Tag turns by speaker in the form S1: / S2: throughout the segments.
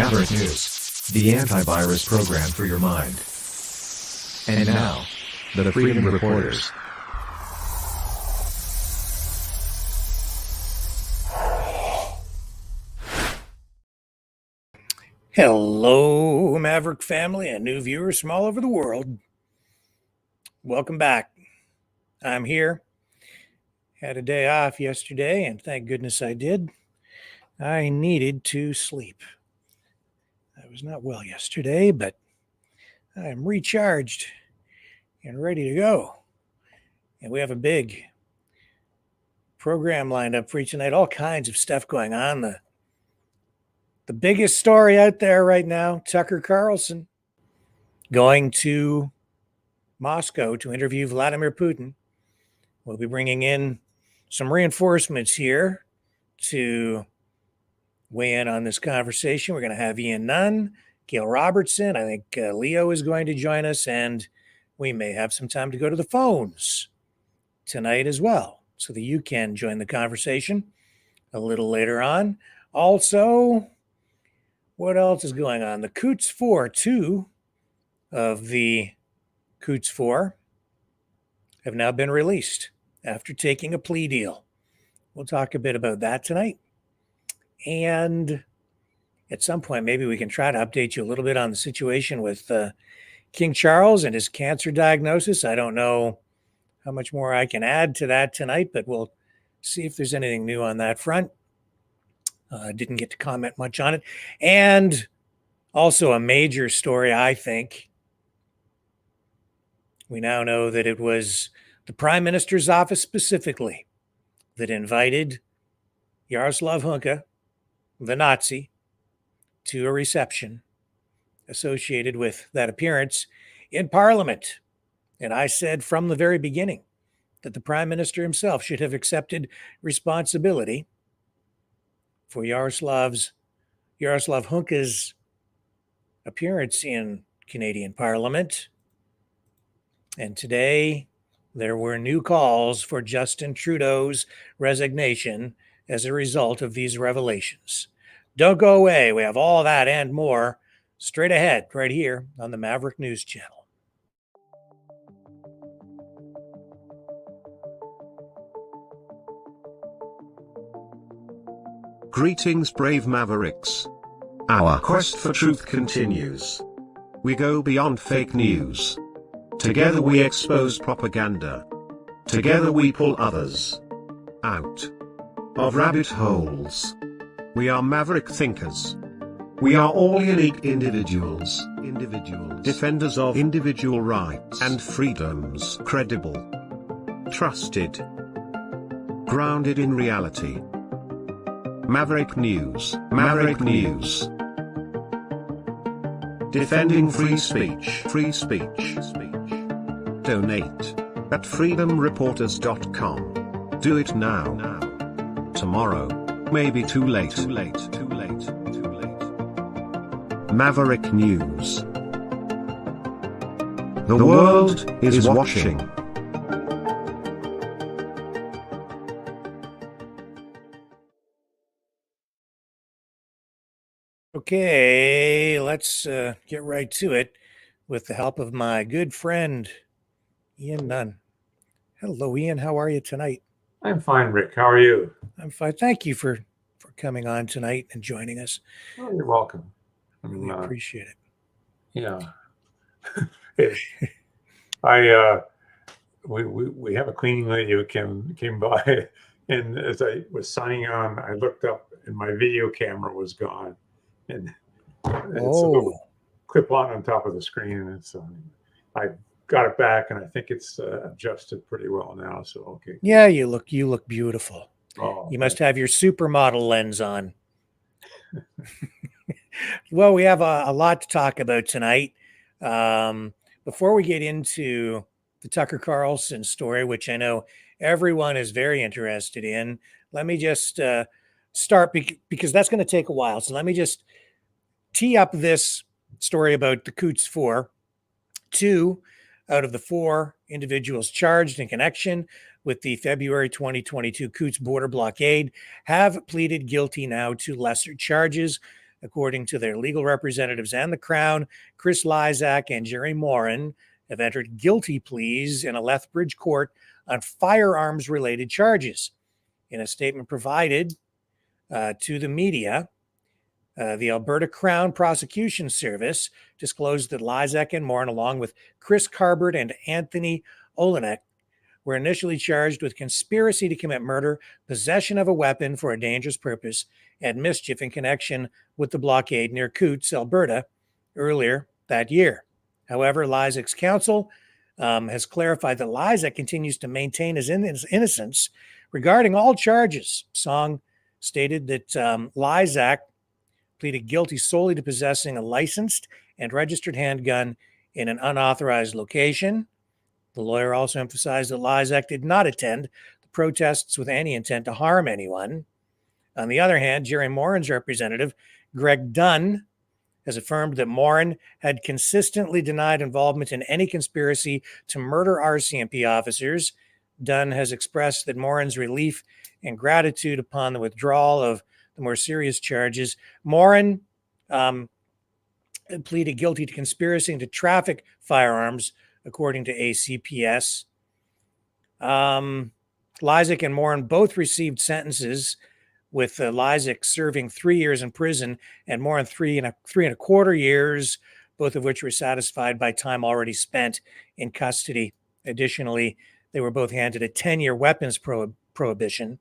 S1: Maverick News, the antivirus program for your mind. And now, the Freedom Reporters.
S2: Hello, Maverick family and new viewers from all over the world. Welcome back. I'm here. Had a day off yesterday, and thank goodness I did. I needed to sleep. I was not well yesterday, but I am recharged and ready to go. And we have a big program lined up for you tonight. All kinds of stuff going on. The biggest story out there right now, Tucker Carlson going to Moscow to interview Vladimir Putin. We'll be bringing in some reinforcements here to weigh in on this conversation. We're going to have Ian Nunn, Gail Robertson. I think Leo is going to join us, and we may have some time to go to the phones tonight as well, so that you can join the conversation a little later on. Also, what else is going on? The Coots 4, two of the Coots 4 have now been released after taking a plea deal. We'll talk a bit about that tonight. And at some point, maybe we can try to update you a little bit on the situation with King Charles and his cancer diagnosis. I don't know how much more I can add to that tonight, but we'll see if there's anything new on that front. Didn't get to comment much on it. And also a major story, I think. We now know that it was the Prime Minister's office specifically that invited Yaroslav Hunka, the Nazi, to a reception associated with that appearance in Parliament. And I said from the very beginning that the Prime Minister himself should have accepted responsibility for Yaroslav Hunka's appearance in Canadian Parliament. And today, there were new calls for Justin Trudeau's resignation as a result of these revelations. Don't go away. We have all that and more straight ahead right here on the Maverick News Channel.
S3: Greetings, brave Mavericks. Our quest for truth continues. We go beyond fake news. Together we expose propaganda. Together we pull others out of rabbit holes. We are maverick thinkers. We are all unique individuals, defenders of individual rights and freedoms, credible, trusted, grounded in reality. Maverick News, Maverick News. Defending free speech, free speech. Donate at freedomreporters.com. Do it now. Tomorrow may be too late. Maverick News. The world is watching.
S2: Okay, let's get right to it with the help of my good friend, Ian Nunn. Hello, Ian. How are you tonight?
S4: I'm fine, Rick. How are you?
S2: I'm fine. Thank you for coming on tonight and joining us.
S4: Oh, you're welcome.
S2: I really appreciate it.
S4: Yeah. We have a cleaning lady who came by, and as I was signing on, I looked up and my video camera was gone. And it's a little clip on top of the screen, and it's I got it back, and I think it's adjusted pretty well now. So okay.
S2: Yeah, you look beautiful.
S4: Oh,
S2: you must have your supermodel lens on. Well, we have a lot to talk about tonight. Before we get into the Tucker Carlson story, which I know everyone is very interested in, let me just start because that's going to take a while. So let me just tee up this story about the Coots 4. 2 out of the 4 individuals charged in connection with the February 2022 Coots border blockade have pleaded guilty now to lesser charges. according to their legal representatives and the Crown. Chris Lysak and Jerry Morin have entered guilty pleas in a Lethbridge court on firearms-related charges. In a statement provided to the media, the Alberta Crown Prosecution Service disclosed that Lysak and Morin, along with Chris Carbert and Anthony Olenek, were initially charged with conspiracy to commit murder, possession of a weapon for a dangerous purpose, and mischief in connection with the blockade near Coutts, Alberta, earlier that year. However, Lysak's counsel has clarified that Lysak continues to maintain his innocence regarding all charges. Song stated that Lysak pleaded guilty solely to possessing a licensed and registered handgun in an unauthorized location. The lawyer also emphasized that Lysak did not attend the protests with any intent to harm anyone. On the other hand, Jerry Morin's representative, Greg Dunn, has affirmed that Morin had consistently denied involvement in any conspiracy to murder RCMP officers. Dunn has expressed that Morin's relief and gratitude upon the withdrawal of the more serious charges. Morin pleaded guilty to conspiracy to traffic firearms, according to ACPS. Lysak and Morin both received sentences, with Lysak serving 3 years in prison and Morin three and a quarter years, both of which were satisfied by time already spent in custody. Additionally, they were both handed a 10-year weapons prohibition,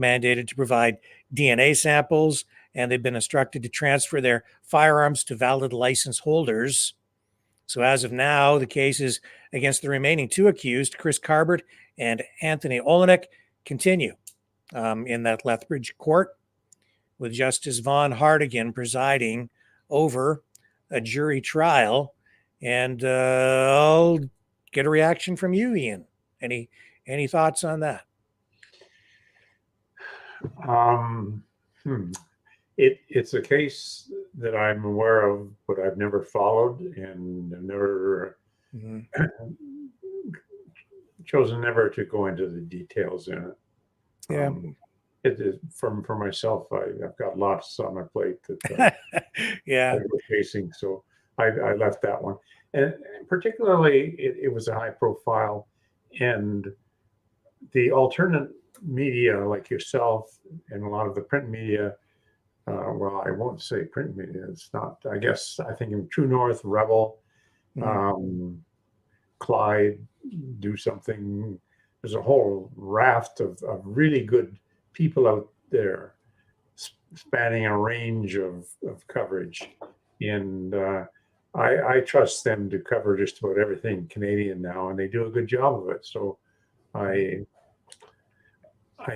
S2: mandated to provide DNA samples, and they've been instructed to transfer their firearms to valid license holders. So as of now, the cases against the remaining two accused, Chris Carbert and Anthony Olenek, continue in that Lethbridge court, with Justice Vaughn Hartigan presiding over a jury trial. And I'll get a reaction from you, Ian. Any thoughts on that?
S4: It's a case that I'm aware of, but I've never followed and I've never chosen never to go into the details in it.
S2: Yeah.
S4: It is for myself. I've got lots on my plate that
S2: yeah,
S4: I was facing, so I left that one. And particularly, it was a high profile, and the alternate media like yourself and a lot of the print media. Well, I won't say print media. It's not. I think in True North, Rebel, Clyde, Do Something. There's a whole raft of really good people out there spanning a range of coverage. And I trust them to cover just about everything Canadian now, and they do a good job of it. So I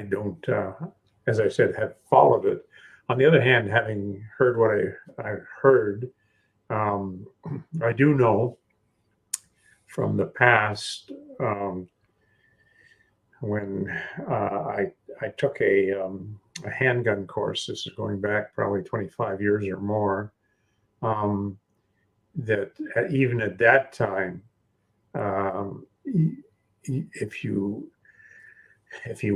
S4: don't, as I said, have followed it. On the other hand, having heard what I heard, I do know from the past when I took a handgun course. This is going back probably 25 years or more. That even at that time, if you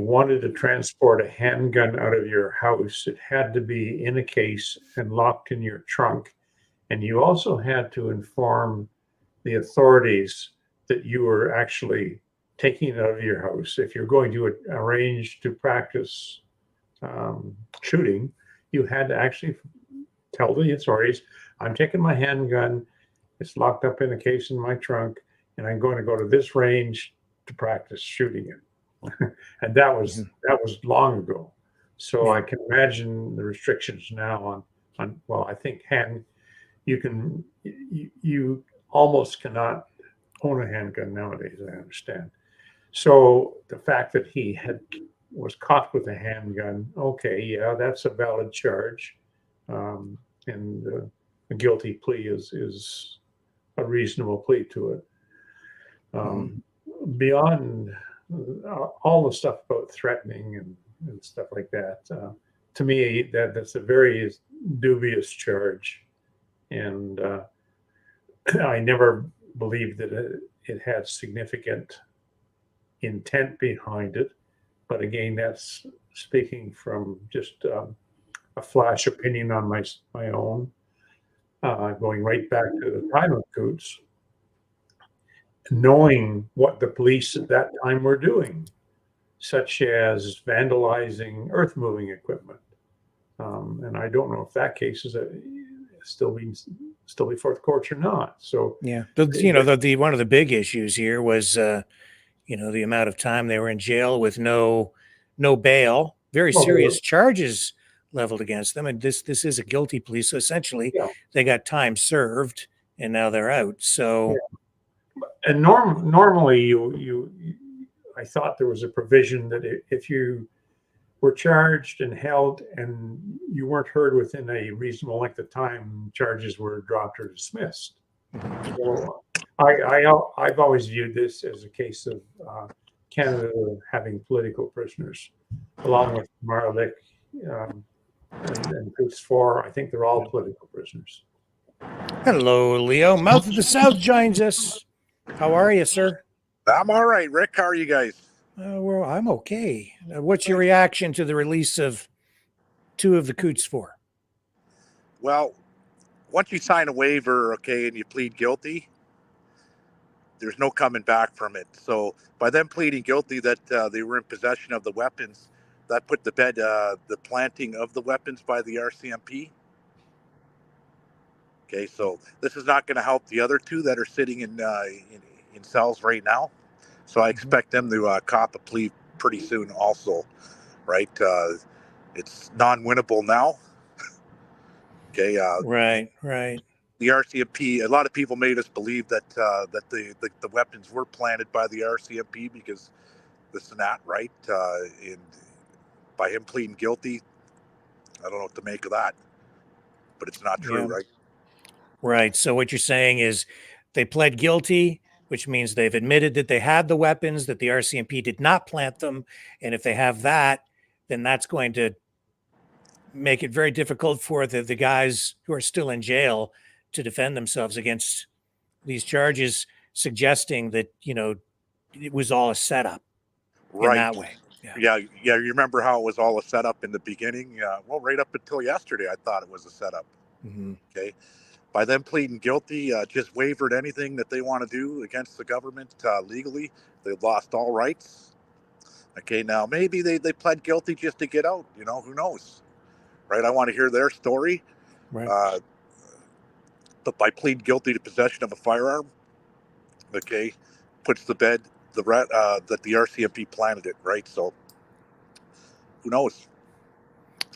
S4: wanted to transport a handgun out of your house, it had to be in a case and locked in your trunk. And you also had to inform the authorities that you were actually taking it out of your house. If you're going to arrange to practice shooting, you had to actually tell the authorities, I'm taking my handgun, it's locked up in a case in my trunk, and I'm going to go to this range to practice shooting it. And that was long ago. So I can imagine the restrictions now on well, I think you almost cannot own a handgun nowadays, I understand. So the fact that he was caught with a handgun, okay, yeah, that's a valid charge. And a guilty plea is a reasonable plea to it. Beyond all the stuff about threatening and stuff like that, to me, that's a very dubious charge. And I never believed that it had significant intent behind it. But again, that's speaking from just a flash opinion on my own, going right back to the time of Coots, knowing what the police at that time were doing, such as vandalizing earth-moving equipment. And I don't know if that case is still before the courts or not. So
S2: yeah, the one of the big issues here was the amount of time they were in jail with no bail, very
S4: well,
S2: serious charges leveled against them, and this is a guilty plea. So essentially,
S4: yeah.
S2: they got time served, and now they're out. So,
S4: And normally, I thought there was a provision that if you were charged and held and you weren't heard within a reasonable length of time, charges were dropped or dismissed. So I've always viewed this as a case of Canada having political prisoners, along with Maverick and Coots 4. I think they're all political prisoners.
S2: hello, Leo. Mouth of the South joins us. How are you, sir?
S5: I'm all right, Rick. How are you guys?
S2: Well, I'm okay. What's your reaction to the release of 2 of the Coots 4?
S5: Well, once you sign a waiver, okay, and you plead guilty, there's no coming back from it. So by them pleading guilty that they were in possession of the weapons, that put to bed the planting of the weapons by the RCMP. Okay, so this is not going to help the other 2 that are sitting in cells right now. So I expect them to cop a plea pretty soon also, right? It's non-winnable now. Okay.
S2: Right.
S5: The RCMP, a lot of people made us believe that the weapons were planted by the RCMP because this and that, right? And by him pleading guilty, I don't know what to make of that, but it's not true, right?
S2: Right. So what you're saying is they pled guilty, which means they've admitted that they had the weapons, that the RCMP did not plant them. And if they have that, then that's going to make it very difficult for the guys who are still in jail to defend themselves against these charges, suggesting that, it was all a setup in that way.
S5: Yeah. You remember how it was all a setup in the beginning? Well, right up until yesterday, I thought it was a setup.
S2: Mm-hmm.
S5: Okay. By them pleading guilty, just wavered anything that they want to do against the government legally. They've lost all rights. Okay, now maybe they pled guilty just to get out. Who knows? Right? I want to hear their story.
S2: Right.
S5: But by pleading guilty to possession of a firearm, okay, puts to bed that the RCMP planted it, right? So who knows?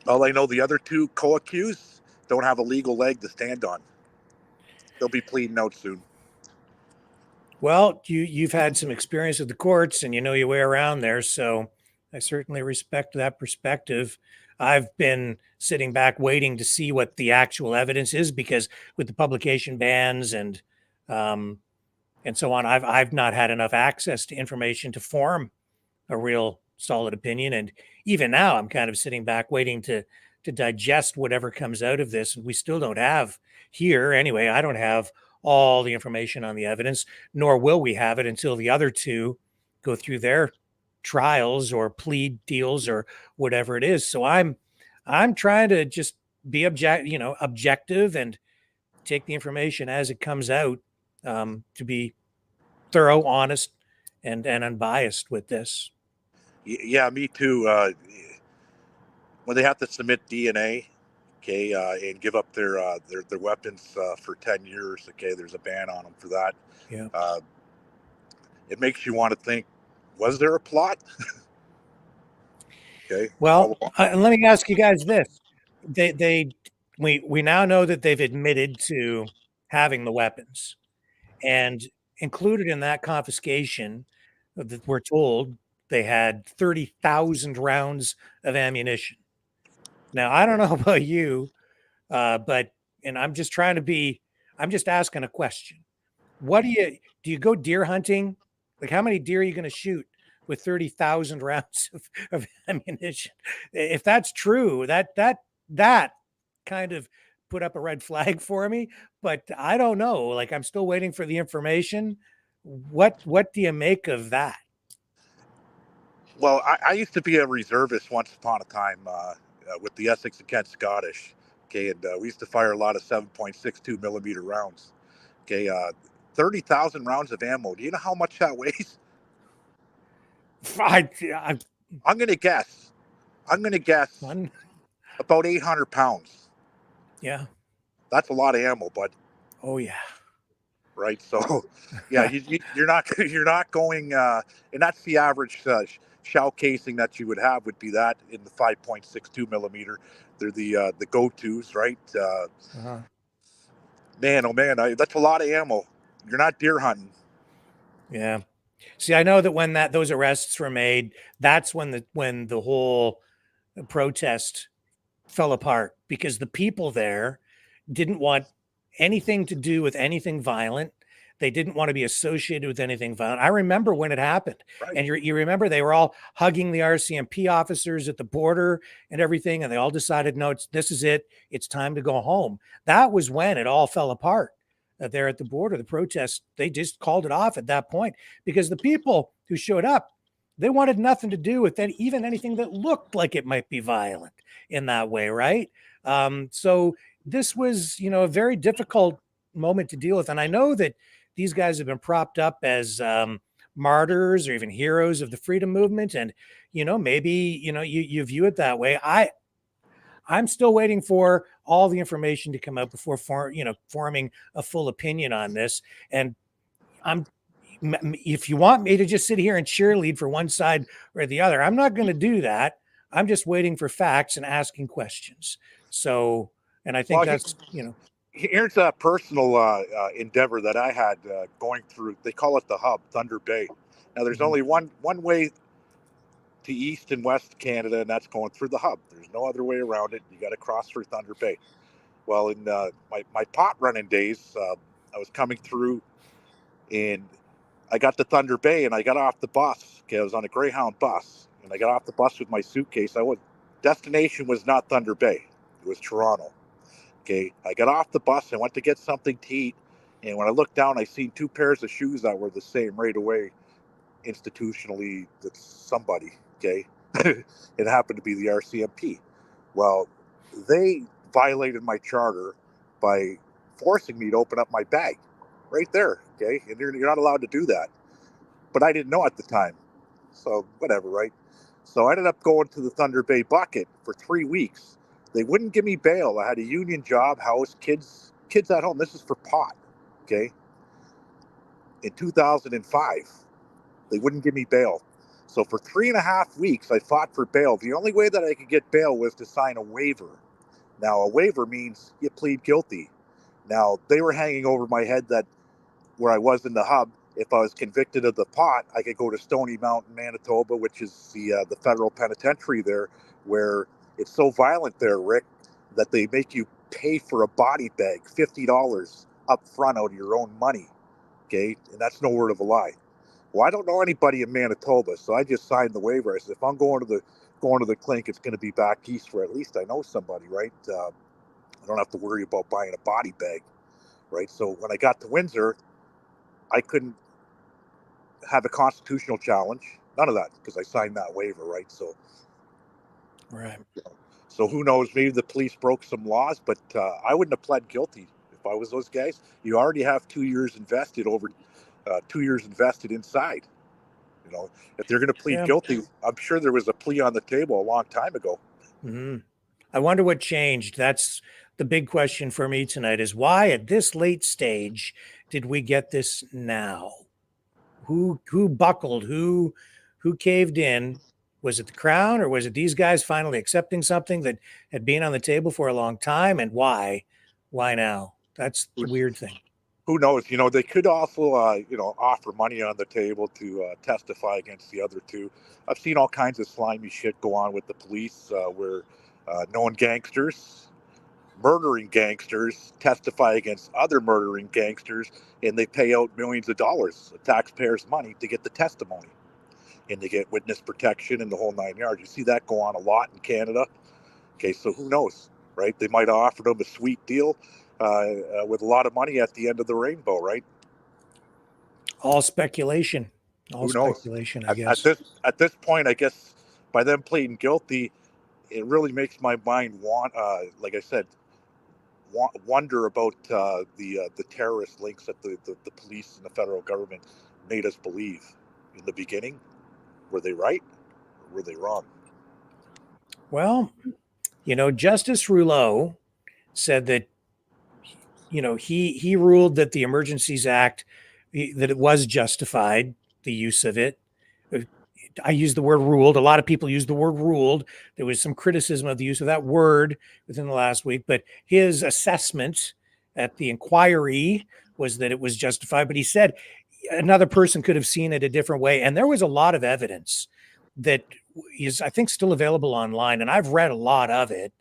S5: All I know, the other 2 co-accused don't have a legal leg to stand on. They'll be pleading out soon.
S2: Well, you've had some experience with the courts and you know your way around there, so I certainly respect that perspective. I've been sitting back waiting to see what the actual evidence is, because with the publication bans and so on, I've not had enough access to information to form a real solid opinion. And even now, I'm kind of sitting back waiting to digest whatever comes out of this. And we still don't have here, anyway, I don't have all the information on the evidence, nor will we have it until the other 2 go through their trials or plead deals or whatever it is. So I'm trying to just be objective and take the information as it comes out, to be thorough, honest, and unbiased with this.
S5: Yeah, me too. When they have to submit DNA, okay, and give up their weapons for 10 years, okay, there's a ban on them for that.
S2: Yeah.
S5: It makes you want to think, was there a plot? Okay.
S2: Well, let me ask you guys this: we now know that they've admitted to having the weapons, and included in that confiscation, that we're told they had 30,000 rounds of ammunition. Now, I don't know about you, but I'm just asking a question. What do you go deer hunting? Like, how many deer are you going to shoot with 30,000 rounds of ammunition? If that's true, that kind of put up a red flag for me, but I don't know. Like, I'm still waiting for the information. What do you make of that?
S5: Well, I used to be a reservist once upon a time, with the Essex and Kent Scottish. Okay, and we used to fire a lot of 7.62 millimeter rounds. Okay, 30,000 rounds of ammo. Do you know how much that weighs? I'm gonna guess.
S2: One.
S5: About 800 pounds.
S2: Yeah.
S5: That's a lot of ammo, bud.
S2: Oh yeah.
S5: Right. So, yeah, you're not going, and that's the average shell casing that you would have would be that in the 5.62 millimeter. They're the go-tos, right? Man, oh man, that's a lot of ammo. You're not deer hunting.
S2: Yeah. See, I know that when those arrests were made, that's when the whole protest fell apart, because the people there didn't want anything to do with anything violent. They didn't want to be associated with anything violent. I remember when it happened.
S5: Right.
S2: And you remember they were all hugging the RCMP officers at the border and everything, and they all decided, no, this is it. It's time to go home. That was when it all fell apart. There at the border, the protests, they just called it off at that point, because the people who showed up, they wanted nothing to do with even anything that looked like it might be violent in that way, right? So this was, a very difficult moment to deal with. And I know that these guys have been propped up as martyrs or even heroes of the freedom movement. And, maybe, you view it that way. I'm still waiting for all the information to come out before forming a full opinion on this. And if you want me to just sit here and cheerlead for one side or the other, I'm not going to do that. I'm just waiting for facts and asking questions. So, and I think that's,
S5: Here's a personal endeavor that I had going through. They call it the hub, Thunder Bay. Now, there's only one way to East and West Canada, and that's going through the hub. There's no other way around it. You got to cross through Thunder Bay. Well, in my pot running days, I was coming through, and I got to Thunder Bay, and I got off the bus. Okay, I was on a Greyhound bus, and I got off the bus with my suitcase. Destination was not Thunder Bay. It was Toronto. Okay, I got off the bus. I went to get something to eat, and when I looked down, I seen two pairs of shoes that were the same right away. Institutionally, that's somebody. Okay, it happened to be the RCMP. Well, they violated my charter by forcing me to open up my bag right there. Okay, and you're not allowed to do that, but I didn't know at the time, so whatever, right? So I ended up going to the Thunder Bay bucket for 3 weeks. They wouldn't give me bail. I had a union job, house, kids at home. This is for pot, okay? In 2005, they wouldn't give me bail. So for 3.5 weeks, I fought for bail. The only way that I could get bail was to sign a waiver. Now, a waiver means you plead guilty. Now, they were hanging over my head that where I was in the hub, if I was convicted of the pot, I could go to Stony Mountain, Manitoba, which is the federal penitentiary there, where it's so violent there, Rick, that they make you pay for a body bag, $50 up front out of your own money. Okay, and that's no word of a lie. Well, I don't know anybody in Manitoba, so I just signed the waiver. I said, if I'm going to the clinic, it's going to be back east, where at least I know somebody, right? I don't have to worry about buying a body bag, right? So when I got to Windsor, I couldn't have a constitutional challenge, none of that, because I signed that waiver, right? So.
S2: Right.
S5: So who knows? Maybe the police broke some laws, but I wouldn't have pled guilty if I was those guys. You already have 2 years invested 2 years invested inside. If they're going to plead guilty, I'm sure there was a plea on the table a long time ago.
S2: Mm-hmm. I wonder what changed. That's the big question for me tonight: is why at this late stage did we get this now? Who buckled? Who caved in? Was it the Crown, or was it these guys finally accepting something that had been on the table for a long time? And why? Why now? That's the weird thing.
S5: Who knows? They could also, offer money on the table to testify against the other two. I've seen all kinds of slimy shit go on with the police where known gangsters, murdering gangsters, testify against other murdering gangsters, and they pay out millions of dollars of taxpayers' money to get the testimony. And they get witness protection and the whole 9 yards. You see that go on a lot in Canada. Okay, so who knows, right? They might have offered them a sweet deal with a lot of money at the end of the rainbow, right?
S2: All speculation.
S5: Who knows?
S2: Speculation, I guess.
S5: At this point, I guess by them pleading guilty, it really makes my mind want, like I said, wonder about the terrorist links that the police and the federal government made us believe in the beginning. Were they right or were they wrong?
S2: Well, Justice Rouleau said that, he ruled that the Emergencies Act, that it was justified, the use of it. I use the word ruled. A lot of people use the word ruled. There was some criticism of the use of that word within the last week, but his assessment at the inquiry was that it was justified. But he said another person could have seen it a different way. And there was a lot of evidence that is, I think, still available online. And I've read a lot of it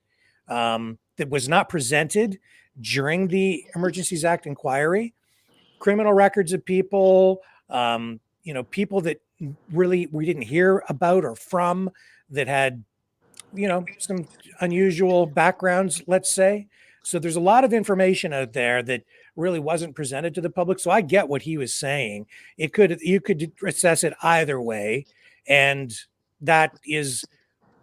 S2: that was not presented during the Emergencies Act inquiry. Criminal records of people, people that really we didn't hear about or from, that had, some unusual backgrounds, let's say. So there's a lot of information out there that really wasn't presented to the public. So I get what he was saying. You could assess it either way. And that is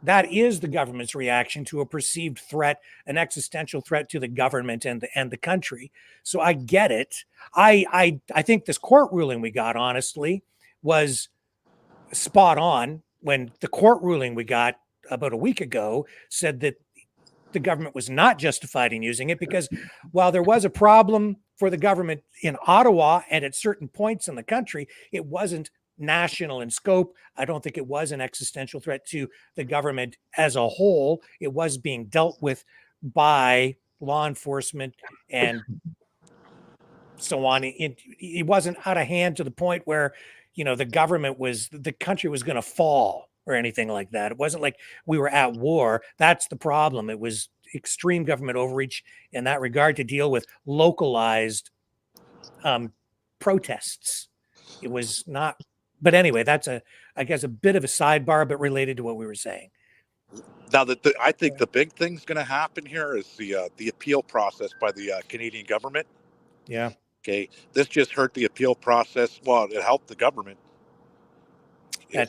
S2: the government's reaction to a perceived threat, an existential threat to the government and the country. So I get it. I think this court ruling we got, honestly, was spot on. When the court ruling we got about a week ago said that the government was not justified in using it, because while there was a problem for the government in Ottawa and at certain points in the country, it wasn't national in scope. I don't think it was an existential threat to the government as a whole. It was being dealt with by law enforcement and so on. It wasn't out of hand to the point where, the country was going to fall or anything like that. It wasn't like we were at war. That's the problem. It was extreme government overreach in that regard to deal with localized protests. It was not. But anyway, that's I guess a bit of a sidebar, but related to what we were saying.
S5: Now, I think the big thing's going to happen here is the appeal process by the Canadian government.
S2: Yeah.
S5: Okay. This just hurt the appeal process. Well, it helped the government.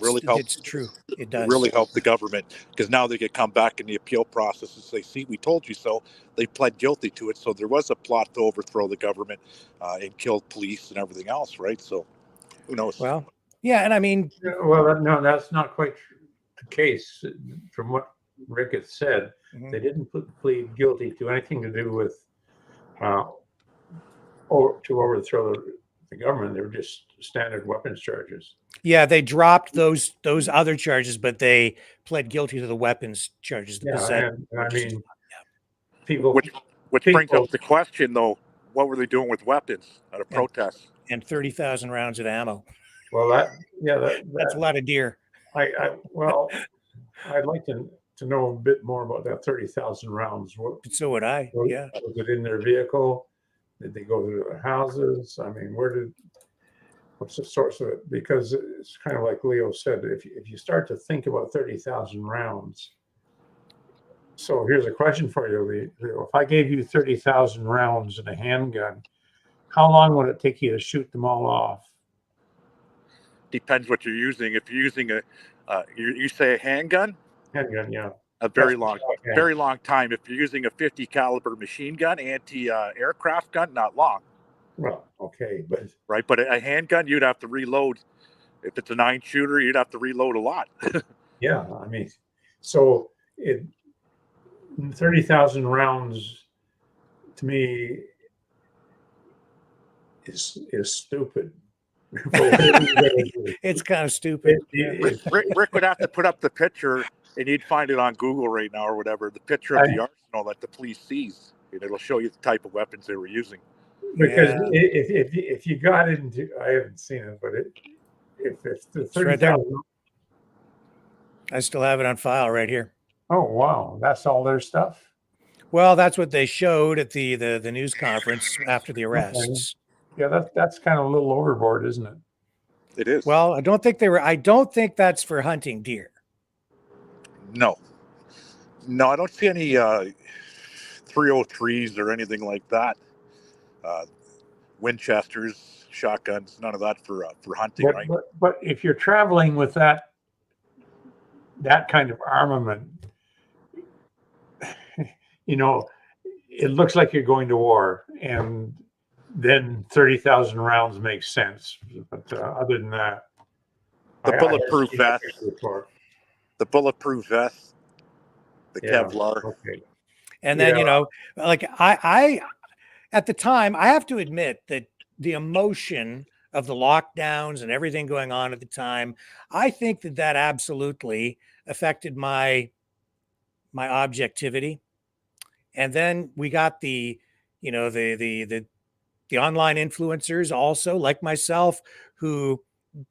S5: Really helped.
S2: It's true. It does.
S5: It really helped the government, because now they could come back in the appeal process and say, see, we told you so. They pled guilty to it. So there was a plot to overthrow the government and kill police and everything else, right? So who knows?
S2: Well, yeah. And I mean,
S4: well, no, that's not quite the case. From what Rick had said, they didn't plead guilty to anything to do with to overthrow the government. They were just standard weapons charges.
S2: Yeah, they dropped those other charges, but they pled guilty to the weapons charges.
S4: And I mean, people.
S5: Which brings up the question, though: what were they doing with weapons at a protest?
S2: And 30,000 rounds of ammo.
S4: Well,
S2: that's a lot of deer.
S4: I'd like to know a bit more about that 30,000 rounds.
S2: So would I. Yeah.
S4: Was it in their vehicle? Did they go to their houses? I mean, what's the source of it? Because it's kind of like Leo said, if you start to think about 30,000 rounds. So here's a question for you, Leo. If I gave you 30,000 rounds in a handgun, how long would it take you to shoot them all off?
S5: Depends what you're using. If you're using you say a handgun?
S4: Handgun, yeah.
S5: A very long time. If you're using a 50 caliber machine gun, anti-aircraft gun, not long.
S4: Well, okay,
S5: but a handgun, you'd have to reload. If it's a 9-shooter, you'd have to reload a lot.
S4: Yeah, I mean, so 30,000 rounds to me is stupid.
S2: It's kind of stupid.
S5: Rick would have to put up the picture, and you'd find it on Google right now or whatever, the picture of the arsenal that the police seized, and it'll show you the type of weapons they were using.
S4: Because if you got into, I haven't seen it, but if the 30,000,
S2: I still have it on file right here.
S4: Oh wow, that's all their stuff.
S2: Well, that's what they showed at the news conference after the arrests.
S4: Okay. Yeah, that's kind of a little overboard, isn't it?
S5: It is.
S2: Well, I don't think that's for hunting deer.
S5: No, I don't see any 303s or anything like that. Winchesters, shotguns, none of that for hunting, right?
S4: But if you're traveling with that kind of armament, you know, it looks like you're going to war, and then 30,000 rounds makes sense. But other than that,
S5: The
S4: I
S5: bulletproof
S4: haven't seen that
S5: vest,
S4: before.
S5: the bulletproof vest, the
S4: Yeah.
S5: Kevlar.
S4: Okay.
S2: And then,
S4: Yeah.
S2: you know, like I at the time, I have to admit that the emotion of the lockdowns and everything going on at the time, I think that that absolutely affected my objectivity. And then we got the, you know, the online influencers also, like myself, who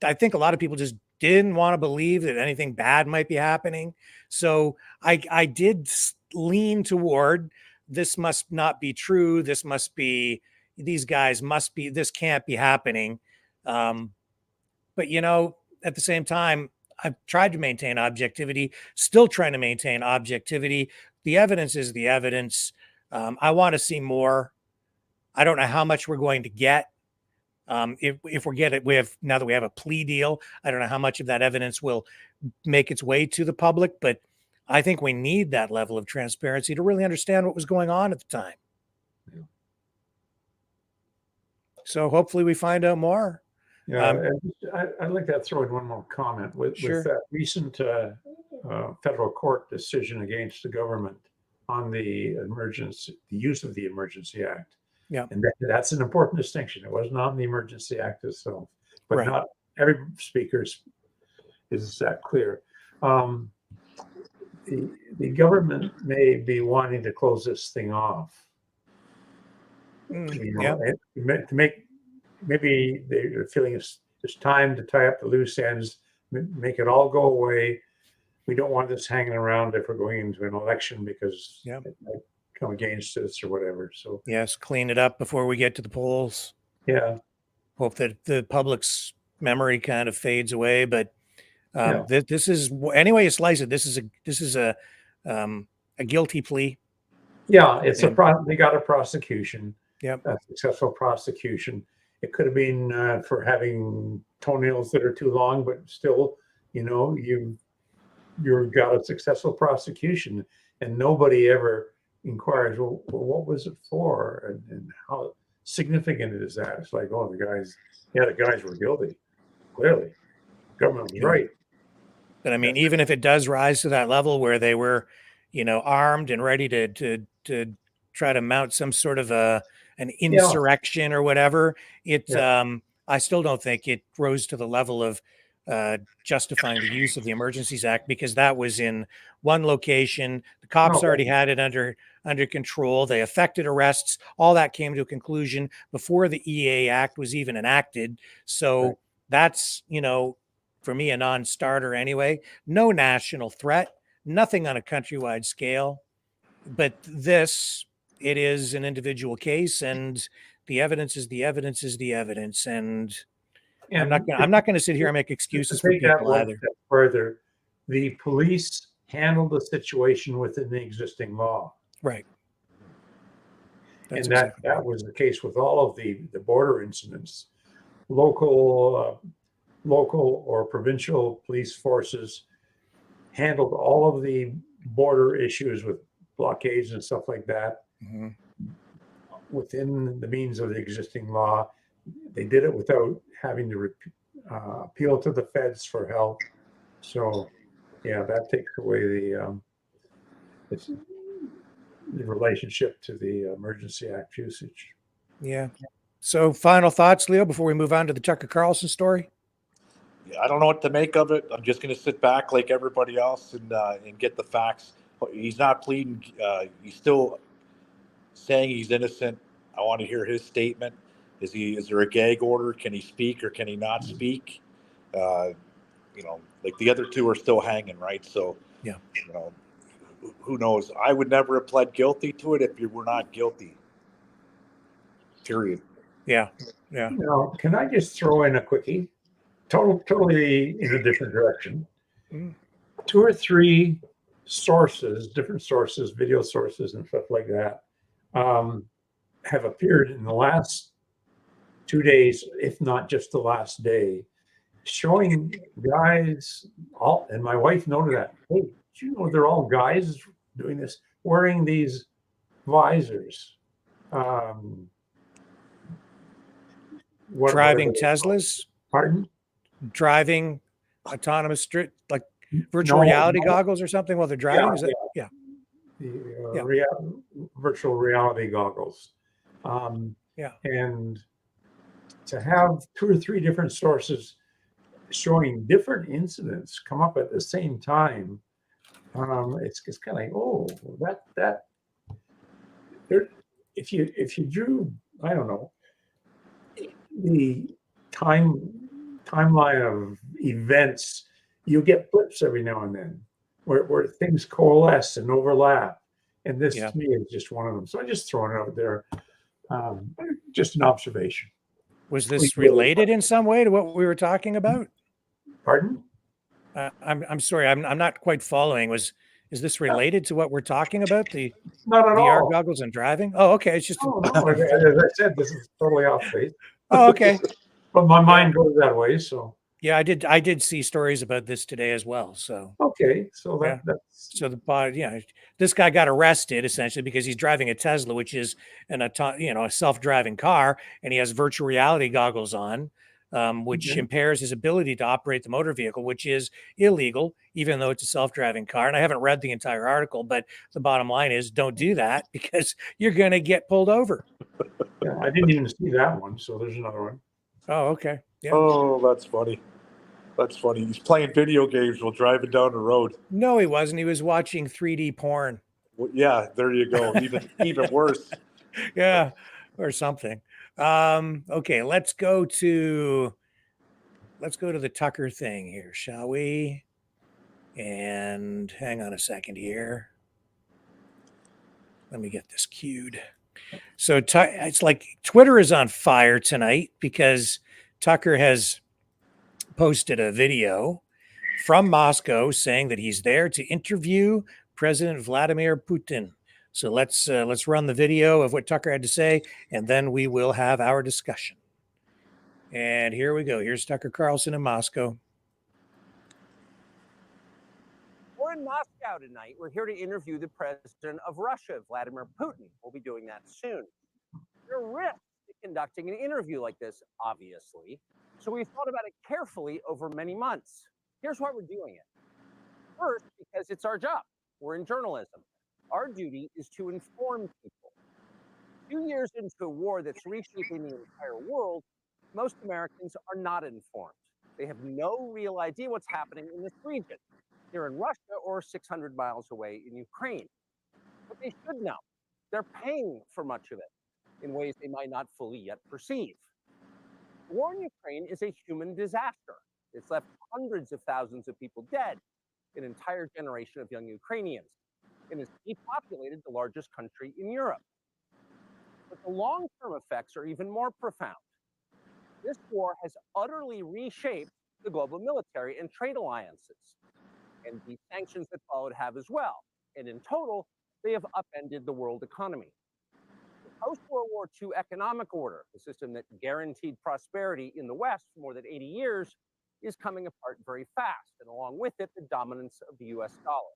S2: I think a lot of people just didn't want to believe that anything bad might be happening. So I did lean toward, this must not be true. This must be, these guys must be, this can't be happening. Um, but you know, at the same time, I've tried to maintain objectivity, still trying to maintain objectivity. The evidence is the evidence. I want to see more. I don't know how much we're going to get. If we get it, we have, now that we have a plea deal, I don't know how much of that evidence will make its way to the public, but I think we need that level of transparency to really understand what was going on at the time.
S4: Yeah.
S2: So hopefully we find out more.
S4: Yeah, and I'd like to throw in one more comment with
S2: Sure.
S4: that recent federal court decision against the government on the use of the Emergency Act.
S2: Yeah.
S4: And that's an important distinction. It wasn't on the Emergency Act itself, but
S2: Right.
S4: not every speaker is that clear. The government may be wanting to close this thing off. You know, to make, maybe they're feeling it's time to tie up the loose ends, make it all go away. We don't want this hanging around if we're going into an election because it might come against us or whatever. So
S2: yes, clean it up before we get to the polls.
S4: Yeah.
S2: Hope that the public's memory kind of fades away. But this is, any way you slice it, this is a guilty plea.
S4: Yeah, it's they got a prosecution.
S2: Yep.
S4: A successful prosecution. It could have been for having toenails that are too long, but still, you know, you've got a successful prosecution, and nobody ever inquires, well, what was it for, and how significant is that? It's like, oh, the guys were guilty. Clearly, government was right.
S2: But I mean, even if it does rise to that level where they were, you know, armed and ready to try to mount some sort of an insurrection or whatever, I still don't think it rose to the level of justifying the use of the Emergencies Act, because that was in one location. The cops already had it under control. They effected arrests. All that came to a conclusion before the EA Act was even enacted. So that's, you know, for me, a non-starter anyway. No national threat, nothing on a countrywide scale. But this, it is an individual case, and the evidence is the evidence is the evidence. And I'm not going to sit here and make excuses for people either.
S4: Further, the police handled the situation within the existing law.
S2: Right.
S4: That's and that was the case with all of the border incidents. Local or provincial police forces handled all of the border issues with blockades and stuff like that within the means of the existing law. They did it without having to appeal to the feds for help. So, yeah, that takes away the relationship to the Emergency Act usage.
S2: Yeah. So, final thoughts, Leo, before we move on to the Tucker Carlson story?
S5: Yeah, I don't know what to make of it. I'm just going to sit back like everybody else and get the facts. He's not pleading. He's still saying he's innocent. I want to hear his statement. Is there a gag order? Can he speak or can he not speak? You know, like the other two are still hanging, right? So,
S2: yeah,
S5: you know, who knows? I would never have pled guilty to it if you were not guilty. Period.
S2: Yeah, yeah.
S4: You know, can I just throw in a quickie? Totally in a different direction. 2 or 3 sources, different sources, video sources and stuff like that, have appeared in the last 2 days, if not just the last day, showing guys, and my wife noted that, hey, do you know they're all guys doing this, wearing these visors. What are
S2: Driving
S4: they?
S2: Teslas,
S4: Pardon?
S2: driving autonomous, like virtual
S4: No,
S2: reality
S4: no.
S2: goggles or something while they're
S4: Yeah,
S2: driving. Is that? Yeah.
S4: the
S2: Yeah.
S4: virtual reality goggles.
S2: Yeah.
S4: And to have 2 or 3 different sources showing different incidents come up at the same time, it's kind of like, oh, that there. If you drew, I don't know, the timeline of events, you get blips every now and then where things coalesce and overlap. And this
S2: Yeah.
S4: to me is just one of them. So I'm just throwing it out there. Just an observation.
S2: Was this related in some way to what we were talking about?
S4: Pardon?
S2: I'm sorry, I'm not quite following. Is this related to what we're talking about? The
S4: Not at
S2: VR
S4: all.
S2: goggles and driving? Oh, okay. It's just
S4: No, no. As I said, this is totally off base.
S2: oh, okay.
S4: But my mind goes that way. So
S2: Yeah, I did see stories about this today as well. So
S4: okay. So
S2: yeah.
S4: that's
S2: So this guy got arrested essentially because he's driving a Tesla, which is a self-driving car, and he has virtual reality goggles on, which
S4: okay.
S2: impairs his ability to operate the motor vehicle, which is illegal, even though it's a self-driving car. And I haven't read the entire article, but the bottom line is, don't do that because you're going to get pulled over.
S4: Yeah, I didn't even see that one. So there's another one.
S2: Oh, okay. Yeah.
S5: Oh, that's funny. That's funny. He's playing video games while driving down the road.
S2: No, he wasn't. He was watching 3D porn.
S5: Well, yeah, there you go. Even worse.
S2: Yeah, or something. Okay, let's go to the Tucker thing here, shall we? And hang on a second here. Let me get this queued. So it's like Twitter is on fire tonight because Tucker has posted a video from Moscow saying that he's there to interview President Vladimir Putin. So let's run the video of what Tucker had to say, and then we will have our discussion. And here we go. Here's Tucker Carlson in Moscow.
S6: We're in Moscow tonight. We're here to interview the president of Russia, Vladimir Putin. We'll be doing that soon. There are risks to conducting an interview like this, obviously. So we've thought about it carefully over many months. Here's why we're doing it. First, because it's our job. We're in journalism. Our duty is to inform people. 2 years into a war that's reshaping the entire world, most Americans are not informed. They have no real idea what's happening in this region, here in Russia or 600 miles away in Ukraine. But they should know. They're paying for much of it in ways they might not fully yet perceive. The war in Ukraine is a human disaster. It's left hundreds of thousands of people dead, an entire generation of young Ukrainians, and has depopulated the largest country in Europe. But the long-term effects are even more profound. This war has utterly reshaped the global military and trade alliances, and the sanctions that followed have as well. And in total, they have upended the world economy. The post-World War II economic order, the system that guaranteed prosperity in the West for more than 80 years, is coming apart very fast, and along with it, the dominance of the US dollar.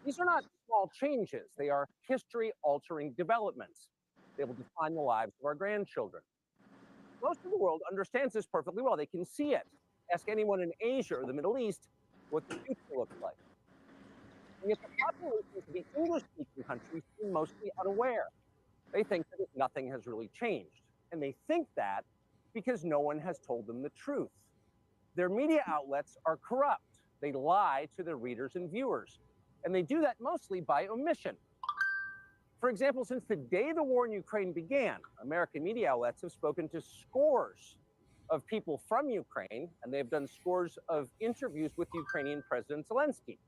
S6: These are not small changes. They are history-altering developments. They will define the lives of our grandchildren. Most of the world understands this perfectly well. They can see it. Ask anyone in Asia or the Middle East what the future looks like. And yet the populations of the English-speaking countries seem mostly unaware. They think that nothing has really changed. And they think that because no one has told them the truth. Their media outlets are corrupt. They lie to their readers and viewers. And they do that mostly by omission. For example, since the day the war in Ukraine began, American media outlets have spoken to scores of people from Ukraine, and they've done scores of interviews with Ukrainian President Zelensky.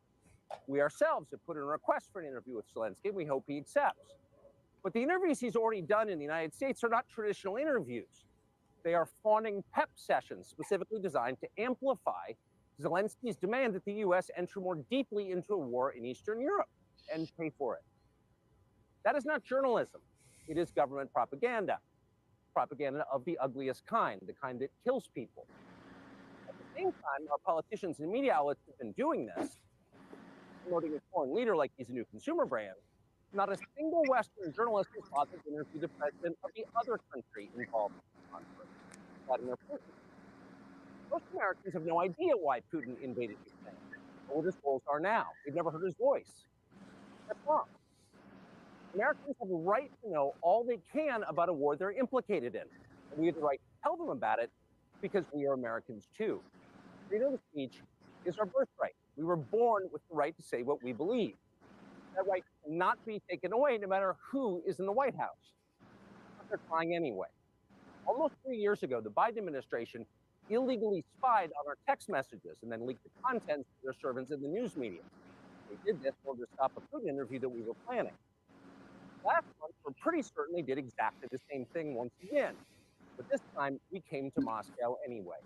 S6: We ourselves have put in a request for an interview with Zelensky, and we hope he accepts. But the interviews he's already done in the United States are not traditional interviews. They are fawning pep sessions specifically designed to amplify Zelensky's demand that the U.S. enter more deeply into a war in Eastern Europe and pay for it. That is not journalism. It is government propaganda. Propaganda of the ugliest kind, the kind that kills people. At the same time, our politicians and media outlets have been doing this, promoting a foreign leader like he's a new consumer brand. Not a single Western journalist has bothered to interview the president of the other country involved in the conflict, Vladimir Putin. Most Americans have no idea why Putin invaded Ukraine or what his goals are now. They've never heard his voice. That's wrong. Americans have a right to know all they can about a war they're implicated in. And we have the right to tell them about it because we are Americans too. Freedom of speech is our birthright. We were born with the right to say what we believe. That right cannot be taken away no matter who is in the White House. But they're trying anyway. Almost 3 years ago, the Biden administration illegally spied on our text messages and then leaked the contents to their servants in the news media. They did this in order to stop a Putin interview that we were planning. Last month, we're pretty certain they did exactly the same thing once again. But this time, we came to Moscow anyway.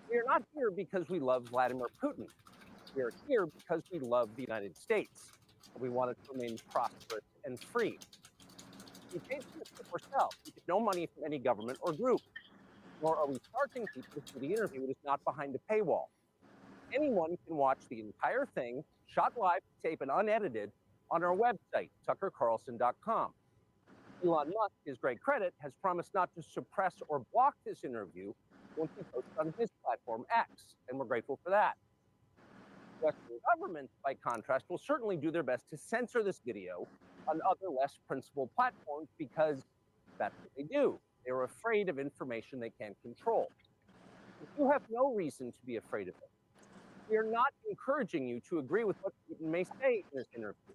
S6: We are not here because we love Vladimir Putin. We are here because we love the United States. We want it to remain prosperous and free. We paid for this trip ourselves. We get no money from any government or group. Nor are we charging people to see the interview. It is not behind a paywall. Anyone can watch the entire thing, shot live, tape, and unedited, on our website, tuckercarlson.com. Elon Musk, to his great credit, has promised not to suppress or block this interview once we post it on his platform X, and we're grateful for that. Western governments, by contrast, will certainly do their best to censor this video on other less principled platforms because that's what they do. They're afraid of information they can't control. But you have no reason to be afraid of it. We are not encouraging you to agree with what Putin may say in this interview,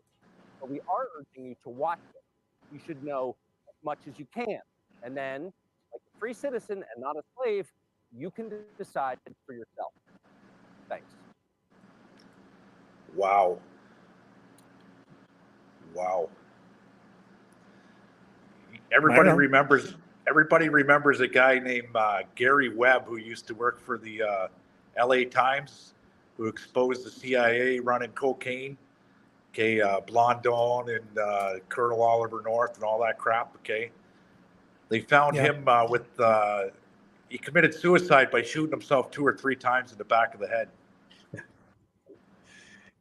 S6: but we are urging you to watch it. You should know as much as you can. And then, like a free citizen and not a slave, you can decide for yourself. Thanks.
S5: Wow. Wow. Everybody remembers a guy named Gary Webb who used to work for the LA Times, who exposed the CIA running cocaine. Okay, Blondon and Colonel Oliver North and all that crap. Okay, they found him he committed suicide by shooting himself 2 or 3 times in the back of the head.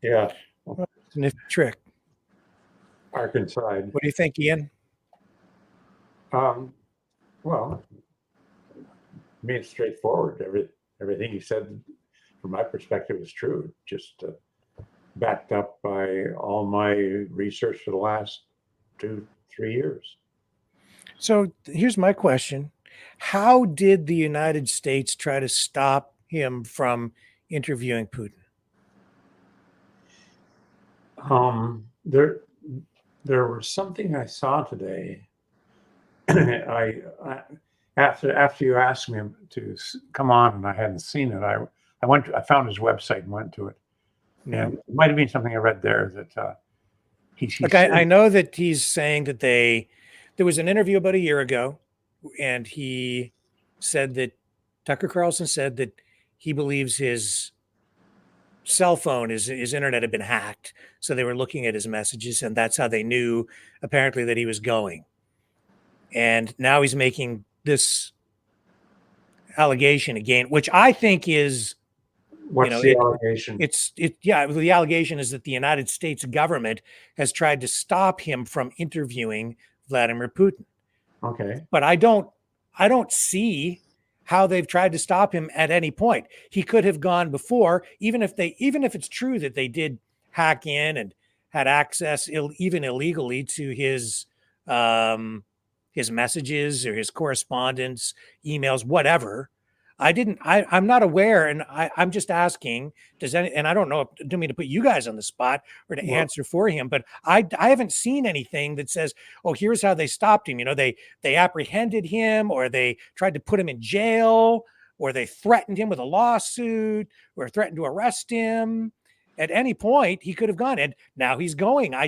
S4: Yeah.
S2: It's a nifty trick.
S4: Arkansas.
S2: What do you think, Ian?
S4: Well, I mean, it's straightforward. Everything he said, from my perspective, is true. Just backed up by all my research for the last 2-3 years.
S2: So here's my question. How did the United States try to stop him from interviewing Putin?
S4: There was something I saw today. After you asked me to come on and I hadn't seen it, I found his website and went to it.
S2: Yeah.
S4: And it might have been something I read there that he
S2: Look, I know that he's saying that there was an interview about a year ago, and he said that Tucker Carlson said that he believes his cell phone, his internet had been hacked. So they were looking at his messages, and that's how they knew apparently that he was going. And now he's making this allegation again, which I think is,
S4: what's the allegation?
S2: The allegation is that the United States government has tried to stop him from interviewing Vladimir Putin.
S4: Okay.
S2: But I don't see how they've tried to stop him at any point. He could have gone before, even if it's true that they did hack in and had access even illegally to his messages or his correspondence, emails, whatever. I'm not aware, and I'm just asking, and I don't know, do me to put you guys on the spot or to answer for him, but I haven't seen anything that says, oh, here's how they stopped him. They apprehended him, or they tried to put him in jail, or they threatened him with a lawsuit, or threatened to arrest him. At any point, he could have gone, and now he's going. I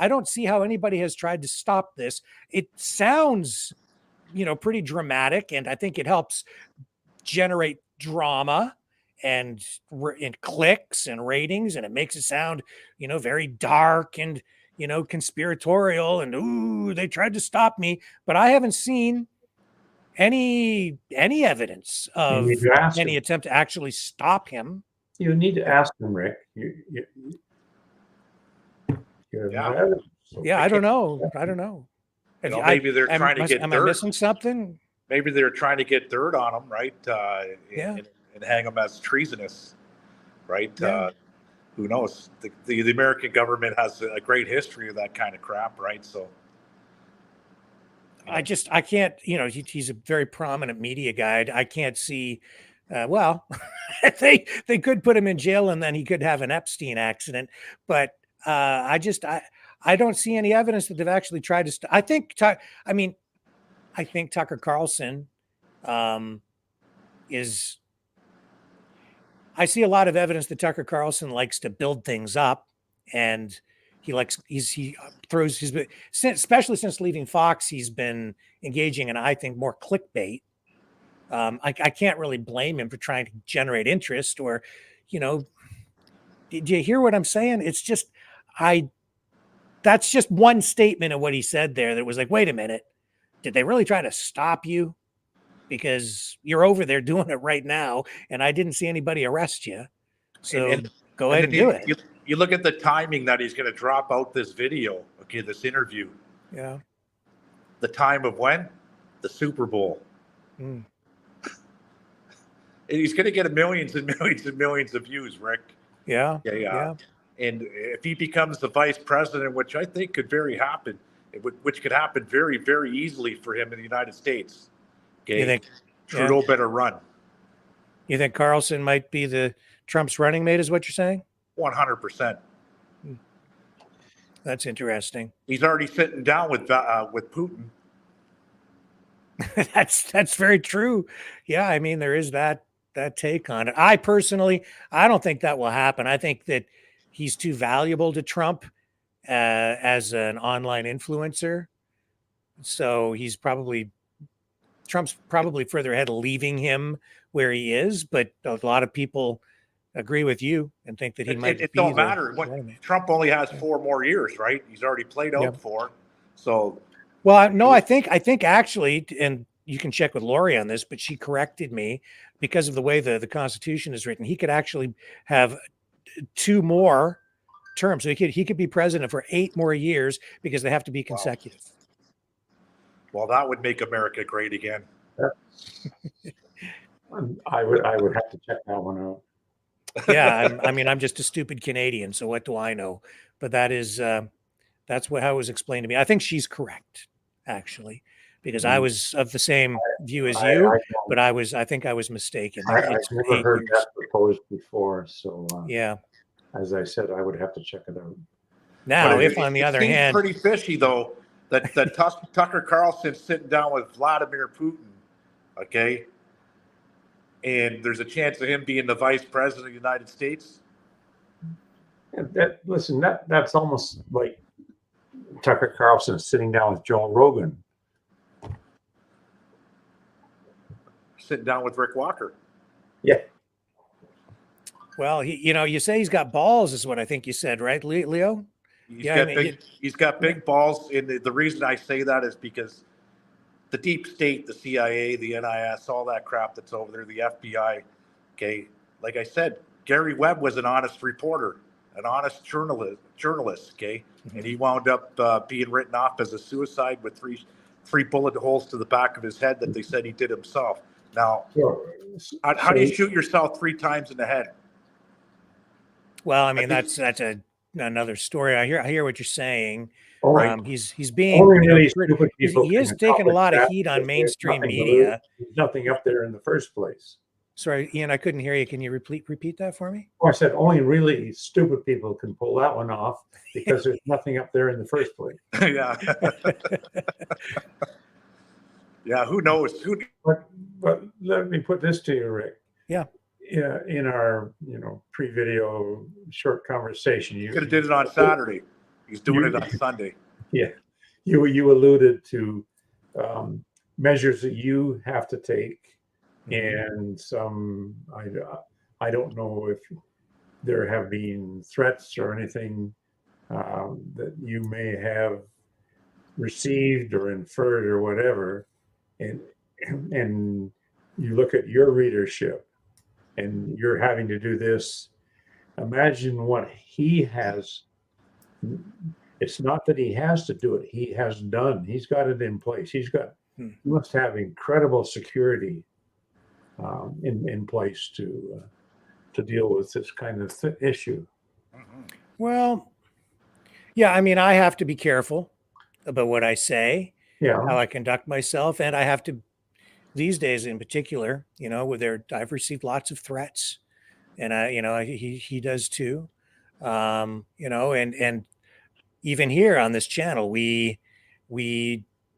S2: don't see how anybody has tried to stop this. It sounds, pretty dramatic, and I think it helps generate drama and clicks and ratings, and it makes it sound, very dark and, conspiratorial, and ooh, they tried to stop me. But I haven't seen any evidence of any attempt to actually stop him.
S4: You need to ask him, Rick. You have
S5: Yeah.
S4: no evidence. So
S2: Yeah, I don't know. I don't know.
S5: You know, maybe they're trying to get
S2: Am I
S5: dirt.
S2: missing something?
S5: Maybe they're trying to get dirt on him, right?
S2: Yeah.
S5: And hang him as treasonous, right?
S2: Yeah.
S5: Who knows? The American government has a great history of that kind of crap, right? So
S2: I can't, he's a very prominent media guy. I can't see, well, they could put him in jail and then he could have an Epstein accident. But I don't see any evidence that they've actually tried to, I think Tucker Carlson I see a lot of evidence that Tucker Carlson likes to build things up, and he throws his, especially since leaving Fox, he's been engaging in, I think, more clickbait. I can't really blame him for trying to generate interest, or, did you hear what I'm saying? It's just, that's just one statement of what he said there that was like, wait a minute, did they really try to stop you? Because you're over there doing it right now, and I didn't see anybody arrest you. So go ahead and do it.
S5: You look at the timing that he's going to drop out this video, okay, this interview.
S2: Yeah.
S5: The time of when? The Super Bowl.
S2: Mm.
S5: And he's going to get millions and millions and millions of views, Rick.
S2: Yeah.
S5: Yeah. And if he becomes the vice president, which I think could which could happen very, very easily for him in the United States. Okay.
S2: You think
S5: Trudeau better run?
S2: You think Carlson might be the Trump's running mate, is what you're saying?
S5: 100%.
S2: That's interesting.
S5: He's already sitting down with Putin.
S2: That's very true. Yeah, I mean, there is that take on it. I don't think that will happen. I think that he's too valuable to Trump as an online influencer. So Trump's probably further ahead of leaving him where he is, but a lot of people agree with you and think that he might.
S5: It don't matter. Trump only has 4 more years, right? He's already played out 4. So,
S2: well, no, I think actually, and you can check with Lori on this, but she corrected me because of the way the Constitution is written. He could actually have 2 more terms. So he could be president for 8 more years because they have to be consecutive.
S5: Well, that would make America great again.
S4: I would have to check that one out.
S2: Yeah, I'm just a stupid Canadian, so what do I know? But that's how it was explained to me. I think she's correct, actually, because I was of the same view as you, but I think I was mistaken.
S4: I've never heard that proposed before, so
S2: yeah.
S4: As I said, I would have to check it out.
S2: Now, if on the other hand,
S5: pretty fishy though. That Tucker Carlson's sitting down with Vladimir Putin, okay? And there's a chance of him being the vice president of the United States.
S4: That's almost like Tucker Carlson sitting down with Joe Rogan.
S5: Sitting down with Rick Walker.
S4: Yeah.
S2: Well, you say he's got balls, is what I think you said, right, Leo?
S5: He's got big balls, and the reason I say that is because the deep state, the CIA, the NIS, all that crap that's over there, the FBI, okay, like I said, Gary Webb was an honest reporter, an honest journalist, okay, and he wound up being written off as a suicide with three bullet holes to the back of his head that they said he did himself. Now, how do you shoot yourself 3 times in the head?
S2: Well, I mean, that's another story. I hear what you're saying.
S4: Right.
S2: He's being he is taking a lot of heat on mainstream media.
S4: There's nothing up there in the first place.
S2: Sorry, Ian, I couldn't hear you. Can you repeat that for me?
S4: I said only really stupid people can pull that one off because there's nothing up there in the first place.
S5: Yeah. Yeah, who knows?
S4: But let me put this to you, Rick.
S2: Yeah.
S4: In our pre-video short conversation,
S5: you could have did it on Saturday. He's doing it on Sunday.
S4: Yeah, you alluded to measures that you have to take, and some I don't know if there have been threats or anything that you may have received or inferred or whatever, and you look at your readership. And you're having to do this. Imagine what he has It's not that he has to do it. He has done. He's got it in place. He must have incredible security in place to deal with this kind of issue.
S2: Well, yeah, I mean, I have to be careful about what I say,
S4: Yeah.
S2: how I conduct myself, and I have to, these days in particular, I've received lots of threats, and he does too, and even here on this channel, we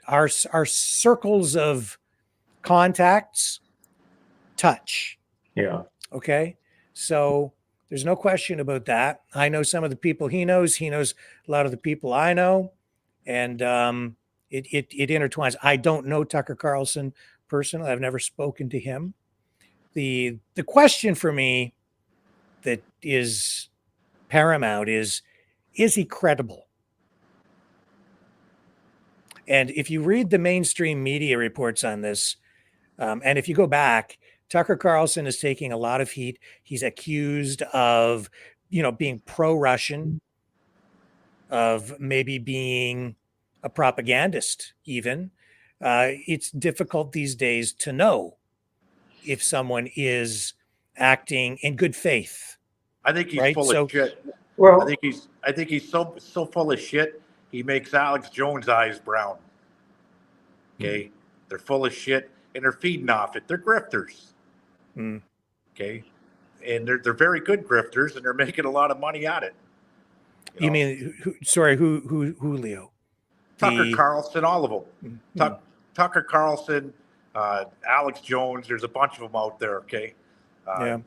S2: our circles of contacts touch.
S4: Yeah.
S2: Okay. So there's no question about that. I know some of the people he knows a lot of the people I know, and it intertwines. I don't know Tucker Carlson personally. I've never spoken to him. The question for me that is paramount is he credible? And if you read the mainstream media reports on this, and if you go back, Tucker Carlson is taking a lot of heat. He's accused of, being pro-Russian, of maybe being a propagandist even. It's difficult these days to know if someone is acting in good faith.
S7: I think he's
S2: right?
S7: full
S2: So,
S7: of shit.
S4: Well,
S7: I think he's so full of shit. He makes Alex Jones' eyes brown. Okay, they're full of shit and they're feeding off it. They're grifters. Okay, and they're very good grifters and they're making a lot of money at it.
S2: You mean, who, Leo?
S7: Tucker Carlson, all of them. Tucker Carlson, Alex Jones. There's a bunch of them out there. Okay,
S2: yeah.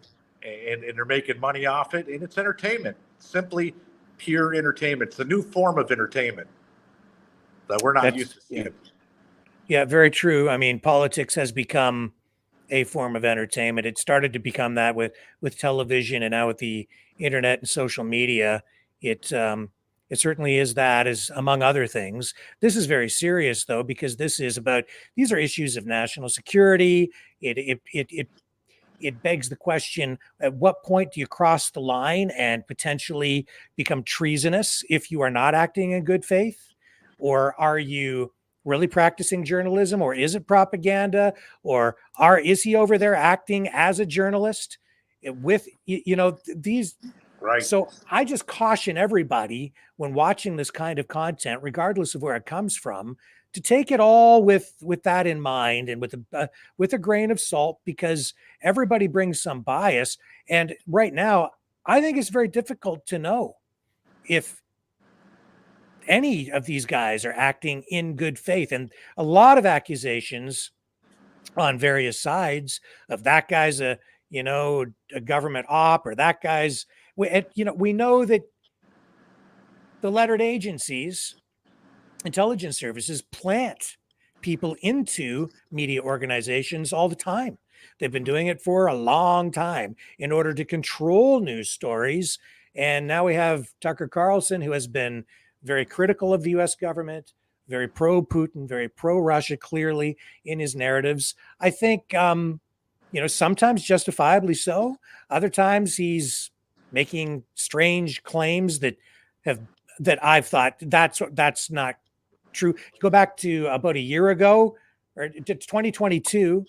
S7: And they're making money off it, and it's entertainment. Simply pure entertainment. It's a new form of entertainment that we're not used to seeing.
S2: Yeah, very true. I mean, politics has become a form of entertainment. It started to become that with television, and now with the internet and social media, it certainly is that, as among other things. This is very serious, though, because these are issues of national security. It begs the question, at what point do you cross the line and potentially become treasonous if you are not acting in good faith? Or are you really practicing journalism, or is it propaganda, or is he over there acting as a journalist with, these?
S7: Right.
S2: So I just caution everybody when watching this kind of content, regardless of where it comes from, to take it all with that in mind and with a grain of salt, because everybody brings some bias. And right now, I think it's very difficult to know if any of these guys are acting in good faith. And a lot of accusations on various sides of that guy's a government op, or that guy's, we know that the lettered agencies, intelligence services, plant people into media organizations all the time. They've been doing it for a long time in order to control news stories. And now we have Tucker Carlson, who has been very critical of the US government, very pro-Putin, very pro-Russia, clearly in his narratives. I think, sometimes justifiably so. Other times he's making strange claims that I've thought that's not true. You go back to about a year ago, or to 2022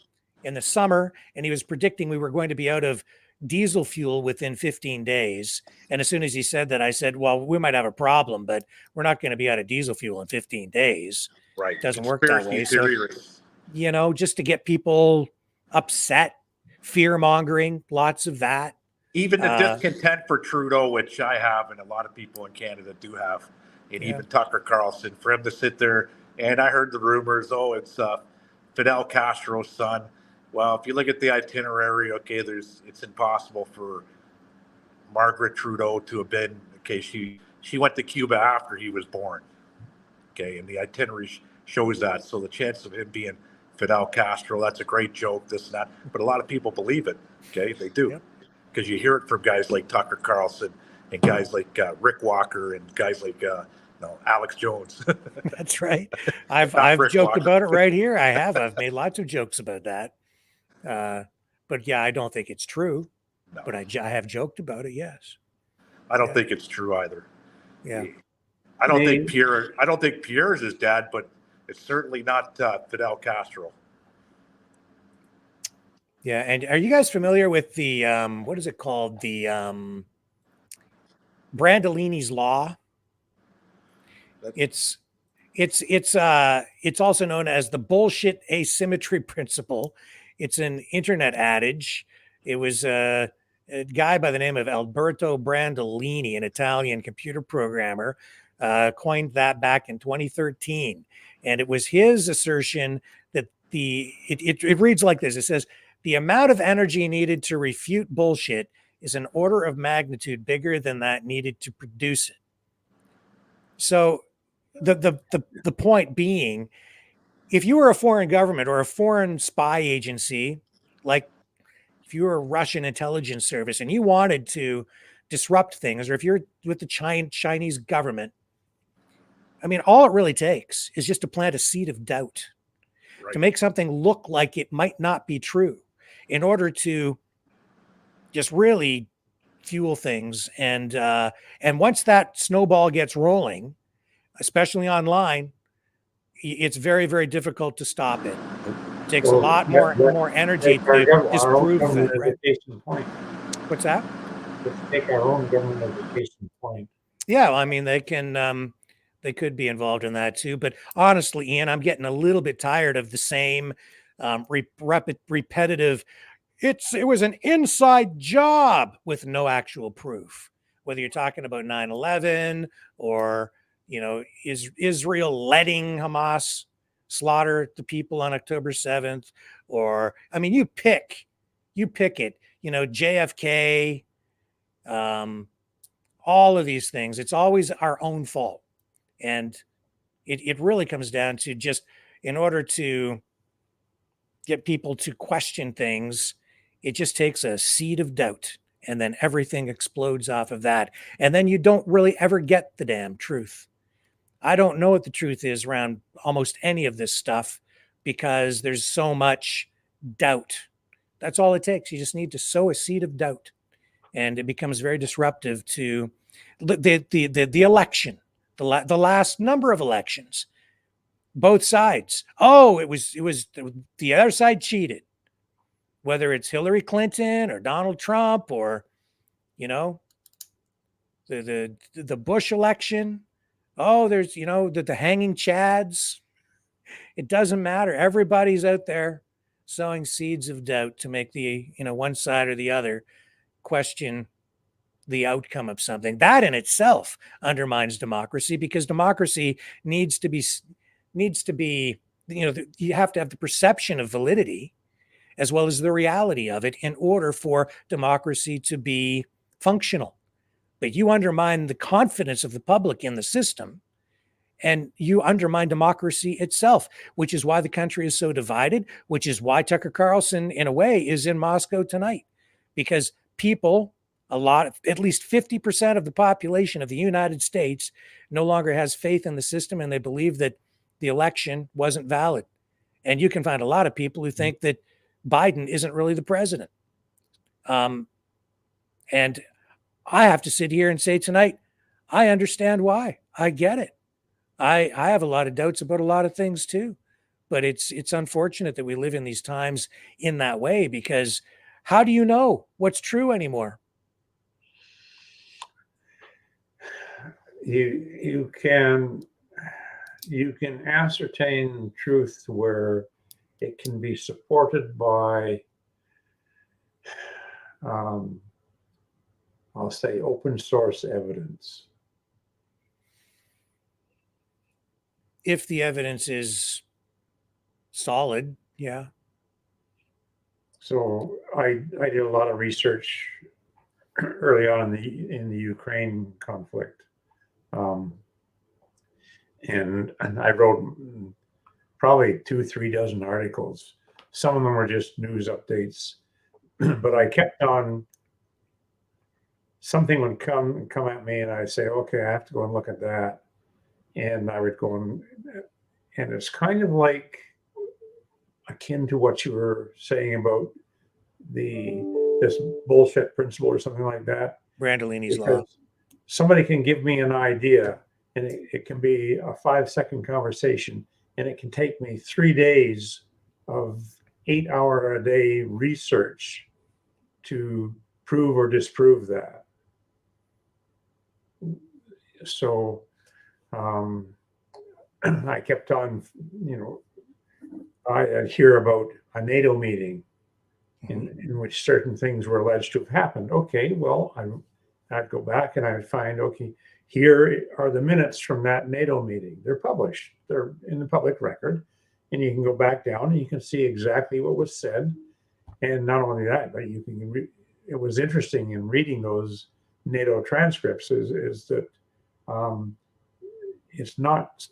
S2: in the summer, and he was predicting we were going to be out of diesel fuel within 15 days. And as soon as he said that, I said, well, we might have a problem, but we're not going to be out of diesel fuel in 15 days.
S7: Right.
S2: It doesn't work that way.
S7: Theories.
S2: So, just to get people upset, fear mongering, lots of that.
S7: Even the discontent for Trudeau, which I have, and a lot of people in Canada do have, and even Tucker Carlson, for him to sit there, and I heard the rumors, it's Fidel Castro's son. Well, if you look at the itinerary, okay, it's impossible for Margaret Trudeau to have been, okay, she went to Cuba after he was born, okay, and the itinerary shows that. So the chance of him being Fidel Castro, that's a great joke, this and that, but a lot of people believe it, okay, they do, because you hear it from guys like Tucker Carlson and guys like Rick Walker and guys like Alex Jones.
S2: That's right. I've joked about it right here. I've made lots of jokes about that. But yeah, I don't think it's true. No. But I have joked about it. Yes.
S7: I don't think it's true either.
S2: Yeah.
S7: I don't think Pierre is his dad, but it's certainly not Fidel Castro.
S2: Yeah, and are you guys familiar with the what is it called? The Brandolini's law? It's also known as the bullshit asymmetry principle. It's an internet adage. It was a guy by the name of Alberto Brandolini, an Italian computer programmer, coined that back in 2013. And it was his assertion that it reads like this. It says, the amount of energy needed to refute bullshit is an order of magnitude bigger than that needed to produce it. So the point being, if you were a foreign government or a foreign spy agency, like if you were a Russian intelligence service and you wanted to disrupt things, or if you're with the Chinese government, I mean, all it really takes is just to plant a seed of doubt,
S7: Right.
S2: to make something look like it might not be true, in order to just really fuel things. And once that snowball gets rolling, especially online, it's very, very difficult to stop it. It takes a lot more energy to disprove that. Right?
S4: Point.
S2: What's that?
S4: Let's take our own government education point.
S2: Yeah, well, I mean, they could be involved in that too. But honestly, Ian, I'm getting a little bit tired of the same repetitive. It was an inside job with no actual proof. Whether you're talking about 9/11 or Israel letting Hamas slaughter the people on October 7th, or I mean, you pick it. JFK, all of these things. It's always our own fault, and it really comes down to just in order to get people to question things, it just takes a seed of doubt, and then everything explodes off of that, and then you don't really ever get the damn truth. I don't know what the truth is around almost any of this stuff because there's so much doubt. That's all it takes. You just need to sow a seed of doubt, and it becomes very disruptive to the election, the last number of elections. Both sides. Oh, it was the other side cheated. Whether it's Hillary Clinton or Donald Trump or the Bush election. Oh, there's, the hanging chads. It doesn't matter. Everybody's out there sowing seeds of doubt to make the, one side or the other question the outcome of something. That in itself undermines democracy, because democracy needs to be, you have to have the perception of validity as well as the reality of it in order for democracy to be functional. But you undermine the confidence of the public in the system, and you undermine democracy itself, which is why the country is so divided, which is why Tucker Carlson, in a way, is in Moscow tonight. Because people, at least 50% of the population of the United States no longer has faith in the system, and they believe that the election wasn't valid. And you can find a lot of people who think that Biden isn't really the president. And I have to sit here and say tonight, I understand why. I get it. I have a lot of doubts about a lot of things too, but it's unfortunate that we live in these times in that way, because how do you know what's true anymore?
S4: You can ascertain truth where it can be supported by I'll say open source evidence.
S2: If the evidence is solid, yeah.
S4: So I did a lot of research early on in the Ukraine conflict, and I wrote probably 2-3 dozen articles. Some of them were just news updates, but I kept on. Something would come at me, and I'd say, "Okay, I have to go and look at that." And I would go and it's kind of like akin to what you were saying about this bullshit principle or something like that.
S2: Brandolini's law.
S4: Somebody can give me an idea, and it can be a 5-second conversation, and it can take me 3 days of 8-hour-a-day research to prove or disprove that. So I kept on, I hear about a NATO meeting in which certain things were alleged to have happened. Okay, well, I'd go back and I'd find, okay, here are the minutes from that NATO meeting. They're published. They're in the public record. And you can go back down and you can see exactly what was said. And not only that, but you can it was interesting in reading those NATO transcripts is that it's not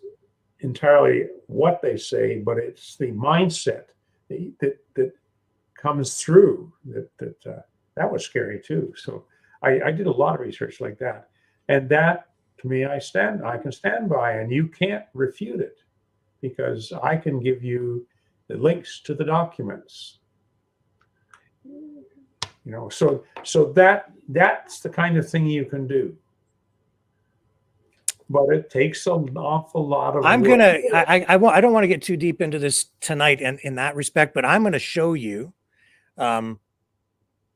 S4: entirely what they say, but it's the mindset that comes through. That was scary too. So I did a lot of research like that, and that to me I can stand by, and you can't refute it because I can give you the links to the documents. So that's the kind of thing you can do. But it takes an awful lot of.
S2: I don't want to get too deep into this tonight and in that respect, but I'm going to show you behind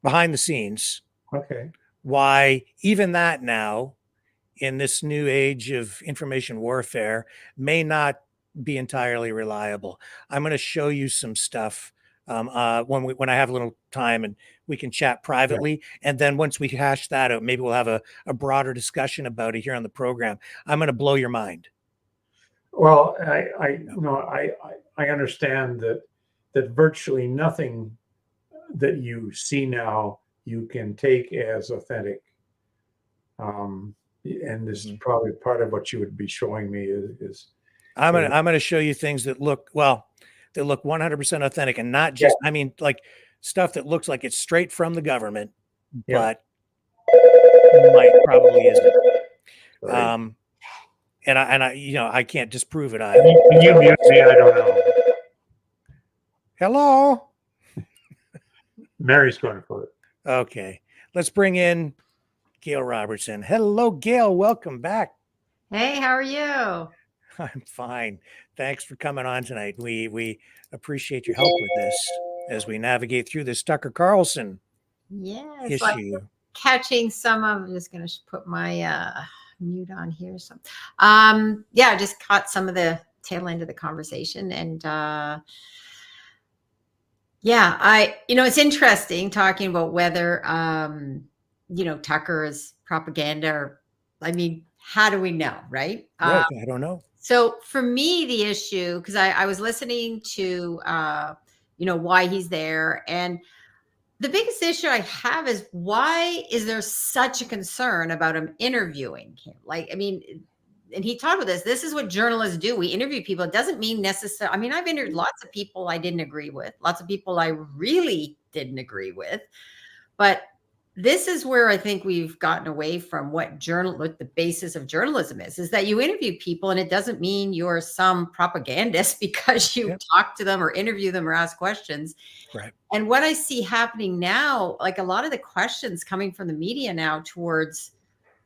S2: the scenes.
S4: Okay.
S2: Why even that now in this new age of information warfare may not be entirely reliable. I'm going to show you some stuff when I have a little time and we can chat privately. Yeah. And then once we hash that out, maybe we'll have a broader discussion about it here on the program. I'm going to blow your mind.
S4: Well, I understand that virtually nothing that you see now you can take as authentic. And this is probably part of what you would be showing me is
S2: I'm going to show you things that look 100% authentic, and not just, I mean, like stuff that looks like it's straight from the government, but probably isn't. Right. And I can't disprove it either.
S4: Can you mute me? I don't know.
S2: Hello.
S4: Mary's going for it.
S2: Okay. Let's bring in Gail Robertson. Hello, Gail. Welcome back.
S8: Hey, how are you?
S2: I'm fine. Thanks for coming on tonight. We appreciate your help with this as we navigate through this Tucker Carlson issue.
S8: Like catching some of, I'm just going to put my mute on here. So, I just caught some of the tail end of the conversation, and it's interesting talking about whether Tucker is propaganda, or, I mean, how do we know, right?
S2: Right. I don't know.
S8: So for me, the issue, because I was listening to, why he's there. And the biggest issue I have is, why is there such a concern about him interviewing him? Like, I mean, and he talked about this. This is what journalists do. We interview people. It doesn't mean necessarily. I mean, I've interviewed lots of people I didn't agree with, lots of people I really didn't agree with. But this is where I think we've gotten away from what the basis of journalism is that you interview people, and it doesn't mean you're some propagandist because you talk to them or interview them or ask questions.
S2: Right.
S8: And what I see happening now, like a lot of the questions coming from the media now towards,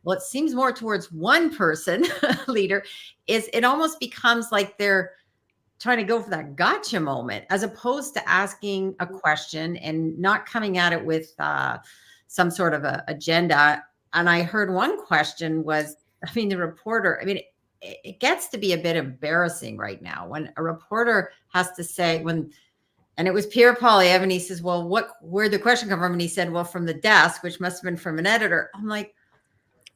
S8: well, it seems more towards one person leader, is it almost becomes like they're trying to go for that gotcha moment, as opposed to asking a question and not coming at it with some sort of a agenda. And I heard one question was, the reporter, it gets to be a bit embarrassing right now when a reporter has to say, and it was Pierre Poilievre, and he says, well, where'd the question come from? And he said, well, from the desk, which must have been from an editor. I'm like,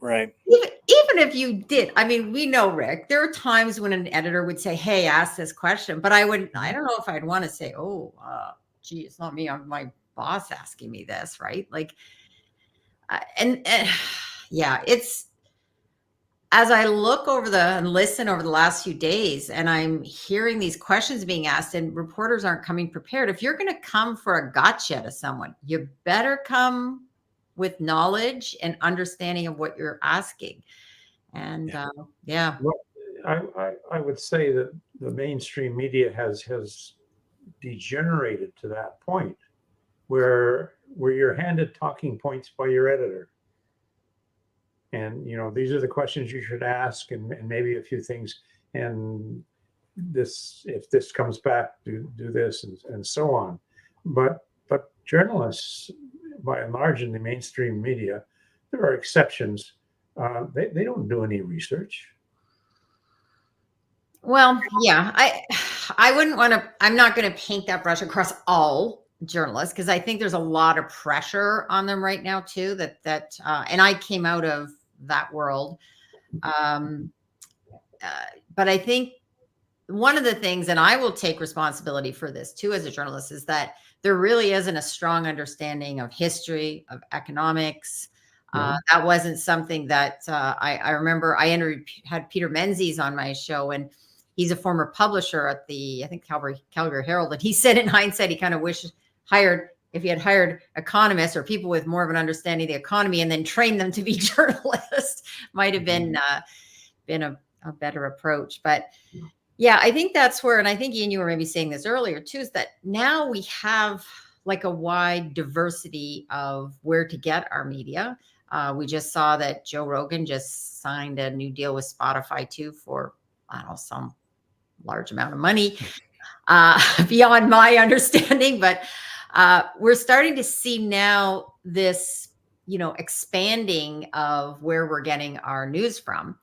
S2: right.
S8: Even if you did, we know, Rick, there are times when an editor would say, hey, ask this question, but I don't know if I'd want to say, gee, it's not me, I'm my boss asking me this, right? Like, it's, as I look and listen over the last few days, and I'm hearing these questions being asked, and reporters aren't coming prepared. If you're going to come for a gotcha to someone, you better come with knowledge and understanding of what you're asking. And
S4: Well, I would say that the mainstream media has degenerated to that point where you're handed talking points by your editor. and these are the questions you should ask, and maybe a few things, and if this comes back, do this, and so on. But journalists, by and large, in the mainstream media, there are exceptions. They don't do any research.
S8: Well, yeah, I wouldn't want to. I'm not going to paint that brush across all journalists, because I think there's a lot of pressure on them right now too. And I came out of that world, but I think one of the things, and I will take responsibility for this too as a journalist, is that there really isn't a strong understanding of history, of economics. That wasn't something that I remember. I had Peter Menzies on my show, and he's a former publisher at the, I think, Calgary Herald. And he said in hindsight, he kind of wished if he had hired economists or people with more of an understanding of the economy and then trained them to be journalists, might have been a better approach. But yeah, I think that's where, and I think Ian, you were maybe saying this earlier too, is that now we have like a wide diversity of where to get our media. We just saw that Joe Rogan just signed a new deal with Spotify too for, I don't know, some large amount of money, beyond my understanding. But we're starting to see now this, expanding of where we're getting our news from.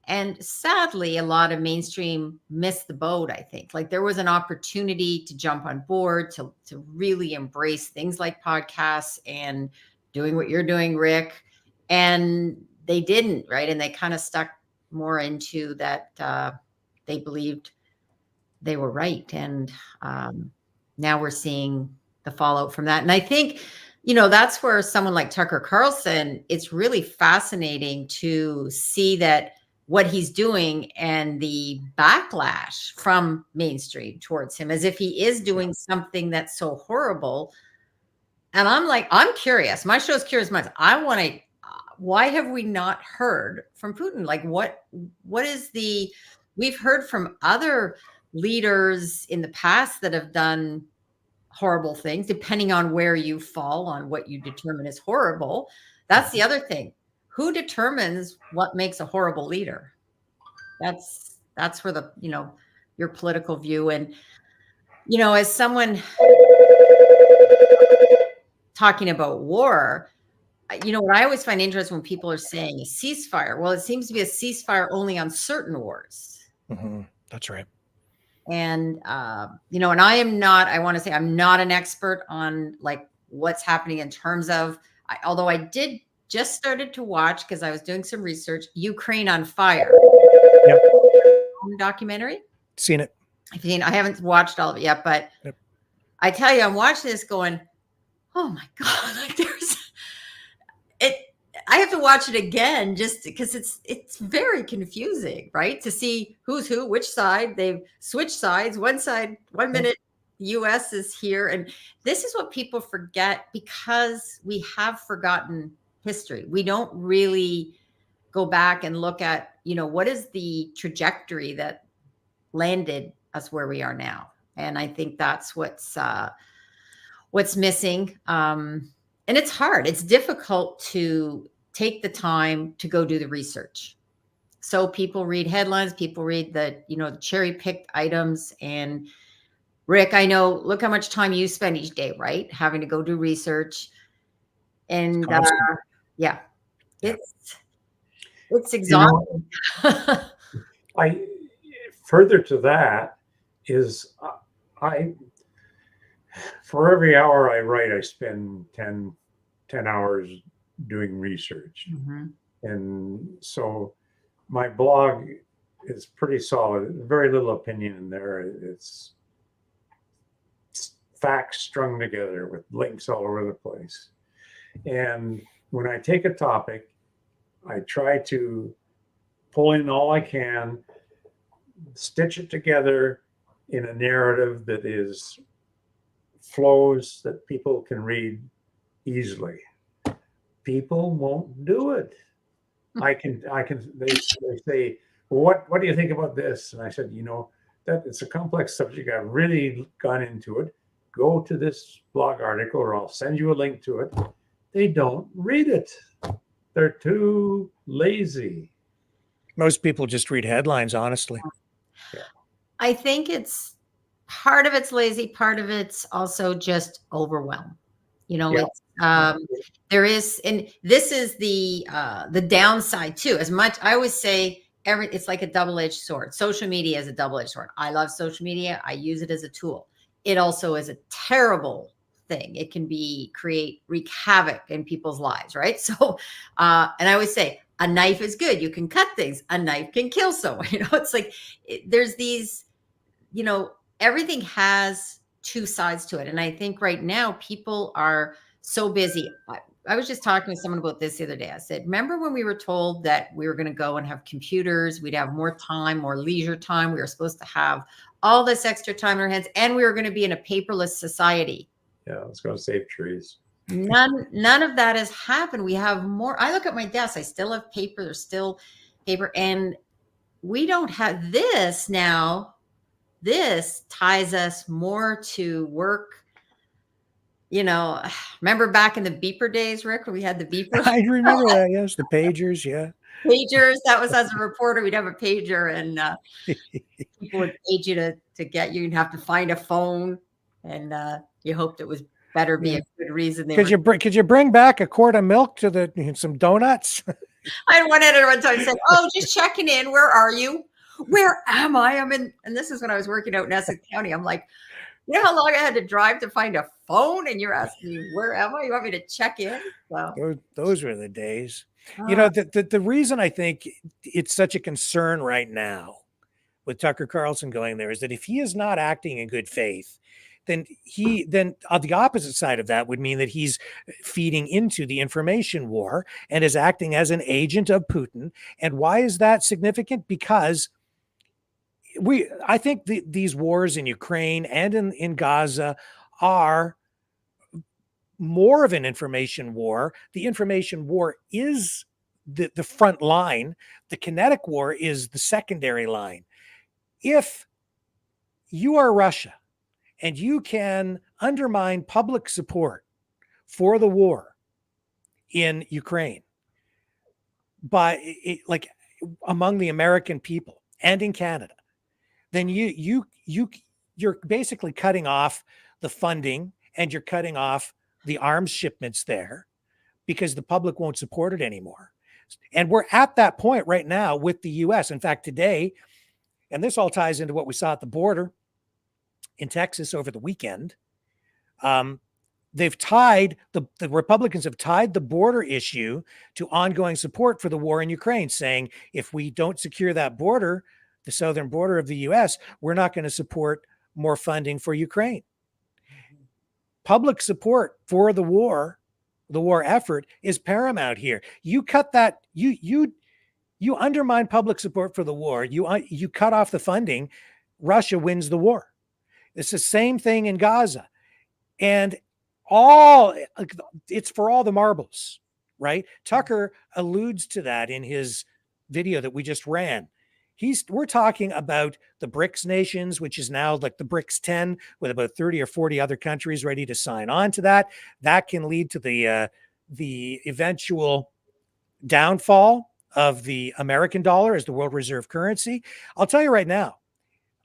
S8: And sadly, a lot of mainstream missed the boat, I think. Like there was an opportunity to jump on board, to really embrace things like podcasts and doing what you're doing, Rick. And they didn't, right? And they kind of stuck more into that they believed they were right. And now we're seeing the fallout from that. And I think, that's where someone like Tucker Carlson, it's really fascinating to see that what he's doing and the backlash from mainstream towards him, as if he is doing something that's so horrible. And I'm curious. My show's Curious Minds. Why have we not heard from Putin? Like what is we've heard from other leaders in the past that have done horrible things, depending on where you fall on what you determine as horrible. That's the other thing. Who determines what makes a horrible leader? That's where your political view, and as someone talking about war, what I always find interesting when people are saying a ceasefire. Well, it seems to be a ceasefire only on certain wars.
S2: Mm-hmm. That's right.
S8: And and I'm not an expert on like what's happening in terms of, although I did just started to watch, because I was doing some research, Ukraine on Fire.
S2: Yep.
S8: Documentary.
S2: Seen it.
S8: I haven't watched all of it yet, but yep. I tell you, I'm watching this going, oh my God, like I have to watch it again just because it's very confusing, right? To see who's who, which side. They've switched sides. One minute the US is here. And this is what people forget, because we have forgotten history. We don't really go back and look at, what is the trajectory that landed us where we are now. And I think that's what's missing. And it's hard. It's difficult to take the time to go do the research. So people read headlines, people read the cherry picked items. And Rick, I know, look how much time you spend each day, right? Having to go do research. And yeah, it's exhausting.
S4: Further to that is for every hour I write, I spend 10 hours doing research. Mm-hmm. And so my blog is pretty solid. Very little opinion in there. It's facts strung together with links all over the place. And when I take a topic, I try to pull in all I can, stitch it together in a narrative that flows, that people can read easily. People won't do it. They say, well, what do you think about this? And I said, that it's a complex subject. I've really gone into it. Go to this blog article or I'll send you a link to it. They don't read it. They're too lazy.
S2: Most people just read headlines, honestly.
S8: I think it's part of it's lazy, part of it's also just overwhelm. You know,
S4: Yeah.
S8: it's there is, and this is the downside too. As much I always say, it's like a double-edged sword. Social media is a double-edged sword. I love social media. I use it as a tool. It also is a terrible thing. It can wreak havoc in people's lives, right? So, and I always say, a knife is good. You can cut things. A knife can kill someone. You know, it's like there's these, you know, everything has two sides to it. And I think right now people are so busy. I was just talking to someone about this the other day. I said, remember when we were told that we were going to go and have computers, we'd have more time, more leisure time. We were supposed to have all this extra time in our hands, and we were going to be in a paperless society.
S4: Yeah, it's going to save trees.
S8: None of that has happened. We have more. I look at my desk. I still have paper. There's still paper. And we don't have this now. This ties us more to work. You know, remember back in the beeper days, Rick, when we had the beeper?
S2: I remember that. Yes, the pagers. Yeah.
S8: Pagers. That was, as a reporter, we'd have a pager, and people would page you to get you. You'd have to find a phone, and you hoped it was better be a good reason.
S2: Could you bring back a quart of milk to some donuts?
S8: I had one editor one time said, "Oh, just checking in. Where are you? Where am I? I'm in." And this is when I was working out in Essex County. I'm like, you know how long I had to drive to find a phone, and you're asking me, where am I? You want me to check in? So
S2: those were the days. You know, the reason I think it's such a concern right now with Tucker Carlson going there is that if he is not acting in good faith, then on the opposite side of that would mean that he's feeding into the information war and is acting as an agent of Putin. And why is that significant? Because I think these wars in Ukraine and in Gaza are more of an information war. The information war is the front line. The kinetic war is the secondary line. If you are Russia and you can undermine public support for the war in Ukraine like among the American people and in Canada, then you're basically cutting off the funding and you're cutting off the arms shipments there because the public won't support it anymore. And we're at that point right now with the US. In fact, today, and this all ties into what we saw at the border in Texas over the weekend, they've tied the Republicans have tied the border issue to ongoing support for the war in Ukraine, saying if we don't secure that border, the southern border of the US, we're not going to support more funding for Ukraine. Public support for the war effort is paramount here. You cut that, you undermine public support for the war, you cut off the funding, Russia wins the war. It's the same thing in Gaza. And it's for all the marbles, right? Tucker alludes to that in his video that we just ran. We're talking about the BRICS nations, which is now like the BRICS 10 with about 30 or 40 other countries ready to sign on to that. That can lead to the eventual downfall of the American dollar as the world reserve currency. I'll tell you right now,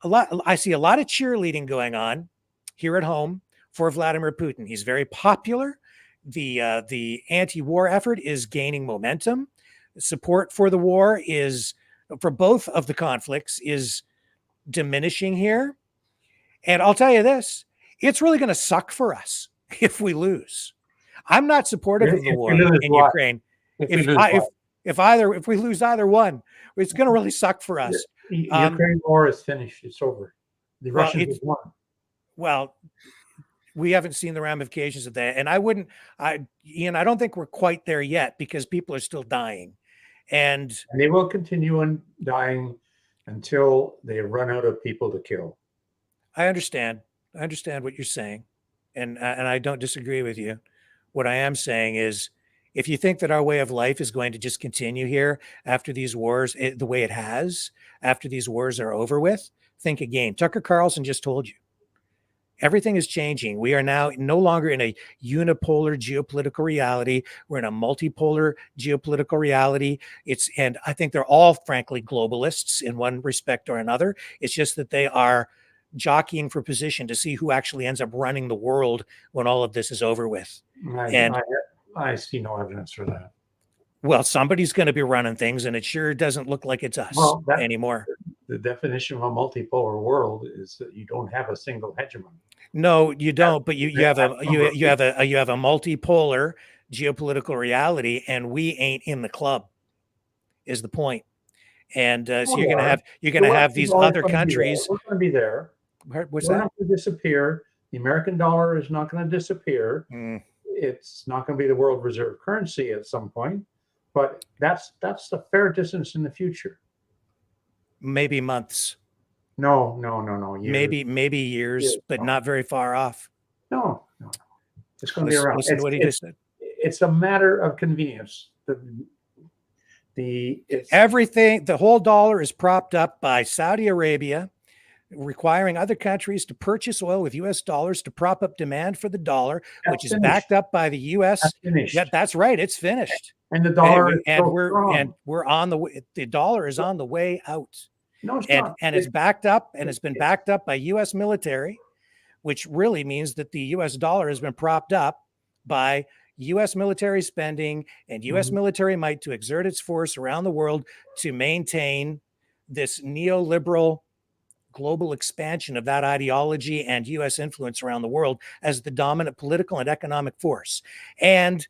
S2: I see a lot of cheerleading going on here at home for Vladimir Putin. He's very popular. The anti-war effort is gaining momentum. Support for the war for both of the conflicts is diminishing here. And I'll tell you this, it's really going to suck for us if we lose. I'm not supportive of the war in Ukraine. If we lose either one, it's going to really suck for us.
S4: The Ukraine war is finished. It's over. The Russians have won.
S2: Well, we haven't seen the ramifications of that. And Ian, I don't think we're quite there yet because people are still dying. And
S4: they will continue on dying until they run out of people to kill.
S2: I understand what you're saying. And I don't disagree with you. What I am saying is, if you think that our way of life is going to just continue here after these wars, the way it has, after these wars are over with, think again. Tucker Carlson just told you, Everything is changing. We are now no longer in a unipolar geopolitical reality. We're in a multipolar geopolitical reality. And I think they're all, frankly, globalists in one respect or another. It's just that they are jockeying for position to see who actually ends up running the world when all of this is over with.
S4: I see no evidence for that.
S2: Well, somebody's going to be running things, and it sure doesn't look like it's us anymore.
S4: The definition of a multipolar world is that you don't have a single hegemon.
S2: No, you don't. But you have a multipolar geopolitical reality, and we ain't in the club. Is the point? And so you're going to have these other countries.
S4: We're going to be there.
S2: What's
S4: We're
S2: that?
S4: not going to disappear. The American dollar is not going to disappear. It's not going to be the world reserve currency at some point, but that's a fair distance in the future.
S2: Maybe months.
S4: No.
S2: Years. Maybe years, but not very far off.
S4: No. It's going to be around.
S2: Listen to what he just said.
S4: It's a matter of convenience.
S2: The whole dollar is propped up by Saudi Arabia, requiring other countries to purchase oil with U.S. dollars to prop up demand for the dollar, which is backed up by the U.S. Yeah, that's right. It's finished.
S4: And the dollar
S2: we're on the dollar is on the way out.
S4: No, it's not.
S2: And it's backed up, and it's been backed up by U.S. military, which really means that the U.S. dollar has been propped up by U.S. military spending and U.S. military might to exert its force around the world to maintain this neoliberal global expansion of that ideology and U.S. influence around the world as the dominant political and economic force. And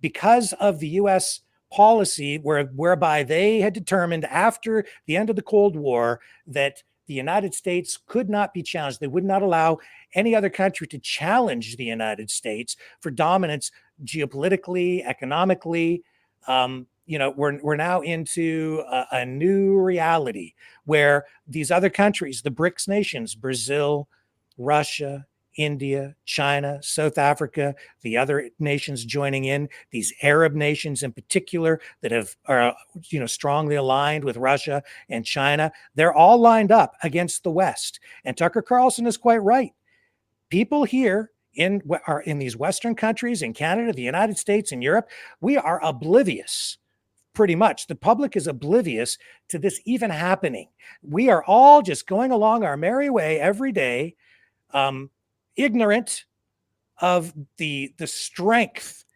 S2: because of the U.S. policy whereby they had determined after the end of the Cold War that the United States could not be challenged. They would not allow any other country to challenge the United States for dominance geopolitically, economically. We're now into a new reality where these other countries, the BRICS nations, Brazil, Russia, India, China, South Africa, the other nations joining in, these Arab nations in particular that are strongly aligned with Russia and China, they're all lined up against the West. And Tucker Carlson is quite right. People here in these Western countries, in Canada, the United States, and Europe, we are oblivious. Pretty much. The public is oblivious to this even happening. We are all just going along our merry way every day, ignorant of the strength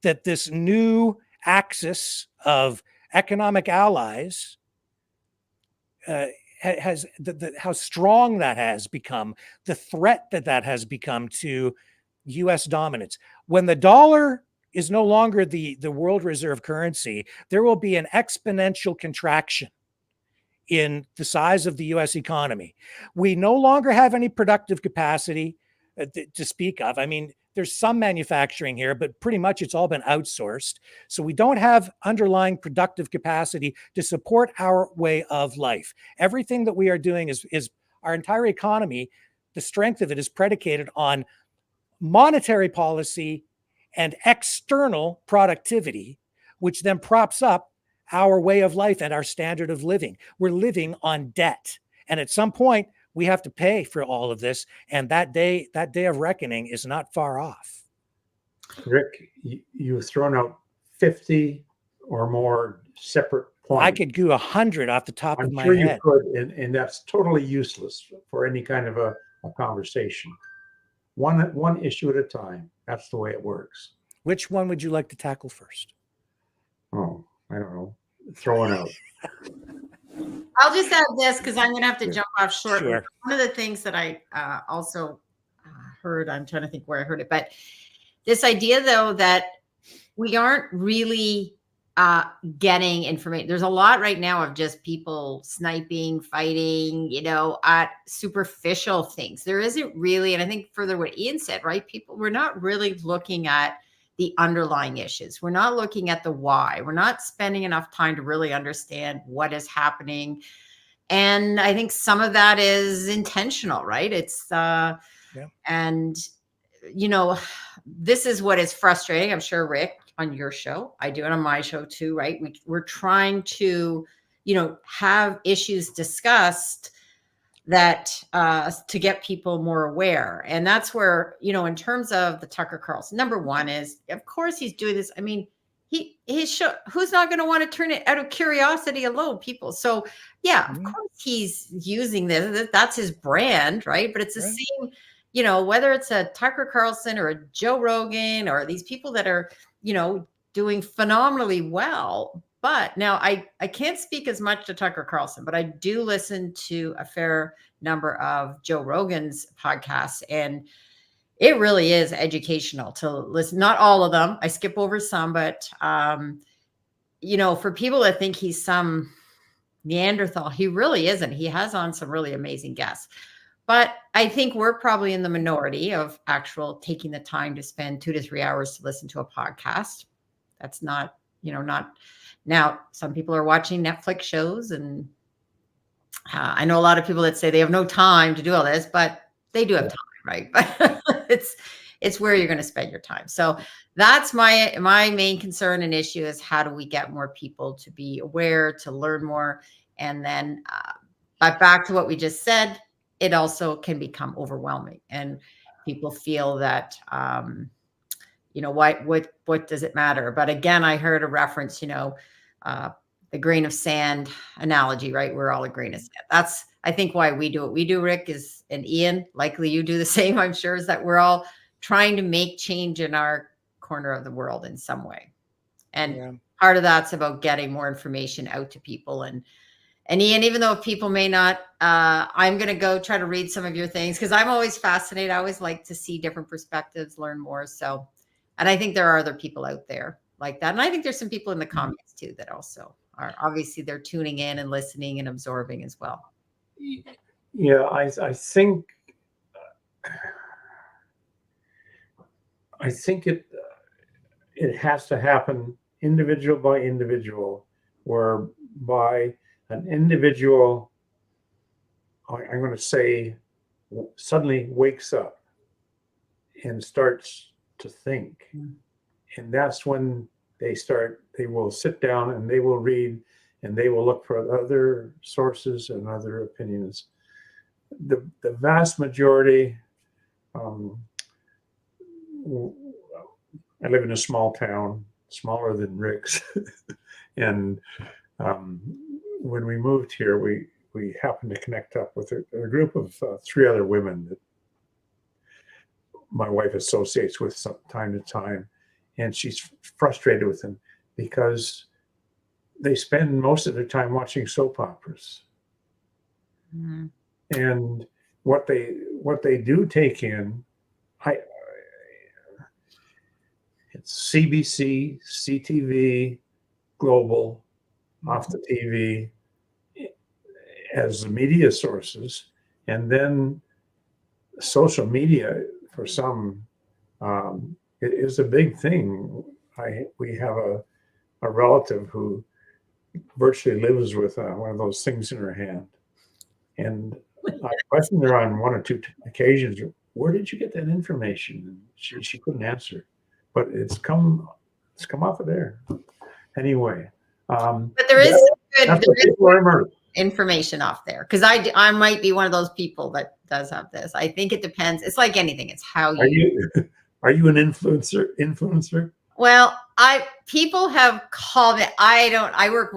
S2: that this new axis of economic allies has, how strong that has become, the threat that has become to U.S. dominance. When the dollar is no longer the world reserve currency, there will be an exponential contraction in the size of the U.S. economy. We no longer have any productive capacity to speak of. I mean, there's some manufacturing here, but pretty much it's all been outsourced. So we don't have underlying productive capacity to support our way of life. Everything that we are doing is our entire economy, the strength of it is predicated on monetary policy and external productivity, which then props up our way of life and our standard of living. We're living on debt. And at some point, we have to pay for all of this. And that day of reckoning is not far off.
S4: Rick, you've thrown out 50 or more separate points.
S2: I could do 100 off the top of my
S4: head.
S2: You
S4: could, and that's totally useless for any kind of a conversation. One issue at a time. That's the way it works.
S2: Which one would you like to tackle first?
S4: Oh, I don't know. Throw it out.
S8: I'll just add this because I'm going to have to jump off shortly.
S2: Sure.
S8: One of the things that I also heard, I'm trying to think where I heard it, but this idea, though, that we aren't really getting information. There's a lot right now of just people sniping, fighting, at superficial things. There isn't really, and I think further what Ian said, right? We're not really looking at the underlying issues. We're not looking at the why. We're not spending enough time to really understand what is happening. And I think some of that is intentional, right? It's, and, this is what is frustrating. I'm sure, Rick, on your show, I do it on my show too, right? We're trying to, have issues discussed that to get people more aware. And that's where, in terms of the Tucker Carlson, number one is, of course, he's doing this. I mean, who's not going to want to turn it out of curiosity alone, people? So yeah, of course he's using this. That's his brand, right? But it's the same, whether it's a Tucker Carlson or a Joe Rogan or these people that are, doing phenomenally well. But now I can't speak as much to Tucker Carlson, but I do listen to a fair number of Joe Rogan's podcasts, and it really is educational to listen. Not all of them. I skip over some, but for people that think he's some Neanderthal, he really isn't. He has on some really amazing guests. But I think we're probably in the minority of actual taking the time to spend 2 to 3 hours to listen to a podcast. That's not, not. Now, some people are watching Netflix shows, and I know a lot of people that say they have no time to do all this, but they do have time, right? But it's where you're going to spend your time. So that's my main concern and issue is how do we get more people to be aware, to learn more, and then, but back to what we just said, it also can become overwhelming, and people feel that. What does it matter? But again, I heard a reference, the grain of sand analogy, right? We're all a grain of sand. That's, I think, why we do what we do, Rick, and Ian, likely you do the same, I'm sure, is that we're all trying to make change in our corner of the world in some way. And part of that's about getting more information out to people. And Ian, even though people may not, I'm going to go try to read some of your things because I'm always fascinated. I always like to see different perspectives, learn more. So, and I think there are other people out there like that. And I think there's some people in the comments too that also are, obviously they're tuning in and listening and absorbing as well.
S4: Yeah, I think it has to happen individual by individual, whereby an individual, I'm going to say, suddenly wakes up and starts to think. And that's when they will sit down and they will read and they will look for other sources and other opinions. The vast majority, I live in a small town, smaller than Rick's. And when we moved here, we happened to connect up with a group of 3 other women that my wife associates with from time to time. And she's frustrated with them because they spend most of their time watching soap operas. Mm-hmm. And what they do take in, it's CBC, CTV, Global, off the TV as the media sources, and then social media for some it is a big thing. We have a relative who virtually lives with one of those things in her hand, and I questioned her on 1 or 2 occasions. Where did you get that information? And she couldn't answer, but it's come off of there anyway.
S8: But there is good information off there, because I might be one of those people that does have this. I think it depends. It's like anything. It's how
S4: Are you an influencer?
S8: Well, people have called it. I work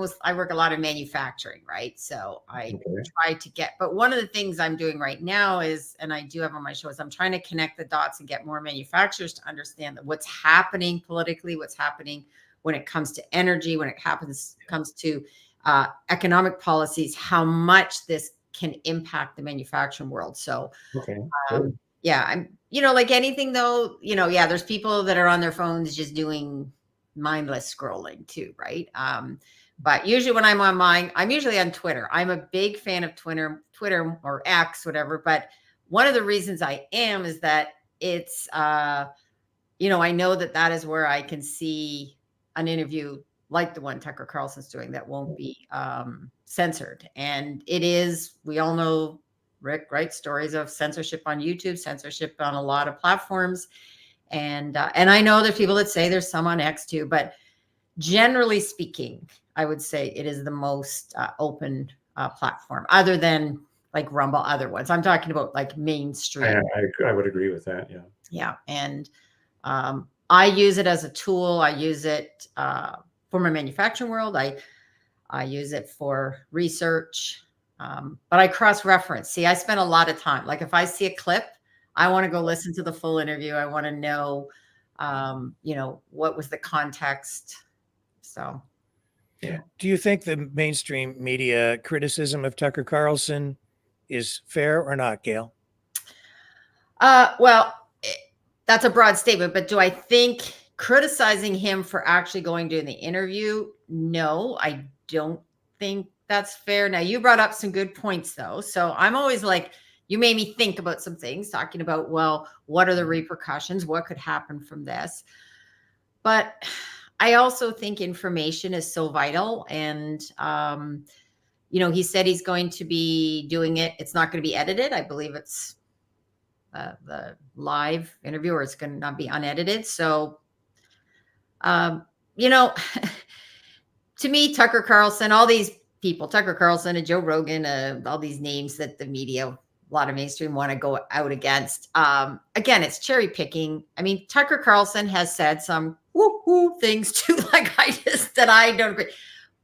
S8: a lot of manufacturing, right? So I try to get, but one of the things I'm doing right now is, and I do have on my show, is I'm trying to connect the dots and get more manufacturers to understand that what's happening politically, what's happening when it comes to energy, when it comes to economic policies, how much this can impact the manufacturing world. So, yeah, I'm, like anything though, there's people that are on their phones just doing mindless scrolling too, right? But usually when I'm I'm usually on Twitter. I'm a big fan of Twitter or X, whatever. But one of the reasons I am is that it's, I know that is where I can see an interview like the one Tucker Carlson's doing that won't be censored. And it is, we all know, Rick, right? Stories of censorship on YouTube, censorship on a lot of platforms. And I know there's people that say there's some on X too, but generally speaking, I would say it is the most open platform, other than like Rumble, other ones. I'm talking about like mainstream.
S4: I would agree with that. Yeah.
S8: Yeah. And I use it as a tool. I use it for my manufacturing world. I use it for research, but I cross-reference. See, I spend a lot of time. Like if I see a clip, I want to go listen to the full interview. I want to know, what was the context. So,
S2: yeah. Do you think the mainstream media criticism of Tucker Carlson is fair or not, Gail?
S8: Well, that's a broad statement, but do I think criticizing him for actually going to the interview? No, I don't think that's fair. Now, you brought up some good points, though. So I'm always like, you made me think about some things, talking about, well, what are the repercussions? What could happen from this? But I also think information is so vital. And, he said he's going to be doing it. It's not going to be edited. I believe it's the live interview, or it's going to not be unedited. So, to me, Tucker Carlson, all these people, Tucker Carlson and Joe Rogan, all these names that the media, a lot of mainstream want to go out against. Again, it's cherry picking. I mean, Tucker Carlson has said some woo-hoo things too, like that I don't agree.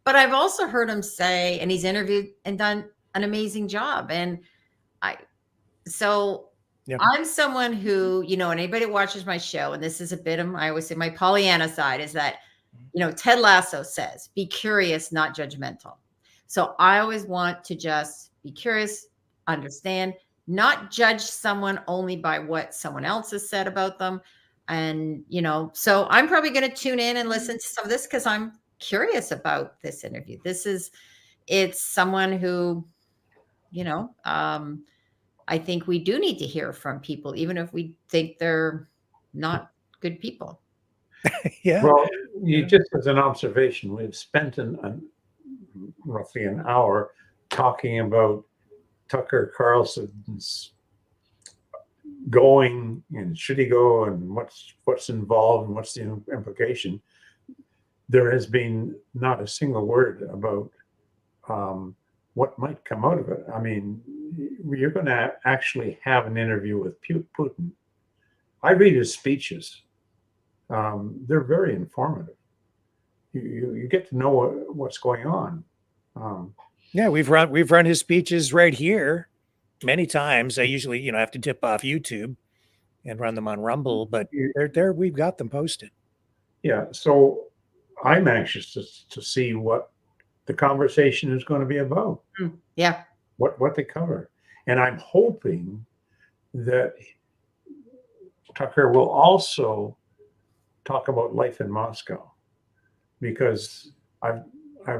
S8: But I've also heard him say, and he's interviewed and done an amazing job. And I'm someone who, and anybody that watches my show, and this is a bit of, I always say my Pollyanna side is that, Ted Lasso says, be curious, not judgmental. So I always want to just be curious, understand, not judge someone only by what someone else has said about them. And, so I'm probably going to tune in and listen to some of this because I'm curious about this interview. It's someone who, I think we do need to hear from people, even if we think they're not good people.
S2: Yeah.
S4: Well, just as an observation, we've spent roughly an hour talking about Tucker Carlson's going and should he go and what's involved and what's the implication. There has been not a single word about what might come out of it. I mean, you're going to actually have an interview with Putin. I read his speeches. They're very informative. You get to know what's going on.
S2: Yeah, we've run his speeches right here many times. I usually, have to tip off YouTube and run them on Rumble, but they're there. We've got them posted.
S4: Yeah, so I'm anxious to see what the conversation is going to be about.
S8: Yeah,
S4: what they cover, and I'm hoping that Tucker will also talk about life in Moscow, because I've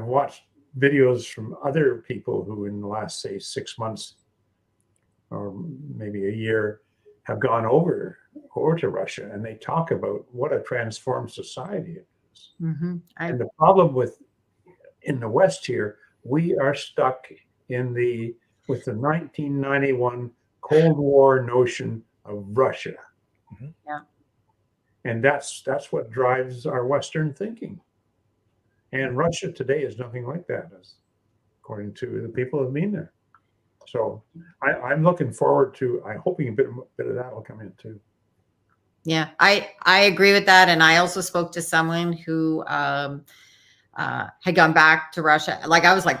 S4: watched videos from other people who in the last, say, 6 months or maybe a year have gone over to Russia, and they talk about what a transformed society it is.
S8: Mm-hmm.
S4: And the problem in the West here, we are stuck with the 1991 Cold War notion of Russia.
S2: Mm-hmm.
S8: Yeah.
S4: And that's what drives our Western thinking. And Russia today is nothing like that, according to the people who have been there. So I'm looking forward to, I'm hoping a bit of that will come in too.
S8: Yeah, I agree with that. And I also spoke to someone who had gone back to Russia. Like, I was like,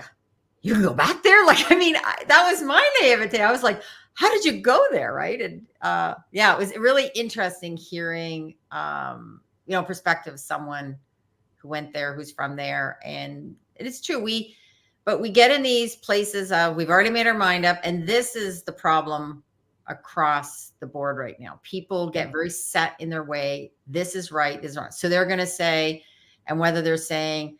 S8: you can go back there? Like, I mean, that was my naivete. I was like, how did you go there? Right. And it was really interesting hearing, perspective of someone who went there, who's from there. And it is true. But we get in these places, we've already made our mind up. And this is the problem across the board right now. People get very set in their way. This is right, this is wrong. So they're going to say, and whether they're saying,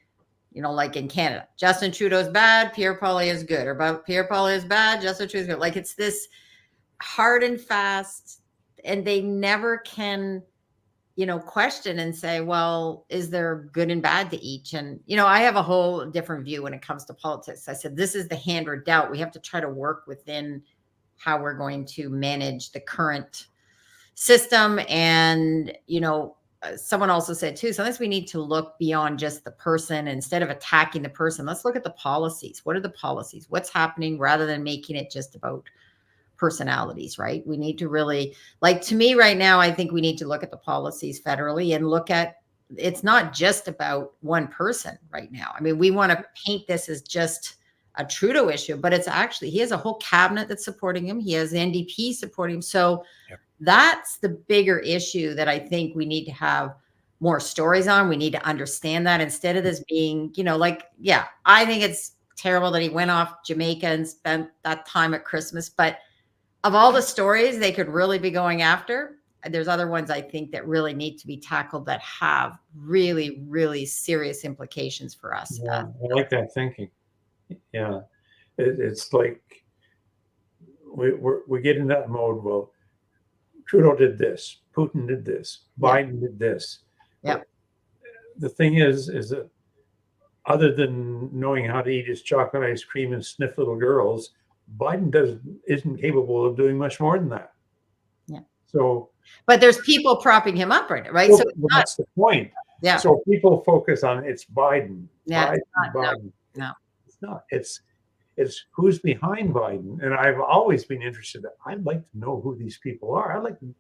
S8: like in Canada, Justin Trudeau's bad, Pierre Poilievre is good, or about Pierre Poilievre is bad, Justin Trudeau's good. Like, it's this hard and fast, and they never can, question and say, well, is there good and bad to each? And, I have a whole different view when it comes to politics. I said, this is the hand we're dealt. We have to try to work within how we're going to manage the current system. And, someone also said too, sometimes we need to look beyond just the person. And instead of attacking the person, let's look at the policies. What are the policies? What's happening, rather than making it just about personalities, right? We need to really, like, to me right now, I think we need to look at the policies federally and look at, it's not just about one person right now. I mean, we want to paint this as just a Trudeau issue, but it's actually, he has a whole cabinet that's supporting him. He has the NDP supporting him. So that's the bigger issue that I think we need to have more stories on. We need to understand that, instead of this being, like, yeah, I think it's terrible that he went off Jamaica and spent that time at Christmas. But of all the stories they could really be going after, there's other ones I think that really need to be tackled that have really, really serious implications for us.
S4: Yeah, I like that thinking. Yeah, it's like we get in that mode. Well, Trudeau did this, Putin did this, Biden did this.
S8: Yep.
S4: The thing is that other than knowing how to eat his chocolate ice cream and sniff little girls, Biden isn't capable of doing much more than that.
S8: Yeah.
S4: So,
S8: but there's people propping him up right now, right?
S4: Well,
S8: So
S4: that's the point.
S8: Yeah.
S4: So people focus on it's Biden.
S8: Yeah.
S4: Biden.
S8: No.
S4: It's not. It's who's behind Biden. And I've always been interested. I'd like to know who these people are. I'd like to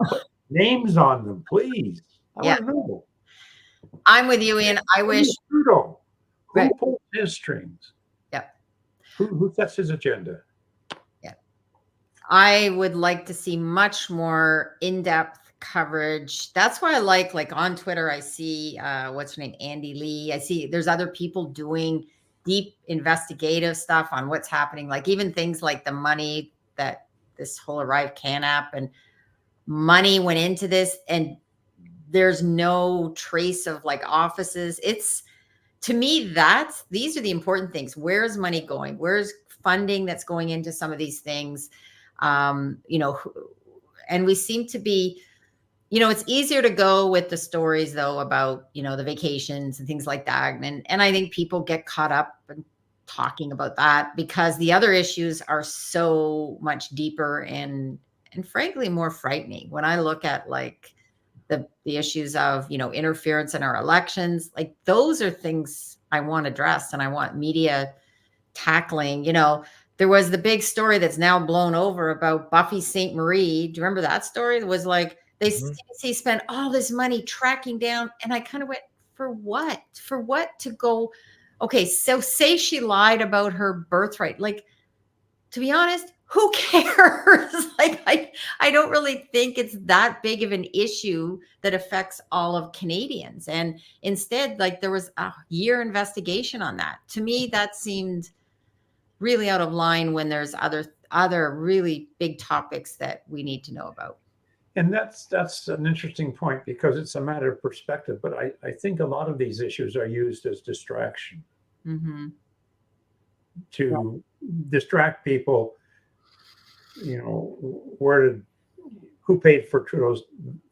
S4: put names on them, please. I want to know.
S8: I'm with you, Ian. I wish
S4: Trudeau. Who
S8: Right.
S4: pulls his strings?
S8: Yeah.
S4: Who sets his agenda?
S8: Yeah. I would like to see much more in-depth coverage. That's why I like on Twitter, I see what's her name, Andy Lee. I see there's other people doing deep investigative stuff on what's happening, like even things like the money that this whole Arrive Can app, and money went into this, and there's no trace of like offices. It's, to me, these are the important things. Where's money going? Where's funding that's going into some of these things? And we seem to be, it's easier to go with the stories though about, the vacations and things like that. And I think people get caught up in talking about that because the other issues are so much deeper and frankly more frightening. When I look at like the issues of, interference in our elections, like those are things I want addressed and I want media tackling. There was the big story that's now blown over about Buffy St. Marie. Do you remember that story? It was like he spent all this money tracking down, and I kind of went, for what? For what to go? Okay, so say she lied about her birthright. Like, to be honest, who cares? Like, I don't really think it's that big of an issue that affects all of Canadians. And instead, like, there was a year investigation on that. To me, that seemed really out of line when there's other really big topics that we need to know about.
S4: And that's an interesting point because it's a matter of perspective. But I think a lot of these issues are used as distraction to distract people. Who paid for Trudeau's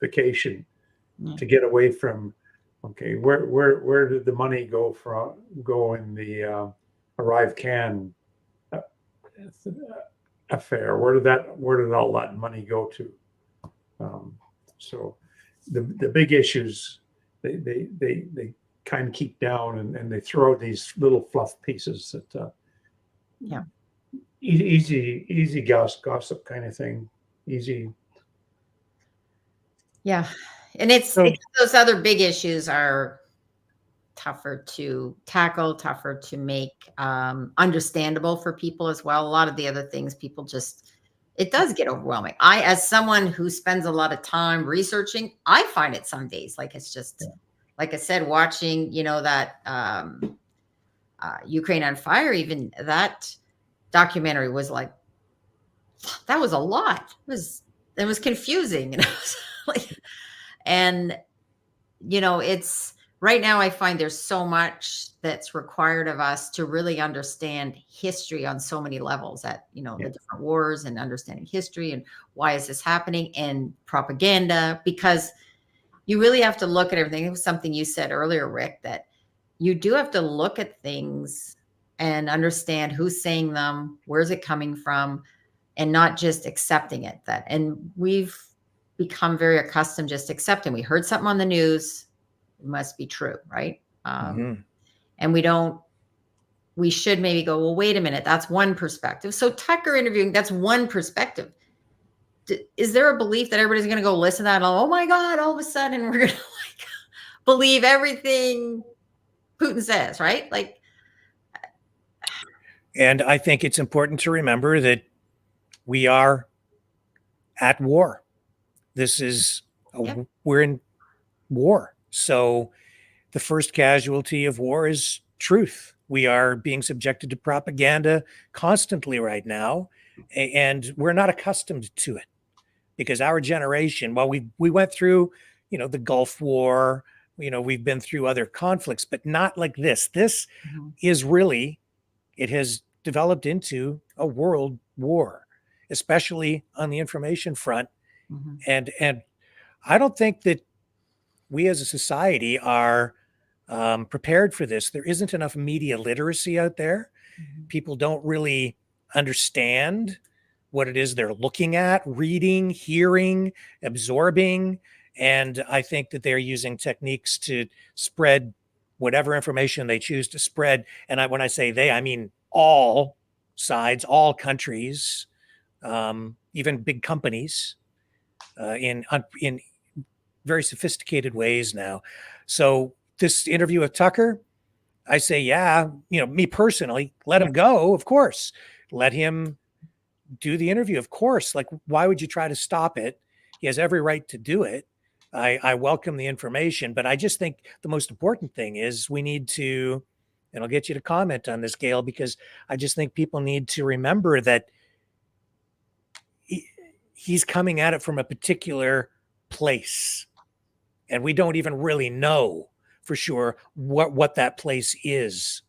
S4: vacation to get away from? Okay, where did the money go in the Arrive Can affair? Where did all that money go to? So the big issues they kind of keep down and they throw out these little fluff pieces that easy gossip kind of thing. Easy.
S8: Yeah. And it's those other big issues are tougher to tackle, tougher to make understandable for people as well. A lot of the other things people it does get overwhelming. As someone who spends a lot of time researching, I find it some days like it's just, like I said, watching, that Ukraine on Fire, even that documentary was like, that was a lot. It was confusing. It's right now I find there's so much that's required of us to really understand history on so many levels the different wars and understanding history and why is this happening and propaganda, because you really have to look at everything. It was something you said earlier, Rick, that you do have to look at things and understand who's saying them, where's it coming from, and not just accepting it. And we've become very accustomed just accepting. We heard something on the news, it must be true, right? And we should maybe go, well, wait a minute, that's one perspective. So Tucker interviewing, that's one perspective. Is there a belief that everybody's going to go listen to that? And, oh my God, all of a sudden we're going to like believe everything Putin says, right? Like,
S2: and I think it's important to remember that we are at war. This is, we're in war. So the first casualty of war is truth. We are being subjected to propaganda constantly right now, and we're not accustomed to it because our generation, while we went through, the Gulf War, we've been through other conflicts, but not like this. This is really, it has developed into a world war, especially on the information front. And I don't think that we as a society are prepared for this. There isn't enough media literacy out there. People don't really understand what it is they're looking at, reading, hearing, absorbing. And I think that they're using techniques to spread whatever information they choose to spread. And when I say they, I mean all sides, all countries, even big companies, in very sophisticated ways now. So this interview with Tucker, I say, me personally, let him go, of course. Let him do the interview, of course. Like, why would you try to stop it? He has every right to do it. I welcome the information, but I just think the most important thing is we need to, and I'll get you to comment on this, Gail, because I just think people need to remember that he's coming at it from a particular place, and we don't even really know for sure what that place is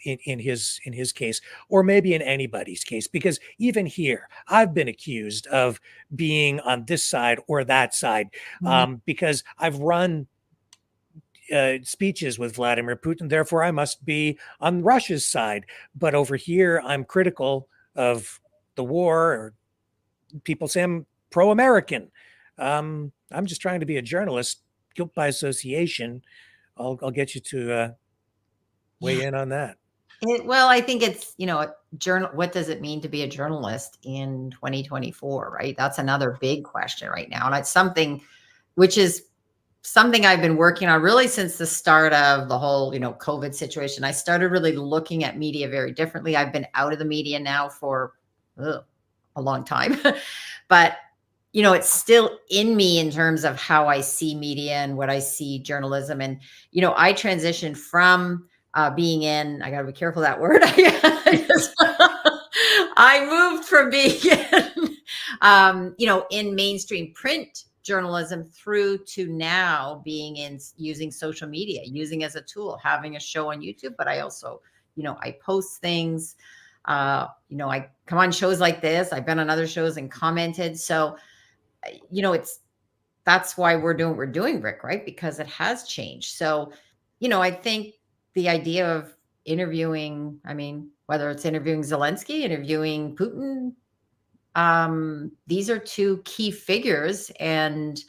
S2: in his case, or maybe in anybody's case, because even here I've been accused of being on this side or that side, because I've run speeches with Vladimir Putin, therefore I must be on Russia's side. But over here I'm critical of the war, or people say I'm pro-American. I'm just trying to be a journalist. Guilt by association. I'll get you to weigh in on that.
S8: Well, I think it's, what does it mean to be a journalist in 2024, right? That's another big question right now. And it's something which is something I've been working on really since the start of the whole, COVID situation. I started really looking at media very differently. I've been out of the media now for a long time, but it's still in me in terms of how I see media and what I see journalism. And, I transitioned from being in, I got to be careful of that word. I moved from being in mainstream print journalism through to now being in using social media, using as a tool, having a show on YouTube, but I also, I post things, I come on shows like this. I've been on other shows and commented. So, that's why we're doing what we're doing, Rick, right? Because it has changed. So, I think the idea of interviewing, whether it's interviewing Zelensky, interviewing Putin, these are two key figures. And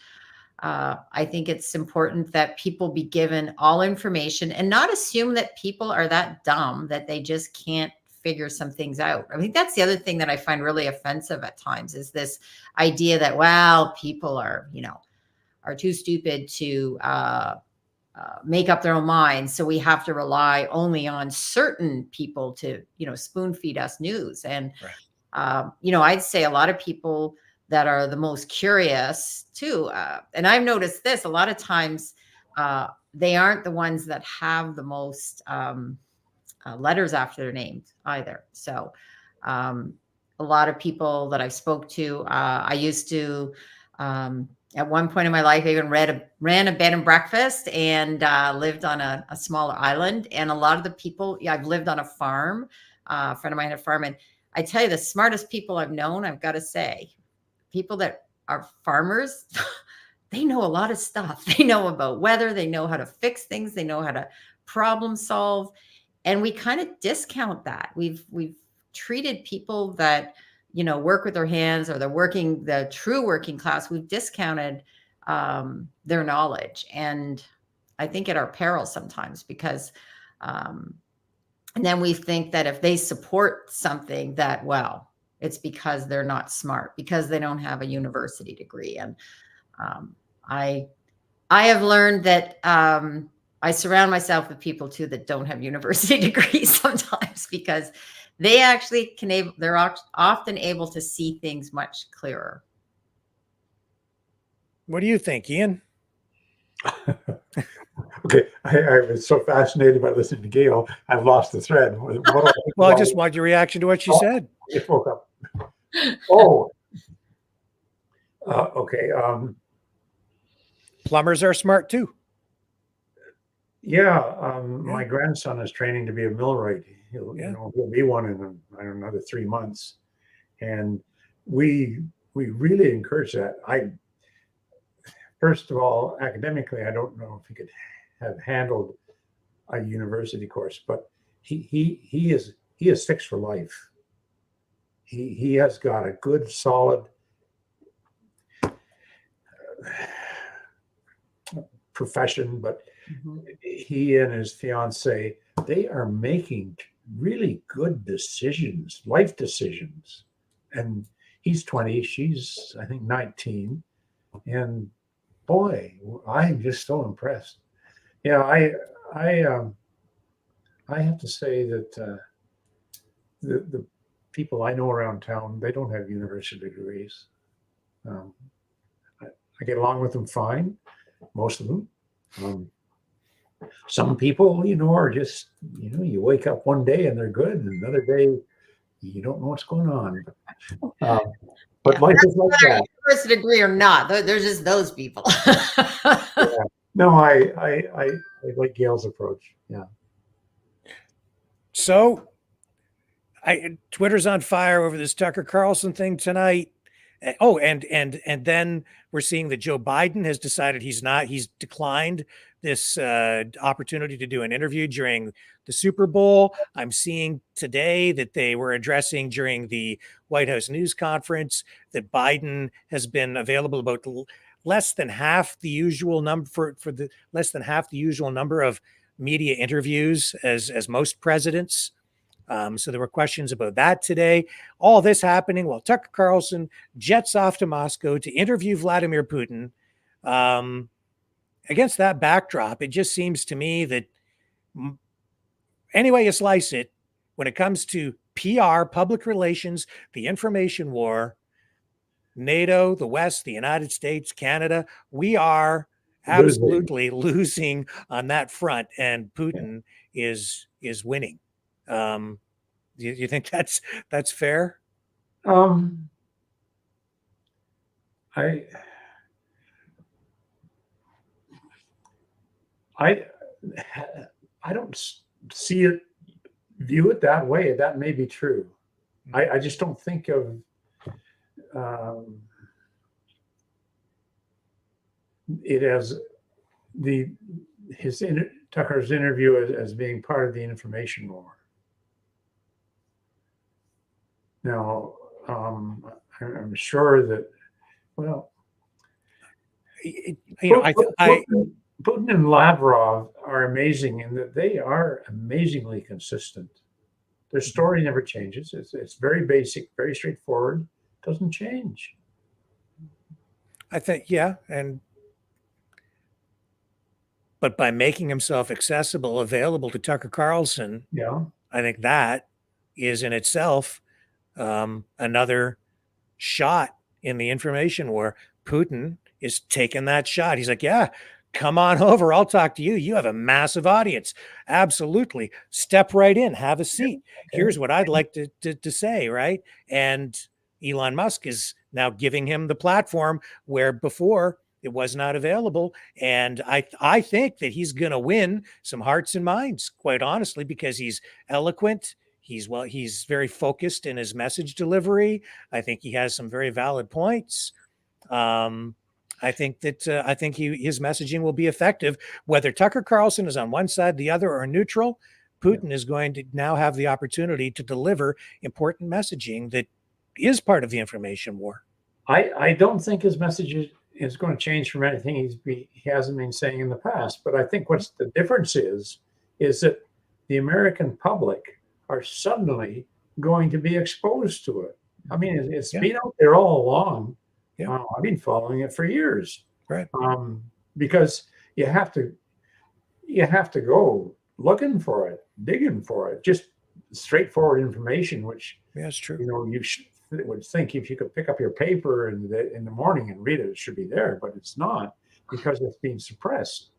S8: I think it's important that people be given all information and not assume that people are that dumb that they just can't figure some things out. I think that's the other thing that I find really offensive at times is this idea that, well, people are too stupid to make up their own minds. So we have to rely only on certain people to, spoon feed us news. And, I'd say a lot of people that are the most curious too. And I've noticed this a lot of times, they aren't the ones that have the most letters after their names either. So a lot of people that I've spoke to, I used to, at one point in my life, I even ran a bed and breakfast and lived on a smaller island. And a lot of the people, I've lived on a farm. A friend of mine had a farm. And I tell you, the smartest people I've known, I've got to say, people that are farmers, they know a lot of stuff. They know about weather. They know how to fix things. They know how to problem solve. And we kind of discount that. We've treated people that work with their hands, or the true working class, we've discounted their knowledge. And I think at our peril sometimes, because and then we think that if they support something, that, well, it's because they're not smart, because they don't have a university degree. And I have learned that I surround myself with people too that don't have university degrees sometimes, because they actually they're often able to see things much clearer.
S2: What do you think, Ian?
S4: Okay, I was so fascinated by listening to Gail, I've lost the thread.
S2: Well, I just want your reaction to what she said.
S4: I just woke up. Oh, okay.
S2: Plumbers are smart too.
S4: Yeah, my grandson is training to be a millwright. He'll be one in another 3 months, and we really encourage that. First of all, academically, I don't know if he could have handled a university course, but he is fixed for life. He has got a good, solid profession, but he and his fiance, they are making really good decisions, life decisions. And he's 20, she's, I think, 19. And boy, I'm just so impressed. I have to say that the people I know around town, they don't have university degrees. I get along with them fine, most of them. Some people, are just, you wake up one day and they're good, and another day you don't know what's going on. But life is like that.
S8: University degree or not, there's just those people.
S4: No, I like Gail's approach. Yeah.
S2: So, Twitter's on fire over this Tucker Carlson thing tonight. Oh, and then we're seeing that Joe Biden has decided he's declined this opportunity to do an interview during the Super Bowl. I'm seeing today that they were addressing during the White House news conference that Biden has been available about less than half the usual number for the less than half the usual number of media interviews as most presidents. So there were questions about that today. All this happening while Tucker Carlson jets off to Moscow to interview Vladimir Putin. Against that backdrop, it just seems to me that any way you slice it, when it comes to PR, public relations, the information war, NATO, the West, the United States, Canada, we are absolutely losing on that front, and Putin is winning. Do you think that's fair?
S4: I don't view it that way. That may be true. I just don't think of it as Tucker's interview as being part of the information war. Now, I'm sure that, well, Putin and Lavrov are amazing in that they are amazingly consistent. Their story never changes. It's very basic, very straightforward. Doesn't change.
S2: I think, yeah, but by making himself available to Tucker Carlson, I think that is in itself another shot in the information war. Putin is taking that shot. He's like, yeah, come on over. I'll talk to you. You have a massive audience. Absolutely. Step right in. Have a seat. Here's what I'd like to say, right? And Elon Musk is now giving him the platform where before it was not available. And I think that he's going to win some hearts and minds, quite honestly, because he's eloquent. He's very focused in his message delivery. I think he has some very valid points. I think his messaging will be effective, whether Tucker Carlson is on one side, the other, or neutral. Putin is going to now have the opportunity to deliver important messaging that is part of the information war.
S4: I don't think his message is going to change from anything he hasn't been saying in the past. But I think what's the difference is that the American public are suddenly going to be exposed to it. I mean, it's been out there all along.
S2: Yeah.
S4: I've been following it for years.
S2: Right.
S4: Because you have to go looking for it, digging for it, just straightforward information, which
S2: it's true.
S4: You would think if you could pick up your paper in the morning and read it, it should be there, but it's not, because it's being suppressed.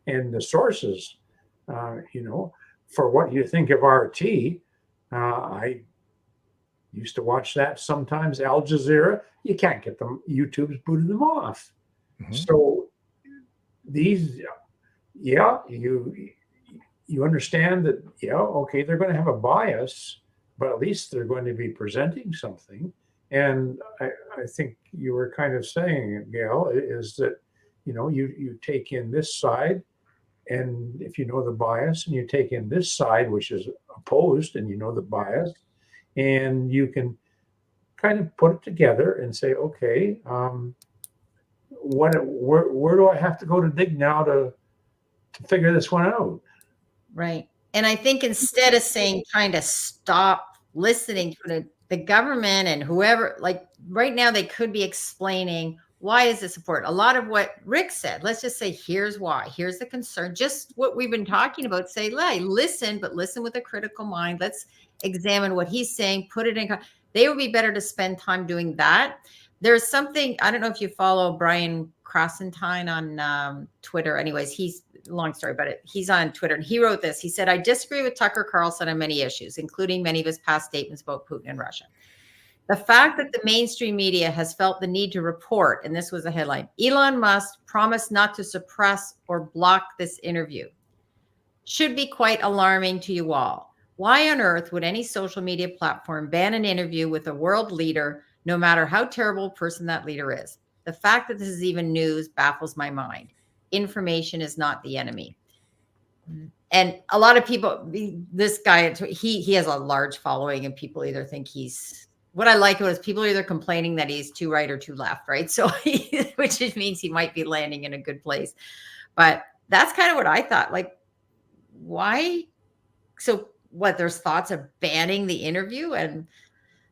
S4: And the sources, for what you think of RT, I used to watch that sometimes. Al Jazeera, you can't get them. YouTube's booted them off. Mm-hmm. So these, you understand that, okay, they're going to have a bias, but at least they're going to be presenting something. And I think you were kind of saying, Gail, is that, you take in this side, and if you know the bias, and you take in this side, which is opposed, and you know the bias, and you can kind of put it together and say, okay, where do I have to go to dig now to figure this one out?
S8: Right. And I think instead of trying to stop listening to the government and whoever, like right now, they could be explaining, why is this important? A lot of what Rick said, let's just say, here's why, here's the concern, just what we've been talking about. Say, listen, but listen with a critical mind. Let's examine what he's saying, put it in. They would be better to spend time doing that. There's something, I don't know if you follow Brian Crossentine on Twitter. Anyways, he's, long story about it. He's on Twitter and he wrote this. He said, I disagree with Tucker Carlson on many issues, including many of his past statements about Putin and Russia. The fact that the mainstream media has felt the need to report, and this was a headline, Elon Musk promised not to suppress or block this interview, should be quite alarming to you all. Why on earth would any social media platform ban an interview with a world leader, no matter how terrible a person that leader is? The fact that this is even news baffles my mind. Information is not the enemy. And a lot of people, this guy, he has a large following, and people either think he's, what I like is people are either complaining that he's too right or too left, right? So, which means he might be landing in a good place. But that's kind of what I thought. Like, why? So what, there's thoughts of banning the interview, and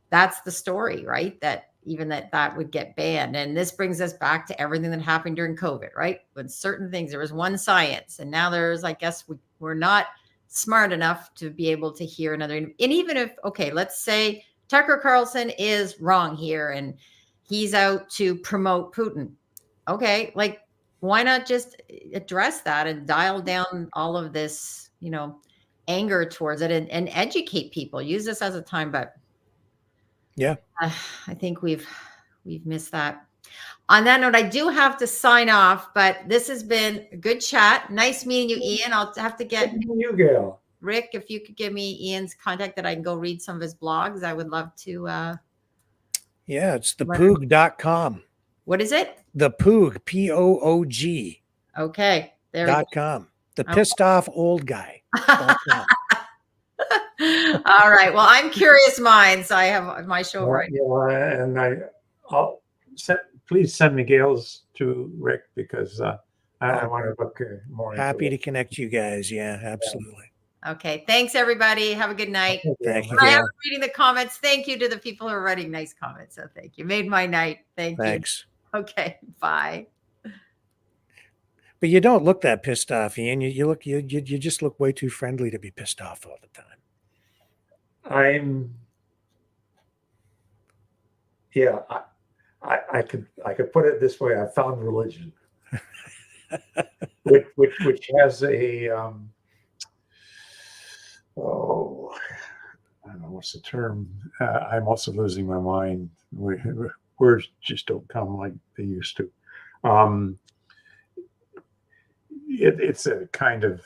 S8: that's the story, right? That even that would get banned. And this brings us back to everything that happened during COVID, right? When certain things, there was one science, and now there's, I guess we're not smart enough to be able to hear another. And even if, okay, let's say Tucker Carlson is wrong here and he's out to promote Putin. Okay, like, why not just address that and dial down all of this, anger towards it, and educate people, use this as a time. But
S2: yeah,
S8: I think we've missed that. On that note, I do have to sign off, but this has been a good chat. Nice meeting you, Ian. I'll have to get
S4: you, Gail.
S8: Rick, if you could give me Ian's contact that I can go read some of his blogs, I would love to.
S2: Yeah, it's thepoog.com.
S8: What is it?
S2: The Poog, Poog.
S8: Okay.
S2: .com. The pissed off old guy.
S8: All right. Well, I'm curious minds. So I have my show right.
S4: Yeah, and please send me Gail's to Rick, because I want to look more.
S2: Happy to connect you guys. Yeah, absolutely.
S8: Okay. Thanks, everybody. Have a good night.
S2: Thank you.
S8: I am reading the comments. Thank you to the people who are writing nice comments. So thank you. Made my night.
S2: Thanks.
S8: You. Okay. Bye.
S2: But you don't look that pissed off, Ian. You just look way too friendly to be pissed off all the time.
S4: I could put it this way. I found religion, which has a I don't know what's the term. I'm also losing my mind. Words just don't come like they used to. It's a kind of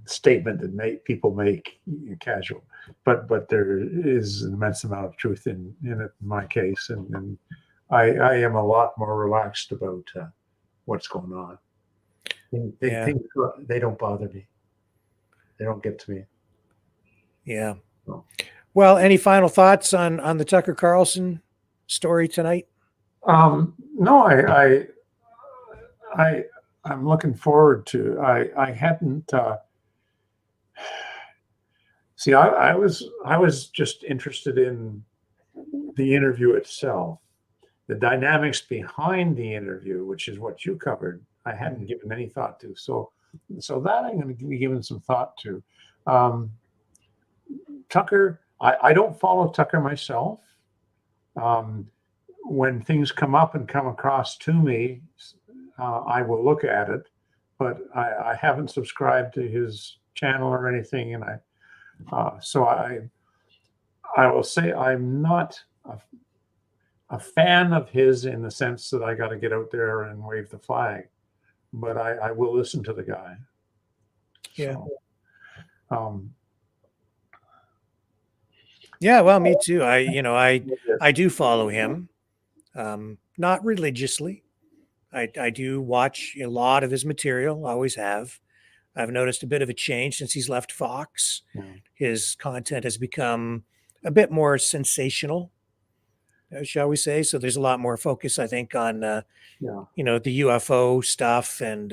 S4: statement that people make casual, but there is an immense amount of truth in it in my case, and I am a lot more relaxed about what's going on. They don't bother me. They don't get to me.
S2: Yeah. Well, any final thoughts on the Tucker Carlson story tonight?
S4: No, I'm looking forward to. I hadn't. See, I was just interested in the interview itself, the dynamics behind the interview, which is what you covered. I hadn't given any thought to. So that I'm going to be giving some thought to. Tucker, I don't follow Tucker myself. When things come up and come across to me, I will look at it, but I haven't subscribed to his channel or anything, and so I will say I'm not a fan of his in the sense that I got to get out there and wave the flag, but I will listen to the guy.
S2: Yeah.
S4: So,
S2: yeah, well, me too. I do follow him, not religiously. I do watch a lot of his material, always have. I've noticed a bit of a change since he's left Fox.
S4: Yeah.
S2: His content has become a bit more sensational, shall we say. So there's a lot more focus, I think, on, the UFO stuff. And,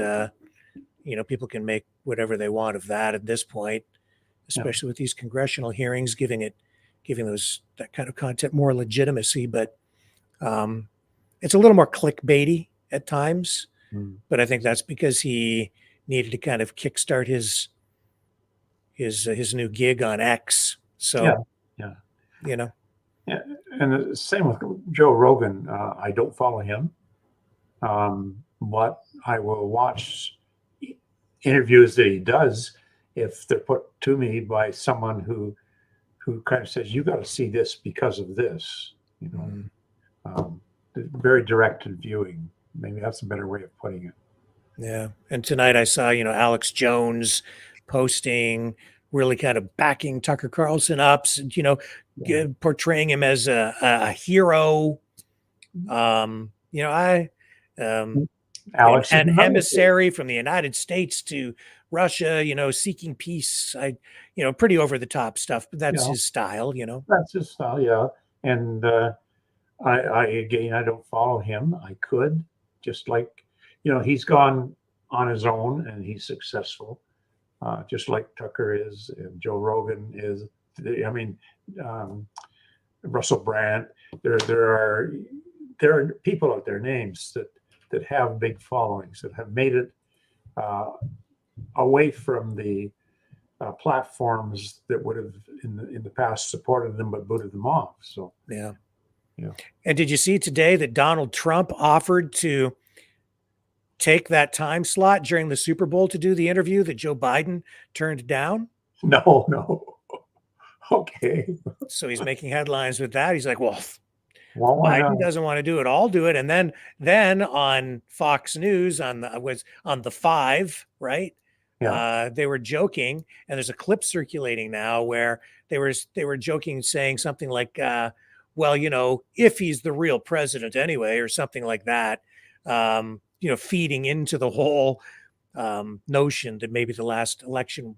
S2: people can make whatever they want of that at this point, especially with these congressional hearings, giving that kind of content more legitimacy. But it's a little more clickbaity at times. But I think that's because he needed to kind of kickstart his new gig on X. So,
S4: yeah.
S2: Yeah,
S4: and the same with Joe Rogan. I don't follow him, but I will watch interviews that he does if they're put to me by someone who kind of says, "You got to see this because of this." Very directed viewing. Maybe that's a better way of putting it.
S2: Yeah. And tonight I saw, Alex Jones posting, really kind of backing Tucker Carlson up, portraying him as a hero.
S4: Alex,
S2: an emissary from the United States to Russia, seeking peace. Pretty over the top stuff, but that's his style,
S4: That's his style, yeah. And I don't follow him. I could, just like, he's gone on his own and he's successful, just like Tucker is and Joe Rogan is. I mean, Russell Brand. There are people out there, names that have big followings, that have made it away from the platforms that would have in the past supported them but booted them off. So
S2: yeah.
S4: Yeah.
S2: And did you see today that Donald Trump offered to take that time slot during the Super Bowl to do the interview that Joe Biden turned down?
S4: No. Okay.
S2: So he's making headlines with that. He's like, well,
S4: why
S2: Biden
S4: not?
S2: doesn't want to do it. I'll do it. And then on Fox News on the 5, right?
S4: Yeah.
S2: They were joking, and there's a clip circulating now where they were joking, saying something like, well, if he's the real president anyway, or something like that, feeding into the whole notion that maybe the last election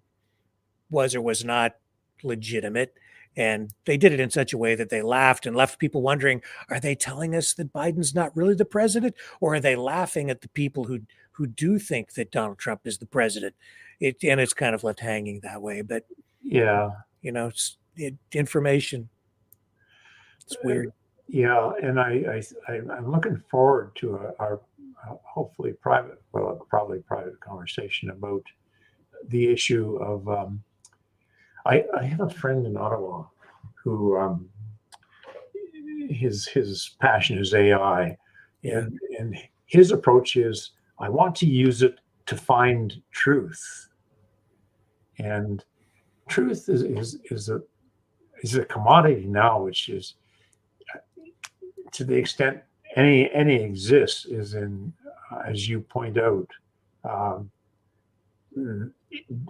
S2: was or was not legitimate. And they did it in such a way that they laughed and left people wondering, are they telling us that Biden's not really the president? Or are they laughing at the people who do think that Donald Trump is the president? It's kind of left hanging that way. But,
S4: yeah,
S2: it's information. It's weird.
S4: Yeah, and I'm looking forward to our hopefully probably private conversation about the issue of. I have a friend in Ottawa who his passion is AI, and his approach is, I want to use it to find truth, and truth is a commodity now, which is, to the extent any exists, is in, as you point out,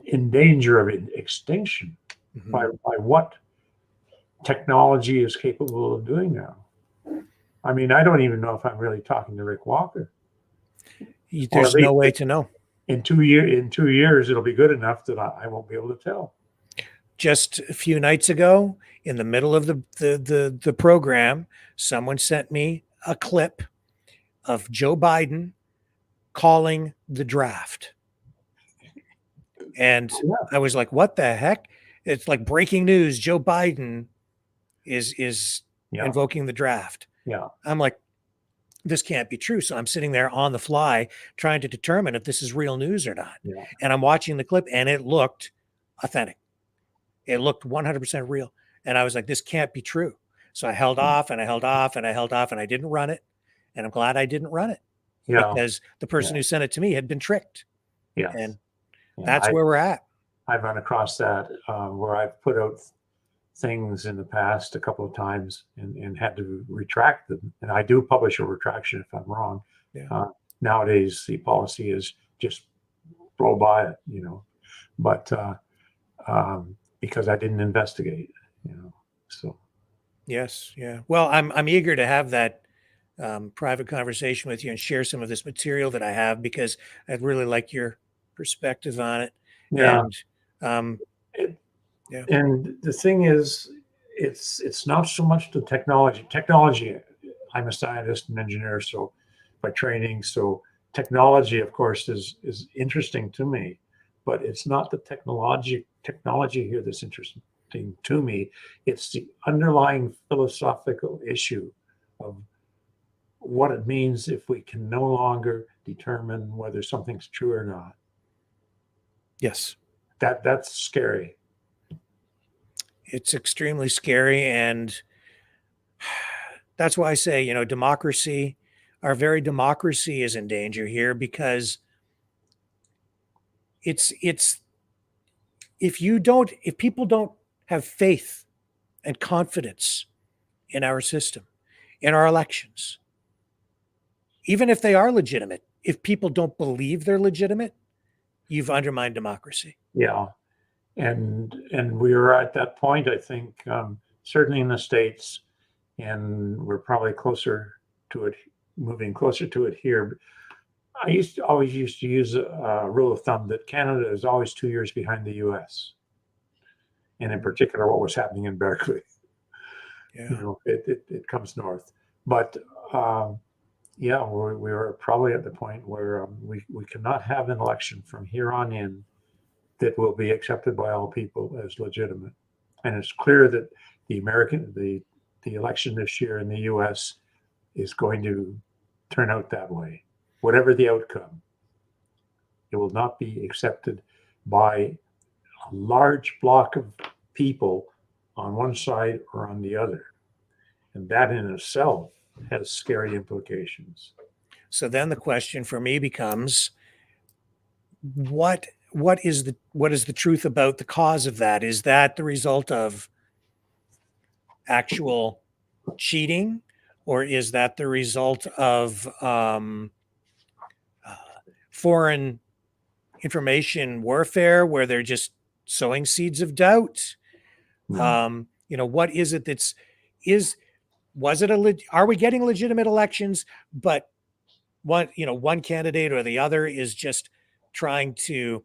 S4: in danger of extinction by what technology is capable of doing now. I mean, I don't even know if I'm really talking to Rick Walker.
S2: There's no way to know.
S4: In 2 years, it'll be good enough that I won't be able to tell.
S2: just a few nights ago, in the middle of the program, someone sent me a clip of Joe Biden calling the draft. And I was like, what the heck? It's like breaking news. Joe Biden is invoking the draft.
S4: Yeah.
S2: I'm like, this can't be true. So I'm sitting there on the fly trying to determine if this is real news or not.
S4: Yeah.
S2: And I'm watching the clip and it looked authentic. It looked 100% real. And I was like, this can't be true. So I held off and I held off and I held off and I didn't run it. And I'm glad I didn't run it because the person who sent it to me had been tricked.
S4: Yeah.
S2: And that's where we're at.
S4: I've run across that where I've put out things in the past a couple of times and had to retract them. And I do publish a retraction if I'm wrong.
S2: Yeah.
S4: Nowadays, the policy is just blow by it, but because I didn't investigate, so.
S2: Yes. Yeah. Well, I'm eager to have that private conversation with you and share some of this material that I have, because I'd really like your perspective on it.
S4: Yeah.
S2: And
S4: and the thing is, it's not so much the technology. I'm a scientist and engineer, so by training, so technology, of course, is interesting to me, but it's not the technology here that's interesting to me. It's the underlying philosophical issue of what it means if we can no longer determine whether something's true or not.
S2: Yes.
S4: That's scary.
S2: It's extremely scary. And that's why I say, democracy, our very democracy is in danger here, because it's if people don't have faith and confidence in our system, in our elections, even if they are legitimate, if people don't believe they're legitimate, you've undermined democracy.
S4: Yeah. And we are at that point, I think, certainly in the States, and we're probably moving closer to it here. I always used to use a rule of thumb that Canada is always 2 years behind the US. And in particular, what was happening in Berkeley.
S2: Yeah.
S4: It comes north. But we are probably at the point where we cannot have an election from here on in that will be accepted by all people as legitimate. And it's clear that the election this year in the US is going to turn out that way. Whatever the outcome, it will not be accepted by a large block of people on one side or on the other. And that in itself has scary implications.
S2: So then the question for me becomes, what is the truth about the cause of that? Is that the result of actual cheating, or is that the result of foreign information warfare, where they're just sowing seeds of doubt? What is it are we getting legitimate elections, but one candidate or the other is just trying to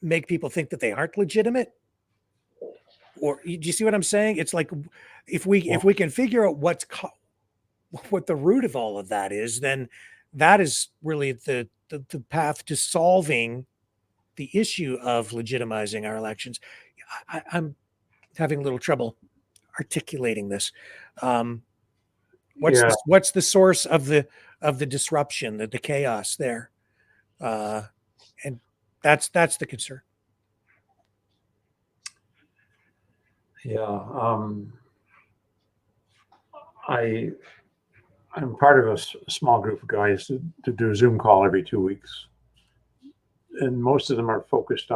S2: make people think that they aren't legitimate? Or do you see what I'm saying? It's like, if we can figure out what the root of all of that is, then that is really the path to solving the issue of legitimizing our elections. I'm having a little trouble articulating this. What's the source of the disruption, the chaos there? And that's the concern.
S4: Yeah. I'm part of a small group of guys to do a Zoom call every 2 weeks. And most of them are focused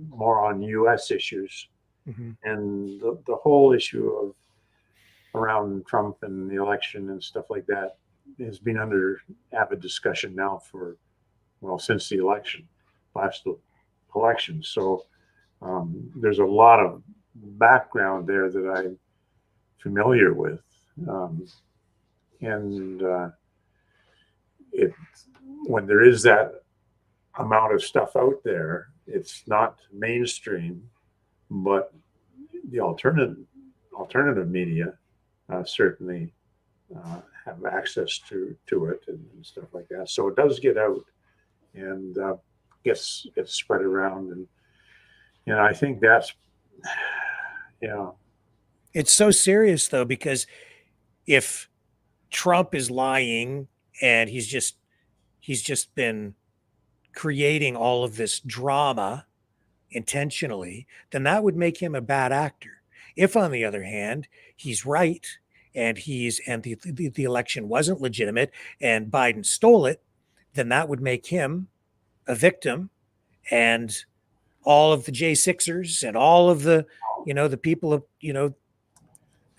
S4: more on US issues.
S2: Mm-hmm.
S4: And the whole issue around Trump and the election and stuff like that has been under avid discussion now since the last election. So there's a lot of background there that I'm familiar with. When there is that amount of stuff out there. It's not mainstream, but the alternative media certainly have access to it and stuff like that. So it does get out and gets spread around, and I think that's
S2: It's so serious though, because if Trump is lying and he's just been creating all of this drama intentionally, then that would make him a bad actor. If, on the other hand, he's right and the election wasn't legitimate and Biden stole it, then that would make him a victim, and all of the J6ers and all of the the people of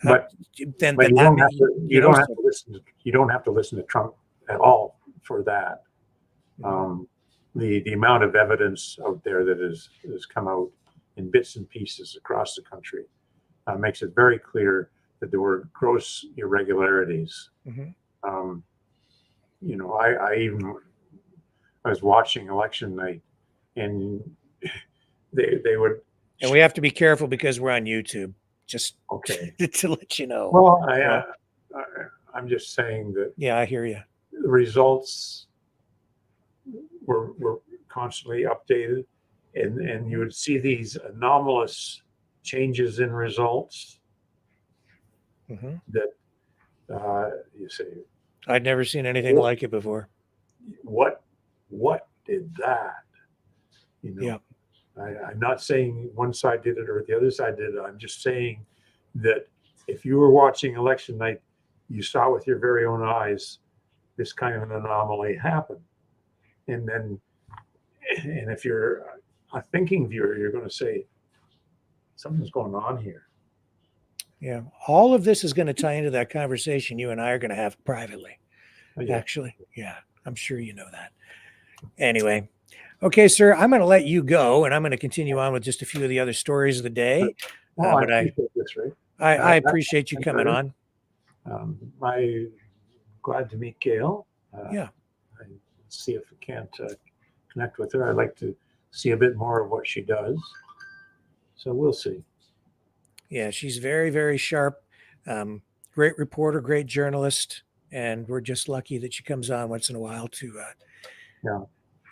S4: but
S2: then
S4: you
S2: that
S4: don't have to you don't have to listen. You don't have to listen to Trump at all for that. The amount of evidence out there that has come out in bits and pieces across the country makes it very clear that there were gross irregularities. I was watching election night, and they would.
S2: And we have to be careful because we're on YouTube. Just
S4: okay
S2: to let you know.
S4: Well, I'm just saying that.
S2: Yeah, I hear you.
S4: The results were constantly updated, and you would see these anomalous changes in results that you say,
S2: I'd never seen anything like it before.
S4: What did that? I'm not saying one side did it or the other side did it. I'm just saying that if you were watching election night, you saw with your very own eyes this kind of an anomaly happen. And if you're a thinking viewer, you're going to say, something's going on here.
S2: Yeah. All of this is going to tie into that conversation you and I are going to have privately. Actually. Yeah. I'm sure you know that. Anyway. Okay, sir, I'm going to let you go, and I'm going to continue on with just a few of the other stories of the day.
S4: Well, I appreciate this, Ray.
S2: I appreciate you coming on.
S4: I'm glad to meet Gail.
S2: Yeah.
S4: I see if we can't connect with her. I'd like to see a bit more of what she does. So we'll see.
S2: Yeah, she's very, very sharp. Great reporter, great journalist, and we're just lucky that she comes on once in a while to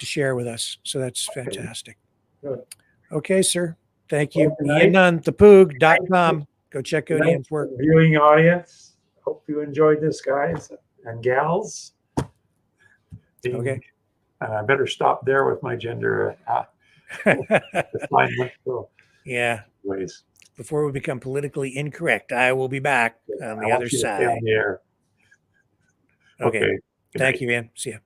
S2: share with us. So that's fantastic.
S4: Good.
S2: Okay, sir. Thank you.
S4: Well,
S2: Ian Nunn, thepoog.com. Go check out Ian's work.
S4: Viewing audience, hope you enjoyed this, guys and gals.
S2: Okay.
S4: I better stop there with my gender.
S2: Yeah.
S4: Anyways.
S2: Before we become politically incorrect, I will be back on the other side.
S4: On the air.
S2: Okay. Thank you, Ian. See ya.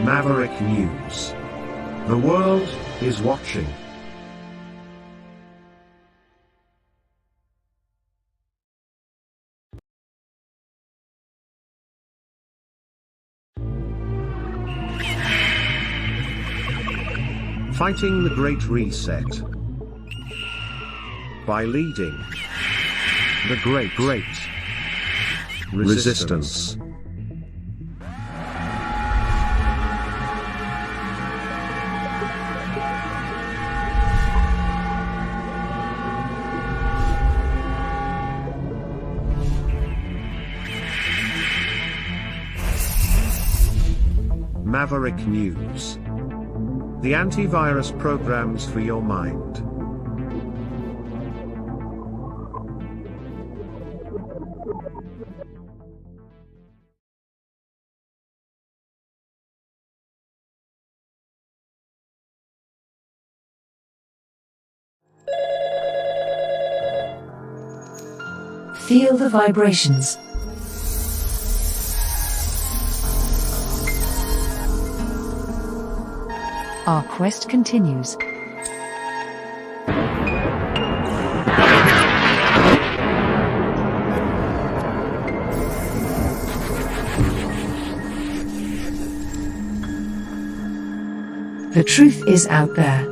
S3: Maverick News. The world is watching. Fighting the Great Reset. By leading the Great Resistance. Maverick News. The antivirus programs for your mind.
S9: Feel the vibrations. Our quest continues. The truth is out there.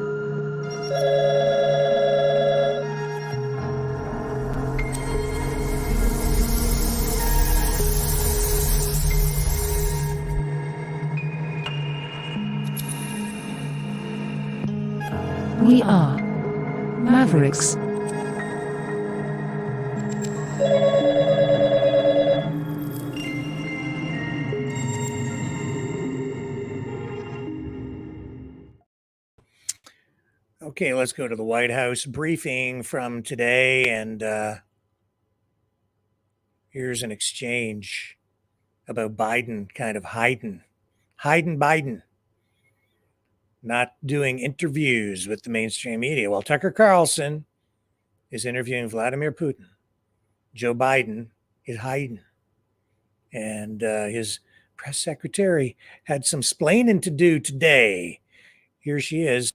S9: We are Mavericks.
S2: Okay, let's go to the White House briefing from today. And here's an exchange about Biden kind of hiding Biden, not doing interviews with the mainstream media. Well, Tucker Carlson is interviewing Vladimir Putin. Joe Biden is hiding. And his press secretary had some splaining to do today. Here she is.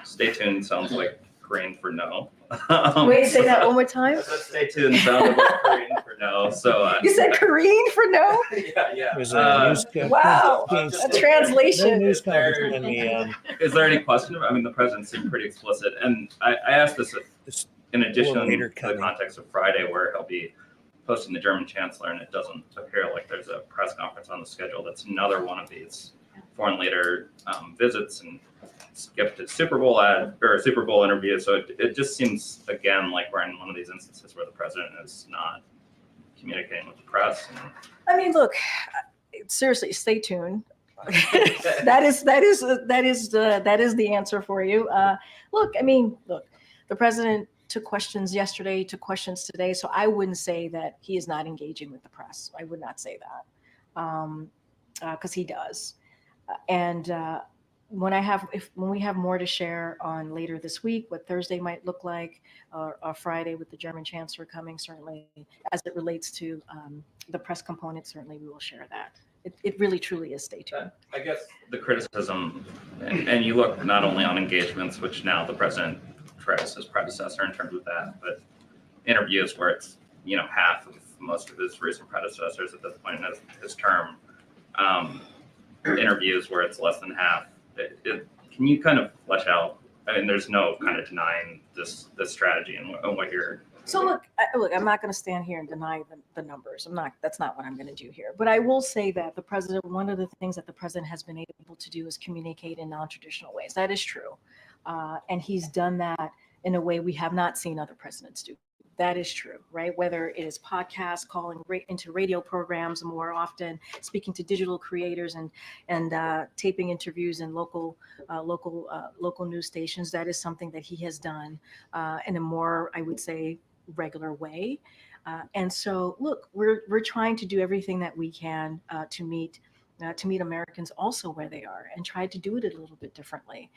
S10: Stay tuned sounds like green for no.
S11: Wait, say that one more time.
S10: Stay tuned sounds like green for no. So
S11: you said Korean for no?
S10: yeah.
S2: There's a news
S11: wow, a translation.
S2: Is there
S10: any question? I mean, the president seemed pretty explicit, and I asked this in addition to the context of Friday, where he'll be posting the German chancellor, and it doesn't appear like there's a press conference on the schedule. That's another one of these foreign leader visits and skipped a Super Bowl interview. So it just seems again like we're in one of these instances where the president is not communicating with the press.
S11: I mean, look, seriously, stay tuned. that is the answer for you. Look, the president took questions yesterday, took questions today. So I wouldn't say that he is not engaging with the press. I would not say that because he does. And when we have more to share on later this week, what Thursday might look like, or Friday with the German chancellor coming, certainly as it relates to the press component, certainly we will share that. It really truly is stay tuned.
S10: I guess the criticism, and you look not only on engagements, which now the president tries his predecessor in terms of that, but interviews where it's half of most of his recent predecessors at this point in his term. Interviews where it's less than half. Can you kind of flesh out? I mean, there's no kind of denying this strategy and what you're.
S11: So look, I'm not going to stand here and deny the numbers. That's not what I'm going to do here. But I will say that the president, one of the things that the president has been able to do is communicate in non-traditional ways. That is true, and he's done that in a way we have not seen other presidents do. That is true, right? Whether it is podcasts, calling into radio programs more often, speaking to digital creators, and taping interviews in local news stations. That is something that he has done in a more, I would say, regular way. And so, look, we're trying to do everything that we can to meet Americans also where they are, and try to do it a little bit differently.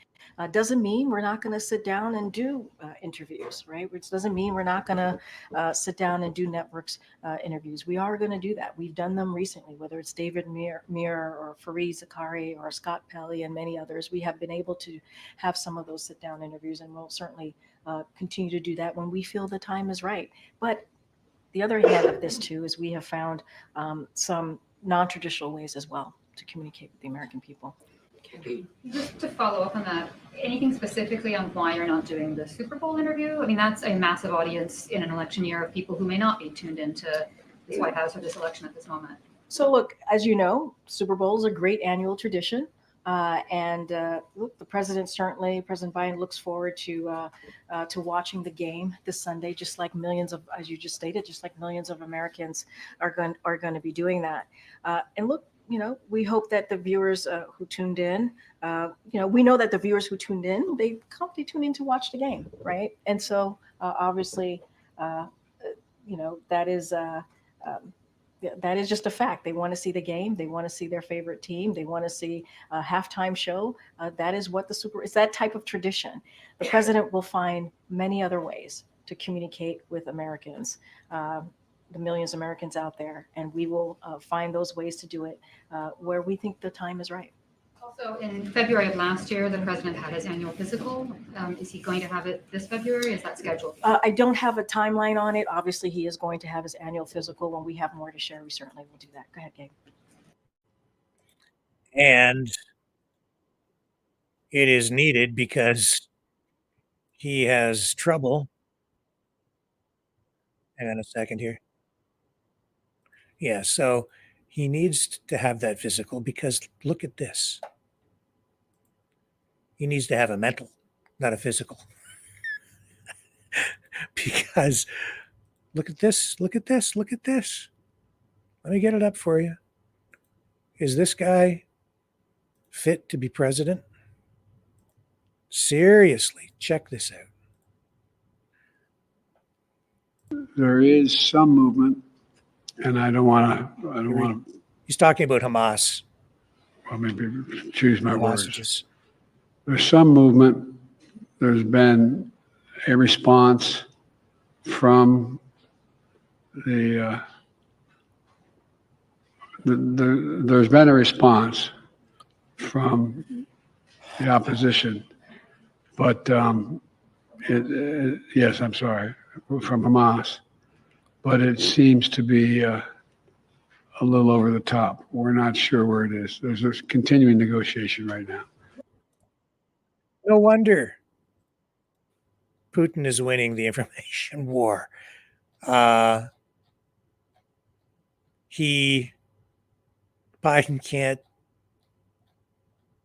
S11: Doesn't mean we're not going to sit down and do interviews, right? Which doesn't mean we're not going to sit down and do networks interviews. We are going to do that. We've done them recently, whether it's David Muir or Fareed Zakaria or Scott Pelley and many others. We have been able to have some of those sit down interviews, and we'll certainly continue to do that when we feel the time is right. But the other hand of this too is we have found some non-traditional ways as well to communicate with the American people.
S12: Just to follow up on that, anything specifically on why you're not doing the Super Bowl interview? I mean, that's a massive audience in an election year of people who may not be tuned into this White House or this election at this moment.
S11: So look, as you know, Super Bowl is a great annual tradition. Look, President Biden looks forward to watching the game this Sunday, just like millions of, as you just stated, just like millions of Americans are going to be doing that. And look, we hope that the viewers who tuned in, we know that the viewers who tuned in, they tuned in to watch the game, right? And so obviously, that is that is just a fact. They want to see the game. They want to see their favorite team. They want to see a halftime show. That is what it's that type of tradition. The president will find many other ways to communicate with Americans, the millions of Americans out there, and we will find those ways to do it where we think the time is right.
S12: Also, in February of last year, the president had his annual physical. Is he going to have it this February? Is that scheduled?
S11: I don't have a timeline on it. Obviously, he is going to have his annual physical. When we have more to share, we certainly will do that. Go ahead, Gabe.
S2: And it is needed because he has trouble. Hang on a second here. Yeah, so he needs to have that physical because look at this. He needs to have a mental, not a physical. Because look at this, look at this, look at this. Let me get it up for you. Is this guy fit to be president? Seriously, check this out.
S13: There is some movement, and I don't want to.
S2: He's talking about Hamas.
S13: Well, maybe choose my words.
S2: Hostages.
S13: There's some movement. There's been a response from there's been a response from the opposition, but yes, I'm sorry, from Hamas, but it seems to be a little over the top. We're not sure where it is. There's a continuing negotiation right now.
S2: No wonder Putin is winning the information war. Biden can't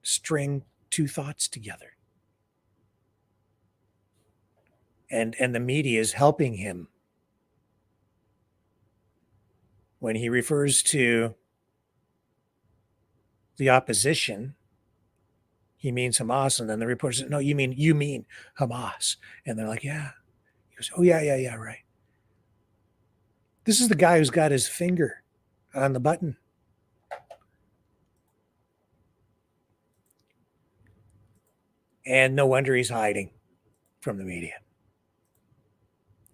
S2: string two thoughts together. And the media is helping him when he refers to the opposition. He means Hamas, and then the reporter says, "No, you mean Hamas," and they're like, "Yeah." He goes, "Oh yeah, right." This is the guy who's got his finger on the button. And no wonder he's hiding from the media.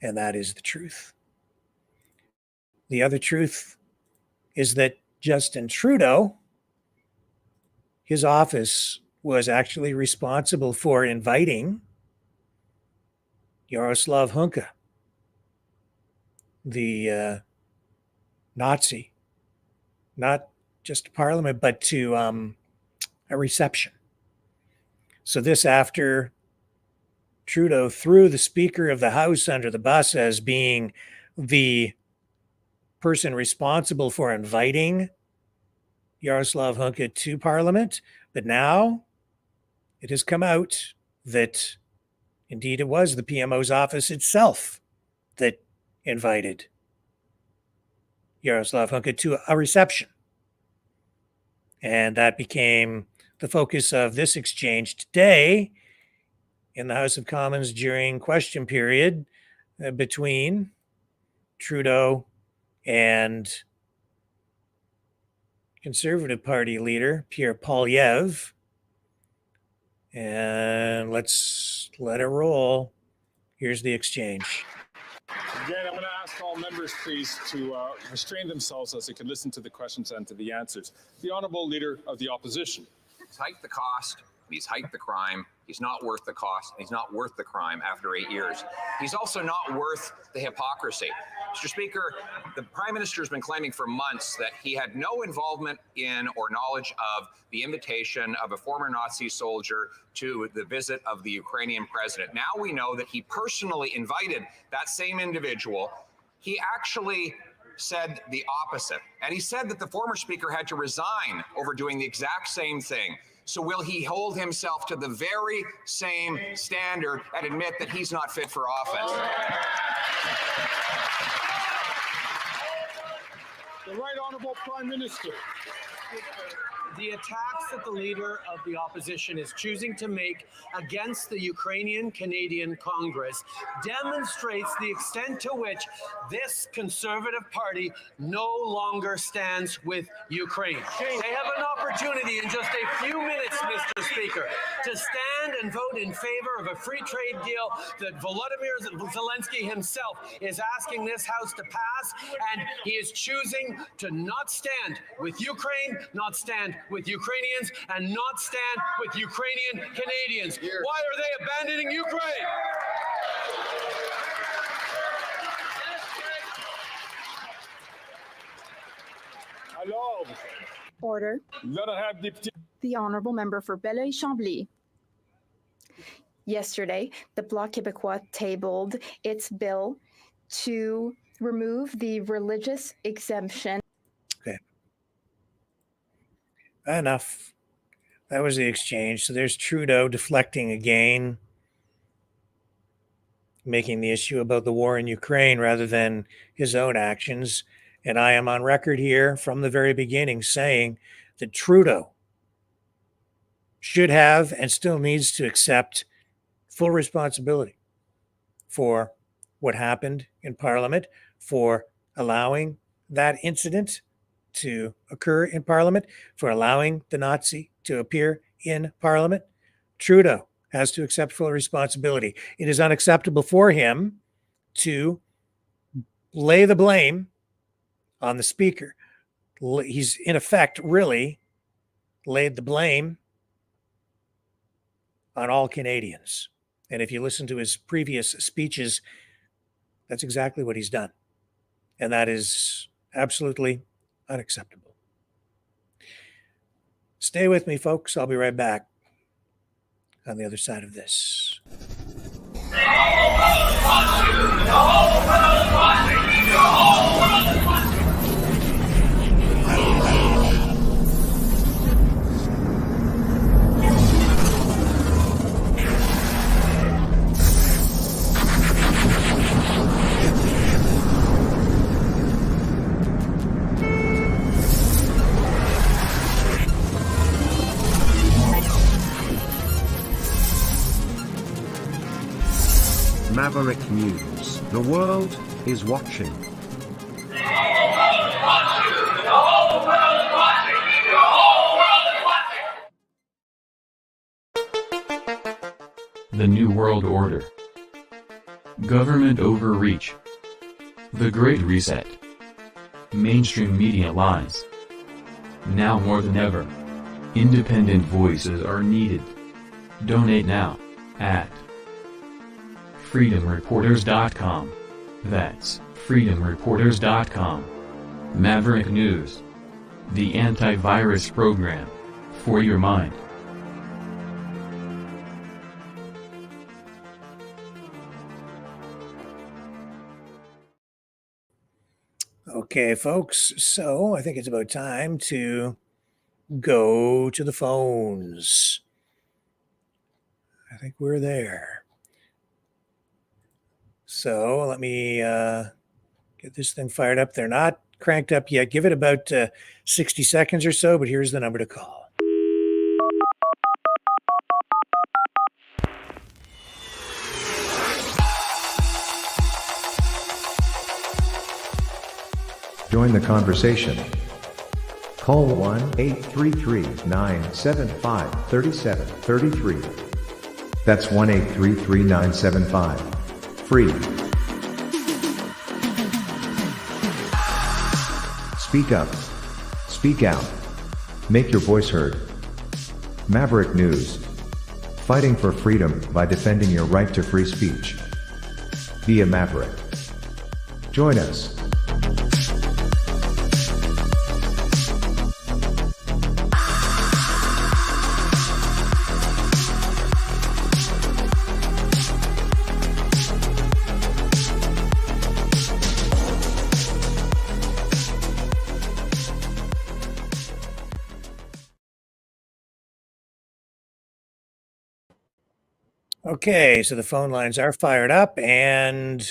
S2: And that is the truth. The other truth is that Justin Trudeau, his office was actually responsible for inviting Yaroslav Hunka, the Nazi, not just to Parliament, but to a reception. So this after Trudeau threw the Speaker of the House under the bus as being the person responsible for inviting Yaroslav Hunka to Parliament. But now it has come out that indeed it was the PMO's office itself that invited Yaroslav Hunka to a reception. And that became the focus of this exchange today in the House of Commons during question period between Trudeau and Conservative Party leader Pierre Poilievre. And let's let it roll. Here's the exchange.
S14: Again, I'm going to ask all members, please, to restrain themselves as they can listen to the questions and to the answers. The Honourable Leader of the Opposition.
S15: He's hiked the cost. He's hiked the crime. He's not worth the cost. He's not worth the crime after 8 years. He's also not worth the hypocrisy. Mr. Speaker, the Prime Minister has been claiming for months that he had no involvement in or knowledge of the invitation of a former Nazi soldier to the visit of the Ukrainian president. Now we know that he personally invited that same individual. He actually said the opposite. And he said that the former speaker had to resign over doing the exact same thing. So will he hold himself to the very same standard and admit that he's not fit for office?
S14: The Right Honourable Prime Minister.
S16: The attacks that the leader of the opposition is choosing to make against the Ukrainian-Canadian Congress demonstrates the extent to which this Conservative Party no longer stands with Ukraine. They have an opportunity in just a few minutes, Mr. Speaker, to stand and vote in favor of a free trade deal that Vladimir Zelensky himself is asking this House to pass, and he is choosing to not stand with Ukraine, not stand with Ukrainians, and not stand with Ukrainian Canadians. Why are they abandoning Ukraine?
S17: Order. The Honourable Member for Belleuil-Chambly. Yesterday, the Bloc Québécois tabled its bill to remove the religious exemption.
S2: Okay. Enough. That was the exchange. So there's Trudeau deflecting again, making the issue about the war in Ukraine rather than his own actions. And I am on record here from the very beginning saying that Trudeau should have and still needs to accept full responsibility for what happened in Parliament, for allowing that incident to occur in Parliament, for allowing the Nazi to appear in Parliament. Trudeau has to accept full responsibility. It is unacceptable for him to lay the blame on the Speaker. He's in effect really laid the blame on all Canadians. And if you listen to his previous speeches, that's exactly what he's done. And that is absolutely unacceptable. Stay with me, folks. I'll be right back on the other side of this.
S3: Maverick News. The world is watching.
S18: The New World Order. Government overreach. The Great Reset. Mainstream media lies. Now more than ever, independent voices are needed. Donate now at freedomreporters.com. That's freedomreporters.com. Maverick News. The antivirus program for your mind.
S2: Okay, folks, so I think it's about time to go to the phones. I think we're there. So let me get this thing fired up. They're not cranked up yet. Give it about 60 seconds or so, but here's the number to call.
S1: Join the conversation. Call 1-833-975-3733. That's 1-833-975. Free. Speak up. Speak out. Make your voice heard. Maverick News. Fighting for freedom by defending your right to free speech. Be a Maverick. Join us.
S2: Okay, so the phone lines are fired up, and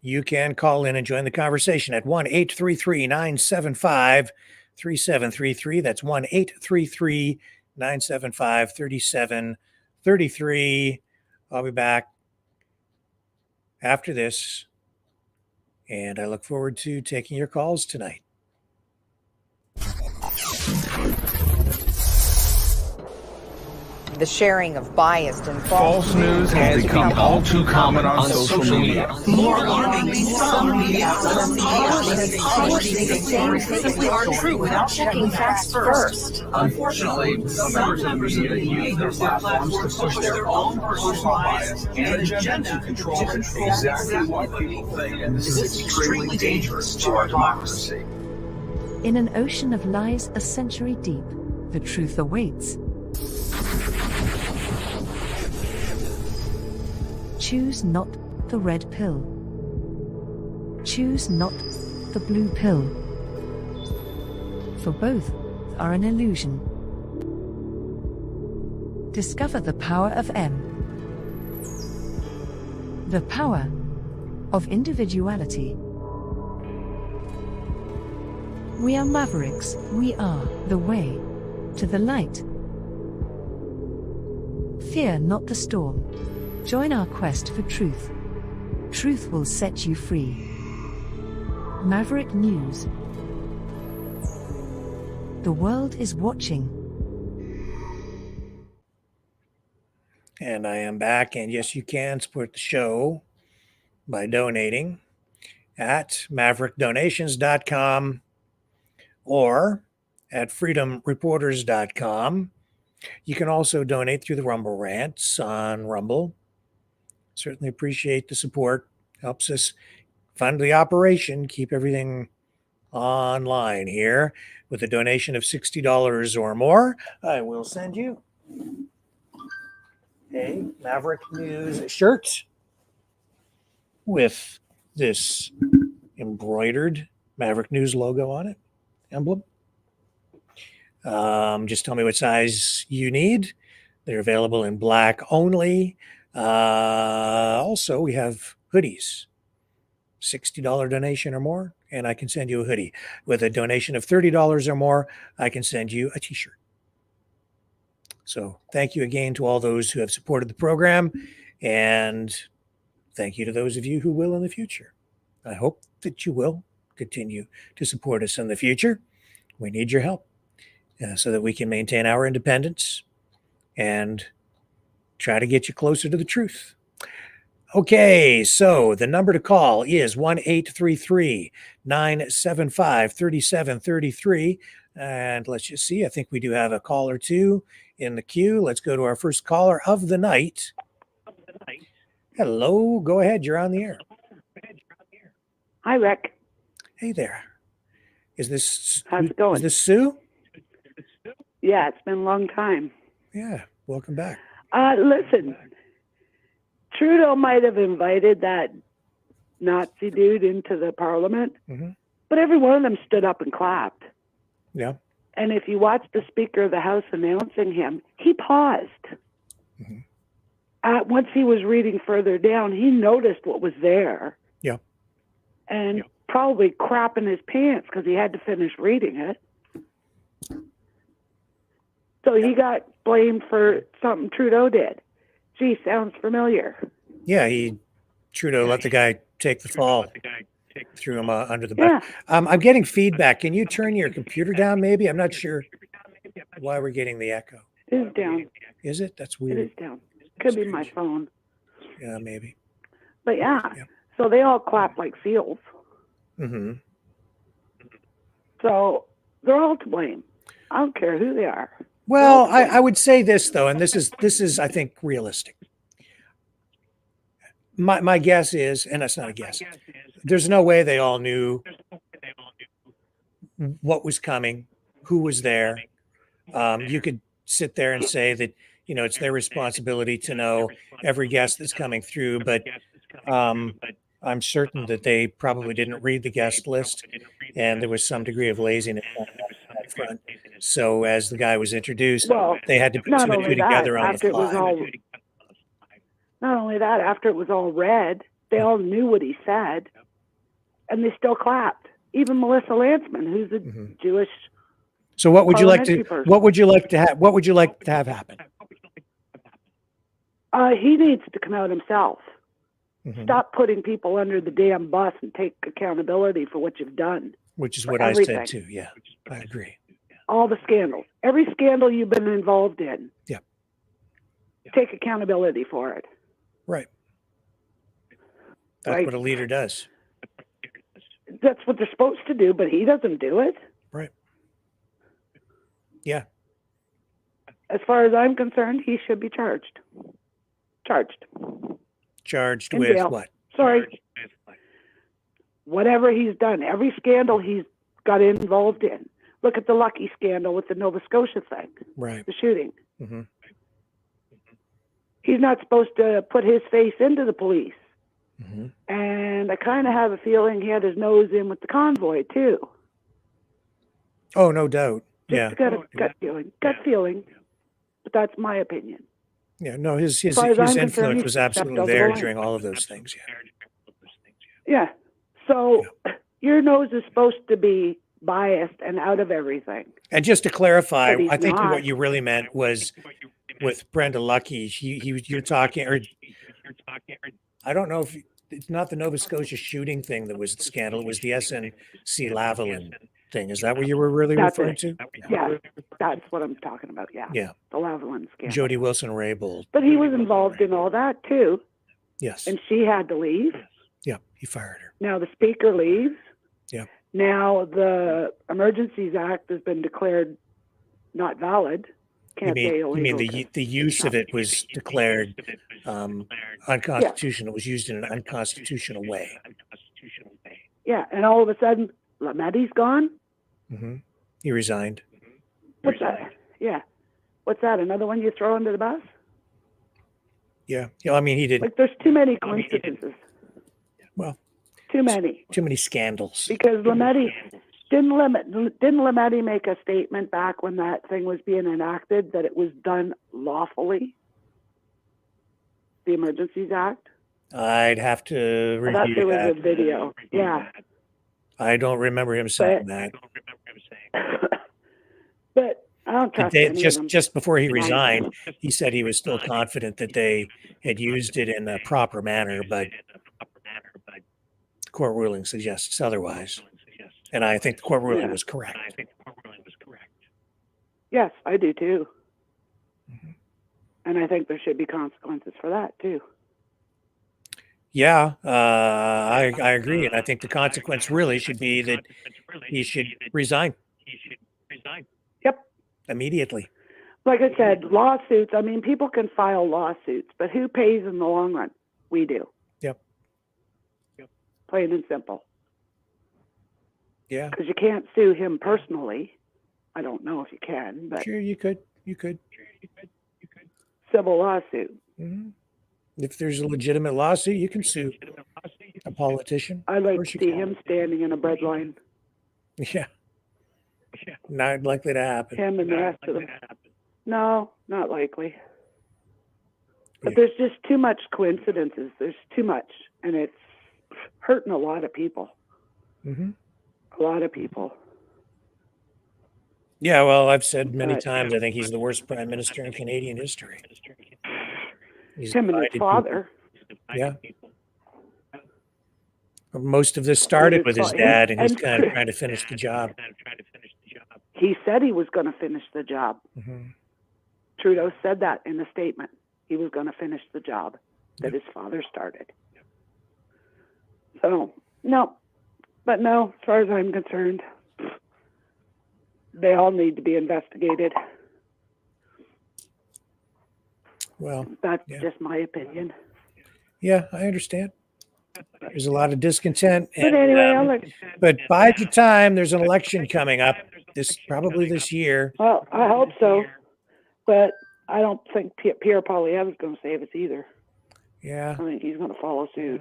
S2: you can call in and join the conversation at 1-833-975-3733. 3733. That's 1-833-975-3733. I'll be back after this, and I look forward to taking your calls tonight.
S19: The sharing of biased and
S20: False news has become all too common on social media.
S21: More alarmingly, some media outlets publish these things simply aren't true without checking facts first.
S20: Unfortunately, some members of media use their platforms to push their own personal bias and agenda to control exactly what people think, and this is extremely dangerous to our democracy.
S9: In an ocean of lies a century deep, the truth awaits. Choose not the red pill. Choose not the blue pill. For both are an illusion. Discover the power of M. The power of individuality. We are Mavericks. We are the way to the light. Fear not the storm. Join our quest for truth. Truth will set you free. Maverick News. The world is watching.
S2: And I am back, and yes, you can support the show by donating at maverickdonations.com or at freedomreporters.com. You can also donate through the Rumble Rants on Rumble. Certainly appreciate the support. Helps us fund the operation, keep everything online here. With a donation of $60 or more, I will send you a Maverick News shirt with this embroidered Maverick News logo on it, emblem. Just tell me what size you need. They're available in black only. Also, we have hoodies, $60 donation or more, and I can send you a hoodie. With a donation of $30 or more, I can send you a t-shirt. So thank you again to all those who have supported the program, and thank you to those of you who will in the future. I hope that you will continue to support us in the future. We need your help so that we can maintain our independence and try to get you closer to the truth. Okay, so the number to call is 1-833-975-3733. And let's just see, I think we do have a call or two in the queue. Let's go to our first caller of the night. Hello, go ahead, you're on the air.
S22: Hi, Rick.
S2: Hey there. Is this
S22: How's it going?
S2: Is this Sue?
S22: Yeah, it's been a long time.
S2: Yeah, welcome back.
S22: Listen, Trudeau might have invited that Nazi dude into the parliament, but every one of them stood up and clapped.
S2: Yeah.
S22: And if you watch the Speaker of the House announcing him, he paused. Once he was reading further down, he noticed what was there.
S2: Yeah.
S22: And probably crapping his pants because he had to finish reading it. So he got blamed for something Trudeau did. Gee, sounds familiar.
S2: Yeah, Trudeau let the guy take the fall. Threw him under the bus.
S22: Yeah.
S2: I'm getting feedback. Can you turn your computer down maybe? I'm not sure why we're getting the echo.
S22: It is down.
S2: Is it? That's weird.
S22: It is down. Could be my phone.
S2: Yeah, maybe.
S22: But yeah, so they all clap like seals. So they're all to blame. I don't care who they are.
S2: Well, I would say this though, and this is I think realistic. My guess is, and that's not a guess, there's no way they all knew what was coming, who was there. You could sit there and say that, it's their responsibility to know every guest that's coming through, but I'm certain that they probably didn't read the guest list, and there was some degree of laziness on that front. So as the guy was introduced, they had to put two and two together on the fly.
S22: Not only that, after it was all read, they all knew what he said, and they still clapped. Even Melissa Lantzman, who's a Jewish
S2: So what would you like to?
S22: Parliamentary person.
S2: What would you like to have? What would you like to have happen?
S22: He needs to come out himself.
S2: Mhm.
S22: Stop putting people under the damn bus and take accountability for what you've done.
S2: Which is
S22: for
S2: what I
S22: everything.
S2: said too. Yeah, I agree.
S22: All the scandals, every scandal you've been involved in.
S2: Yeah.
S22: Take accountability for it.
S2: Right. That's
S22: Right.
S2: what a leader does.
S22: That's what they're supposed to do, but he doesn't do it.
S2: Right. Yeah.
S22: As far as I'm concerned, he should be charged.
S2: Charged
S22: In
S2: with
S22: jail.
S2: what?
S22: Sorry. Whatever he's done, every scandal he's got involved in. Look at the Lucky scandal with the Nova Scotia thing,
S2: Right.
S22: the shooting.
S2: Mm-hmm.
S22: He's not supposed to put his face into the police.
S2: Mm-hmm.
S22: And I kind of have a feeling he had his nose in with the convoy, too.
S2: Oh, no doubt.
S22: Just got a gut feeling. But that's my opinion.
S2: Yeah. No, his
S22: As far as I'm concerned,
S2: influence
S22: he
S2: was
S22: stepped
S2: absolutely
S22: over the
S2: there
S22: line.
S2: during all of those things. Yeah.
S22: Yeah. So your nose is supposed to be biased and out of everything.
S2: And just to clarify,
S22: But he's
S2: I think
S22: not.
S2: what you really meant was with Brenda Lucky. You're talking, or I don't know if it's not the Nova Scotia shooting thing that was the scandal. It was the SNC Lavalin thing. Is that what you were really
S22: That's
S2: referring
S22: it.
S2: to?
S22: Yeah, that's what I'm talking about. Yeah.
S2: Yeah.
S22: The Lavalin scandal.
S2: Jody Wilson-Raybould.
S22: But he was involved in all that too.
S2: Yes.
S22: And she had to leave.
S2: Yeah. He fired her.
S22: Now the speaker leaves.
S2: Yeah.
S22: Now the Emergencies Act has been declared not valid. Can't say
S2: You mean
S22: illegal.
S2: the use of it was declared unconstitutional? It was used in an unconstitutional way.
S22: Yeah, and all of a sudden, Lametti's gone.
S2: Mm-hmm. He resigned.
S22: What's that? Yeah. What's that? Another one you throw under the bus?
S2: Yeah. I mean, he did.
S22: Like, there's too many coincidences.
S2: Well,
S22: too many.
S2: Too many scandals.
S22: Because didn't Lametti make a statement back when that thing was being enacted that it was done lawfully? The Emergencies Act.
S2: I'd have to
S22: I thought
S2: review
S22: there was
S2: that.
S22: a video. Yeah.
S2: I don't remember him saying that.
S22: But I don't trust any of them.
S2: Just before he resigned, he said he was still confident that they had used it in a proper manner, but the court ruling suggests otherwise. And I think the court ruling was correct.
S22: Yes, I do too. And I think there should be consequences for that too.
S2: Yeah, I agree. And I think the consequence really should be that he should resign.
S22: Yep.
S2: Immediately.
S22: Like I said, lawsuits, I mean, people can file lawsuits, but who pays in the long run? We do.
S2: Yep.
S22: Plain and simple.
S2: Yeah.
S22: Because you can't sue him personally. I don't know if you can, but
S2: Sure, you could. You could.
S22: civil lawsuit.
S2: Mm-hmm. If there's a legitimate lawsuit, you can sue a politician.
S22: I'd like to see him standing in a bread line.
S2: Yeah. Not likely to happen.
S22: Him and the rest of them. No, not likely. But there's just too much coincidences. There's too much. And it's hurting a lot of people.
S2: Mm-hmm.
S22: A lot of people.
S2: Yeah, well, I've said many
S22: But-
S2: times, I think he's the worst prime minister in Canadian history. He's
S22: Him and his
S2: divided
S22: father.
S2: people. Yeah. Most of this started with his dad, and he's kind of trying to finish the job.
S22: He said he was going to finish the job.
S2: Mm-hmm.
S22: Trudeau said that in a statement. He was going to finish the job that his father started. So, no. But no, as far as I'm concerned, they all need to be investigated.
S2: Well,
S22: That's just my opinion.
S2: yeah, I understand. There's a lot of discontent.
S22: But anyway,
S2: but by the time there's an election coming up, probably this year.
S22: Well, I hope so. But I don't think Pierre Poilievre is going to save us either.
S2: Yeah.
S22: I think he's going to follow suit.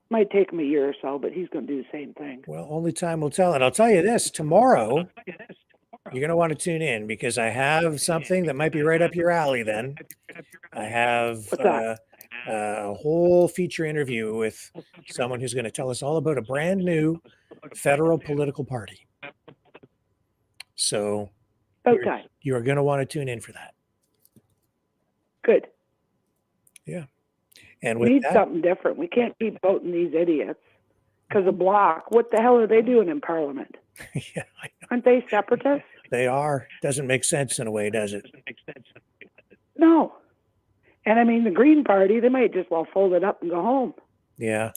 S22: Might take him a year or so, but he's going to do the same thing.
S2: Well, only time will tell. And I'll tell you this, tomorrow, you're going to want to tune in because I have something that might be right up your alley then. I have a whole feature interview with someone who's going to tell us all about a brand new federal political party. So
S22: Okay.
S2: you're going to want to tune in for that.
S22: Good.
S2: Yeah. And
S22: We
S2: with
S22: need
S2: that,
S22: something different. We can't keep voting these idiots. Because a bloc, what the hell are they doing in Parliament?
S2: yeah,
S22: Aren't they separatists?
S2: they are. Doesn't make sense in a way, does it?
S22: No. And I mean, the Green Party, they might just well fold it up and go home.
S2: Yeah.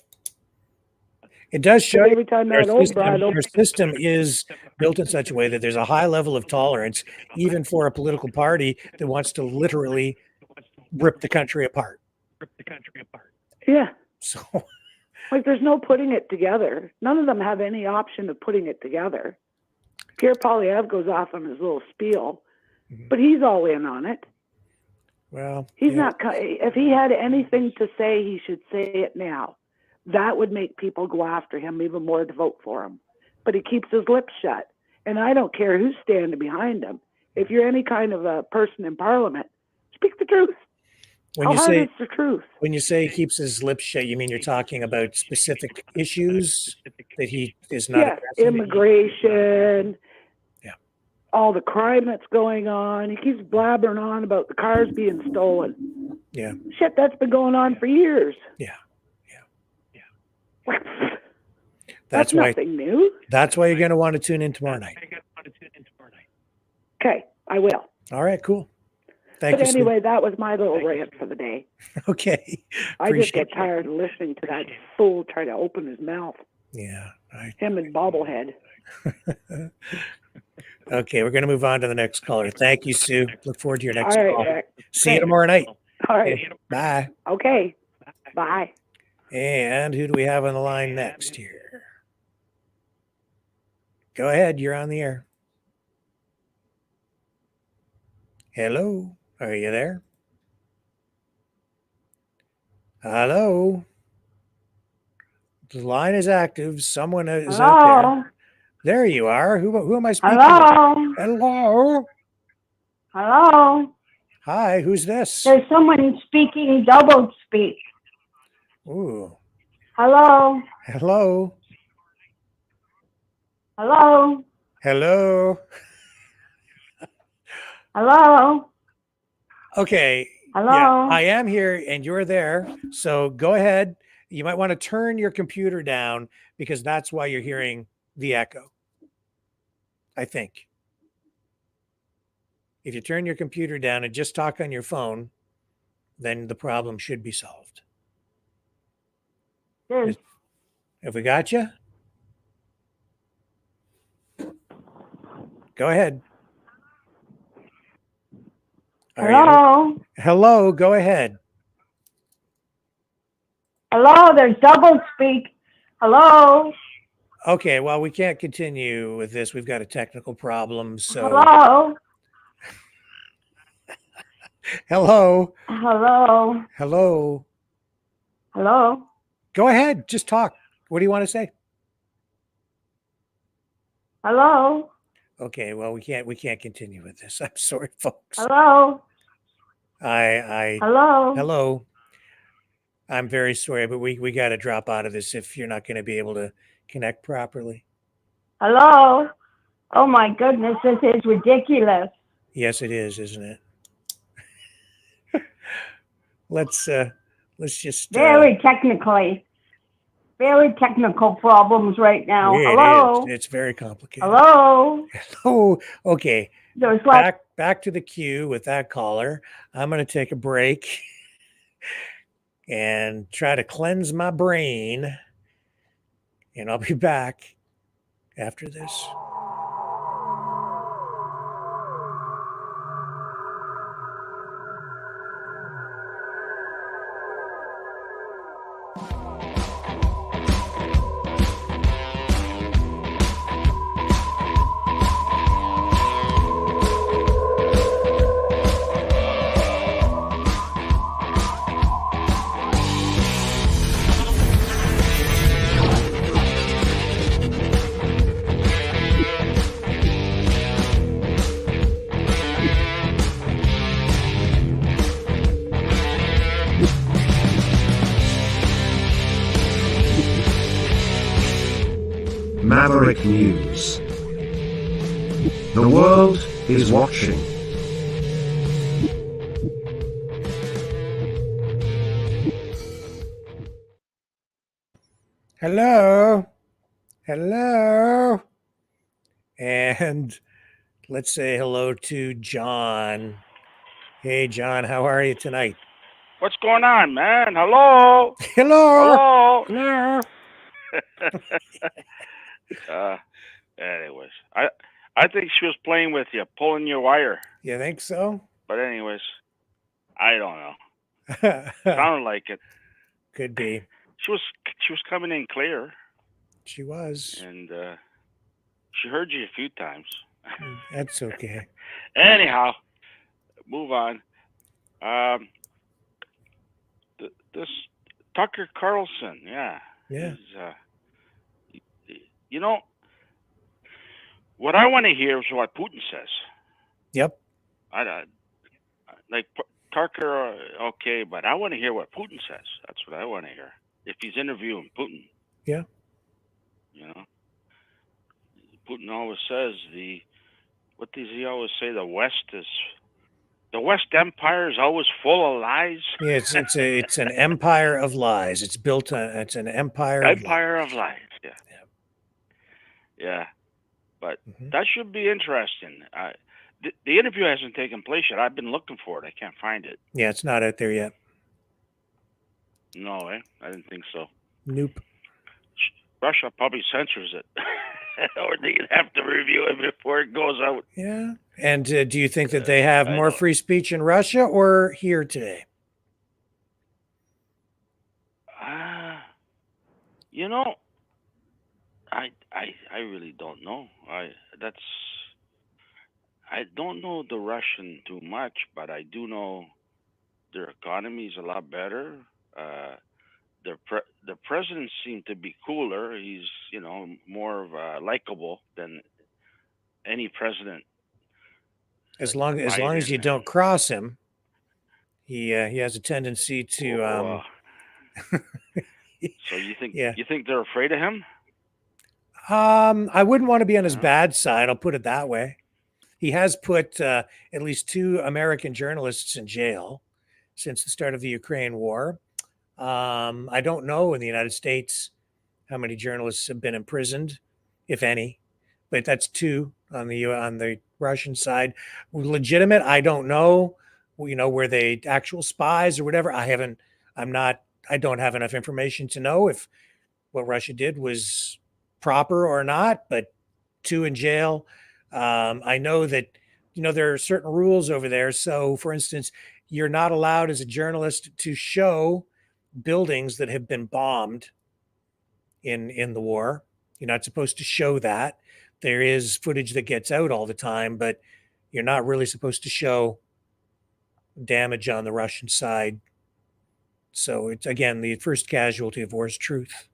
S2: It does show
S22: Every time that old broad
S2: their system is built in such a way that there's a high level of tolerance, even for a political party that wants to literally rip the country apart.
S22: Yeah.
S2: So,
S22: like, there's no putting it together. None of them have any option of putting it together. Pierre Poilievre goes off on his little spiel, but he's all in on it.
S2: Well,
S22: he's not. If he had anything to say, he should say it now. That would make people go after him even more to vote for him. But he keeps his lips shut. And I don't care who's standing behind him. If you're any kind of a person in Parliament, speak the truth.
S2: When
S22: How
S2: you
S22: hard
S2: say
S22: is the truth?
S2: when you say he keeps his lips shut, you mean you're talking about specific issues that he is not
S22: Yeah,
S2: addressing?
S22: immigration.
S2: Yeah.
S22: All the crime that's going on. He keeps blabbering on about the cars being stolen.
S2: Yeah.
S22: Shit, that's been going on for years.
S2: Yeah.
S22: That's
S2: why
S22: nothing new.
S2: That's why you're going to want to tune in tomorrow night.
S22: Okay, I will.
S2: All right, cool. Thank
S22: But
S2: you. Sue.
S22: anyway, that was my little rant for the day.
S2: Okay.
S22: I just
S2: Appreciate
S22: get tired of listening to that fool try to open his mouth.
S2: Yeah.
S22: Him and Bobblehead.
S2: Okay, we're going to move on to the next caller. Thank you, Sue. Look forward to your next
S22: All right,
S2: call.
S22: Jack.
S2: See you
S22: Thanks.
S2: tomorrow night.
S22: All right.
S2: Bye.
S22: Okay. Bye.
S2: And who do we have on the line next here? Go ahead. You're on the air. Hello. Are you there? Hello. The line is active. Someone is out there. There you are. Who am I speaking
S5: Hello.
S2: with? Hello.
S5: Hello.
S2: Hi, who's this?
S5: There's someone speaking double speak.
S2: Ooh.
S5: Hello.
S2: Hello.
S5: Hello.
S2: Hello.
S5: Hello.
S2: Okay.
S5: Hello.
S2: Yeah, I am here and you're there. So go ahead. You might want to turn your computer down because that's why you're hearing the echo. I think. If you turn your computer down and just talk on your phone, then the problem should be solved.
S5: Yes.
S2: Have we got you? Go ahead.
S5: Hello.
S2: Hello, go ahead.
S5: Hello. There's double speak. Hello.
S2: Okay, well, we can't continue with this. We've got a technical problem. So
S5: Hello.
S2: hello.
S5: Hello.
S2: Hello.
S5: Hello.
S2: Go ahead. Just talk. What do you want to say?
S5: Hello.
S2: Okay, well, we can't continue with this. I'm sorry, folks.
S5: Hello.
S2: Hello.
S5: Hello.
S2: I'm very sorry, but we got to drop out of this if you're not going to be able to connect properly.
S5: Hello. Oh my goodness, this is ridiculous.
S2: Yes, it is, isn't it? Let's just
S5: Very technical problems right now. Hello.
S2: It's very complicated.
S5: Hello.
S2: Oh, okay.
S5: There's like
S2: Back to the queue with that caller. I'm going to take a break and try to cleanse my brain. And I'll be back after this.
S3: Maverick News. The world is watching.
S2: Hello. Hello. And let's say hello to John. Hey, John, how are you tonight?
S6: What's going on, man? Hello?
S2: Hello?
S6: Hello?
S2: Hello?
S6: Anyways, I think she was playing with you, pulling your wire.
S2: You think so?
S6: But anyways, I don't know. Sounded like it.
S2: Could be.
S6: She was coming in clear.
S2: She was.
S6: And she heard you a few times.
S2: That's okay.
S6: Anyhow, move on. This Tucker Carlson, yeah.
S2: Yeah.
S6: You know, what I want to hear is what Putin says.
S2: Yep.
S6: Like Tucker, okay, but I want to hear what Putin says. That's what I want to hear. If he's interviewing Putin.
S2: Yeah.
S6: You know, Putin always says what does he always say? The West Empire is always full of lies.
S2: Yeah, it's an empire of lies. It's built on it's an empire
S6: of lies. Yeah. Yeah. But
S2: Mm-hmm.
S6: that should be interesting. The interview hasn't taken place yet. I've been looking for it. I can't find it.
S2: Yeah, it's not out there yet.
S6: No, I didn't think so.
S2: Nope.
S6: Russia probably censors it. Or they'd have to review it before it goes out.
S2: Yeah. And do you think that they have more free speech in Russia or here today?
S6: You know, I really don't know. I don't know the Russian too much, but I do know their economy is a lot better. The president seemed to be cooler. He's, more of likable than any president.
S2: As long as you don't cross him, he has a tendency to.
S6: So you think
S2: Yeah.
S6: you think they're afraid of him?
S2: I wouldn't want to be on his bad side. I'll put it that way. He has put at least 2 American journalists in jail since the start of the Ukraine war. I don't know in the United States how many journalists have been imprisoned, if any, but that's 2 on the Russian side. Legitimate, I don't know. Were they actual spies or whatever? I don't have enough information to know if what Russia did was proper or not, but 2 in jail. I know that, there are certain rules over there. So for instance, you're not allowed as a journalist to show buildings that have been bombed in the war. You're not supposed to show that. There is footage that gets out all the time, but you're not really supposed to show damage on the Russian side. So it's, again, the first casualty of war is truth.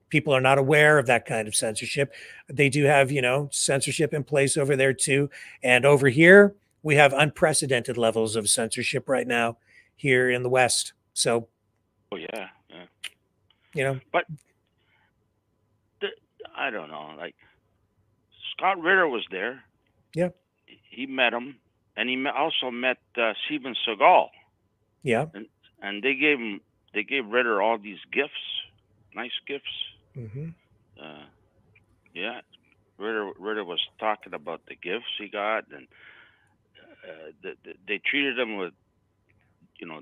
S2: People are not aware of that kind of censorship. They do have, censorship in place over there too. And over here, we have unprecedented levels of censorship right now here in the West. So,
S6: Oh yeah.
S2: But
S6: I don't know. Like Scott Ritter was there.
S2: Yeah.
S6: He met him, and he also met Steven Seagal.
S2: Yeah.
S6: And they gave Ritter all these gifts, nice gifts.
S2: Mm-hmm.
S6: Yeah. Ritter was talking about the gifts he got, and they treated him with,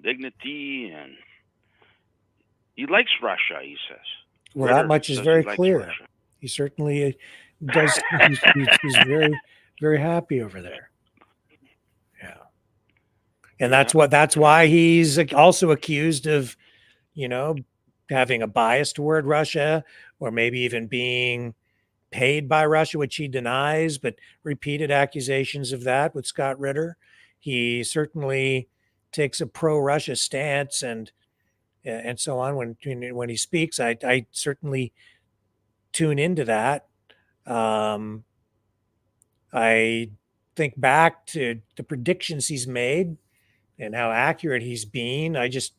S6: dignity, and he likes Russia, he says.
S2: Well,
S6: Ritter
S2: that much is
S6: says
S2: very
S6: he likes
S2: clear.
S6: Russia.
S2: He certainly does. He's very, very happy over there. Yeah. And that's why he's also accused of, having a bias toward Russia, or maybe even being paid by Russia, which he denies, but repeated accusations of that with Scott Ritter. He certainly takes a pro-Russia stance and so on when he speaks. I certainly tune into that. I think back to the predictions he's made and how accurate he's been. I just,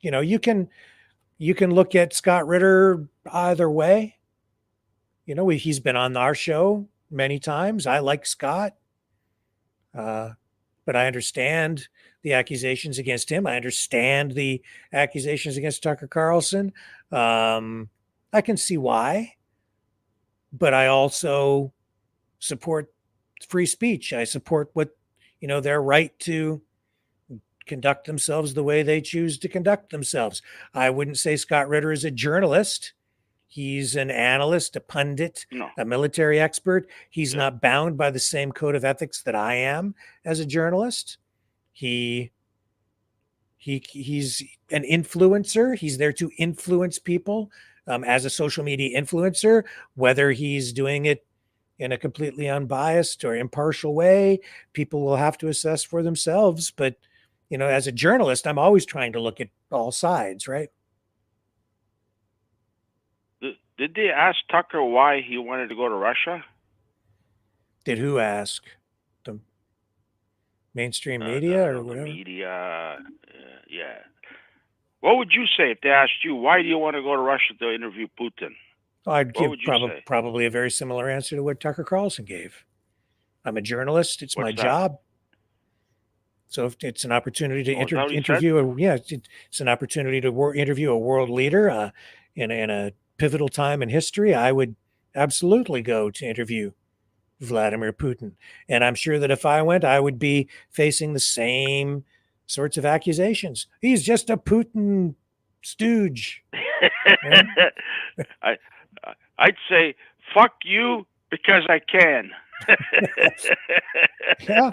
S2: you can look at Scott Ritter either way. He's been on our show many times. I like Scott, but I understand the accusations against him. I understand the accusations against Tucker Carlson. I can see why, but I also support free speech. I support their right to conduct themselves the way they choose to conduct themselves. I wouldn't say Scott Ritter is a journalist. He's an analyst, a pundit, a military expert. He's not bound by the same code of ethics that I am as a journalist. He's an influencer. He's there to influence people as a social media influencer, whether he's doing it in a completely unbiased or impartial way. People will have to assess for themselves. But, as a journalist, I'm always trying to look at all sides, right?
S6: Did they ask Tucker why he wanted to go to Russia?
S2: Did who ask? The mainstream media or whatever?
S6: The media, yeah. What would you say if they asked you, why do you want to go to Russia to interview Putin?
S2: I'd give probably a very similar answer to what Tucker Carlson gave. I'm a journalist. It's my job. So if it's an opportunity to interview, it's an opportunity to interview a world leader in a pivotal time in history. I would absolutely go to interview Vladimir Putin. And I'm sure that if I went, I would be facing the same sorts of accusations. He's just a Putin stooge.
S6: I'd say, fuck you because I can.
S2: Yeah.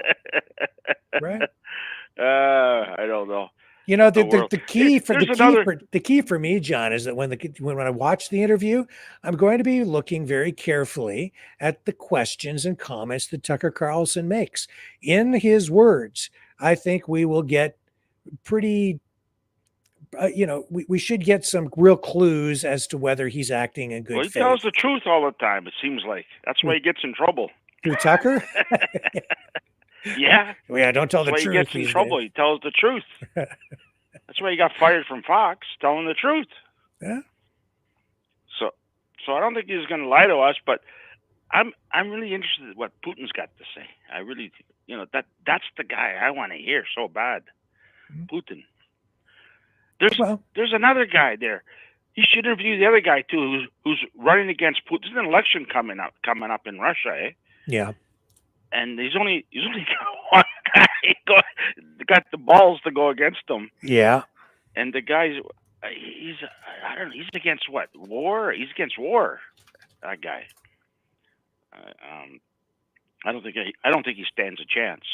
S2: Right.
S6: I don't know.
S2: The key for me, John, is that when I watch the interview, I'm going to be looking very carefully at the questions and comments that Tucker Carlson makes. In his words, I think we will get pretty, we should get some real clues as to whether he's acting in good faith.
S6: He tells the truth all the time, it seems like. That's why he gets in trouble.
S2: Who, Tucker?
S6: Yeah.
S2: Yeah, don't tell the truth.
S6: He gets in trouble. He tells the truth. That's why he got fired from Fox, telling the truth.
S2: Yeah.
S6: So I don't think he's going to lie to us, but I'm really interested in what Putin's got to say. I really, that's the guy I want to hear so bad. Putin. There's another guy there. He should interview the other guy too, who's running against Putin. There's an election coming up in Russia, eh?
S2: Yeah.
S6: And he's only got one guy got the balls to go against him.
S2: Yeah.
S6: And the guy's he's against what? War? He's against war. That guy. I don't think he stands a chance.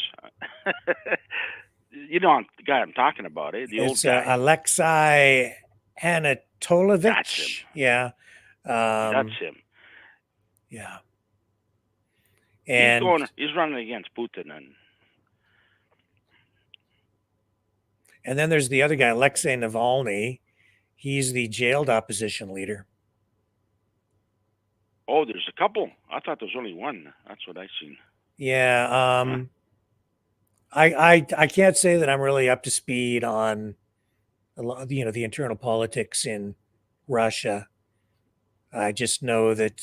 S6: The guy I'm talking about, eh? The old guy.
S2: Alexei Anatolovich.
S6: That's him.
S2: Yeah.
S6: That's him.
S2: Yeah. And
S6: he's running against Putin,
S2: and then there's the other guy, Alexei Navalny. He's the jailed opposition leader.
S6: Oh, there's a couple. I thought there was only one. That's what I seen.
S2: Yeah. I can't say that I'm really up to speed on the internal politics in Russia. I just know that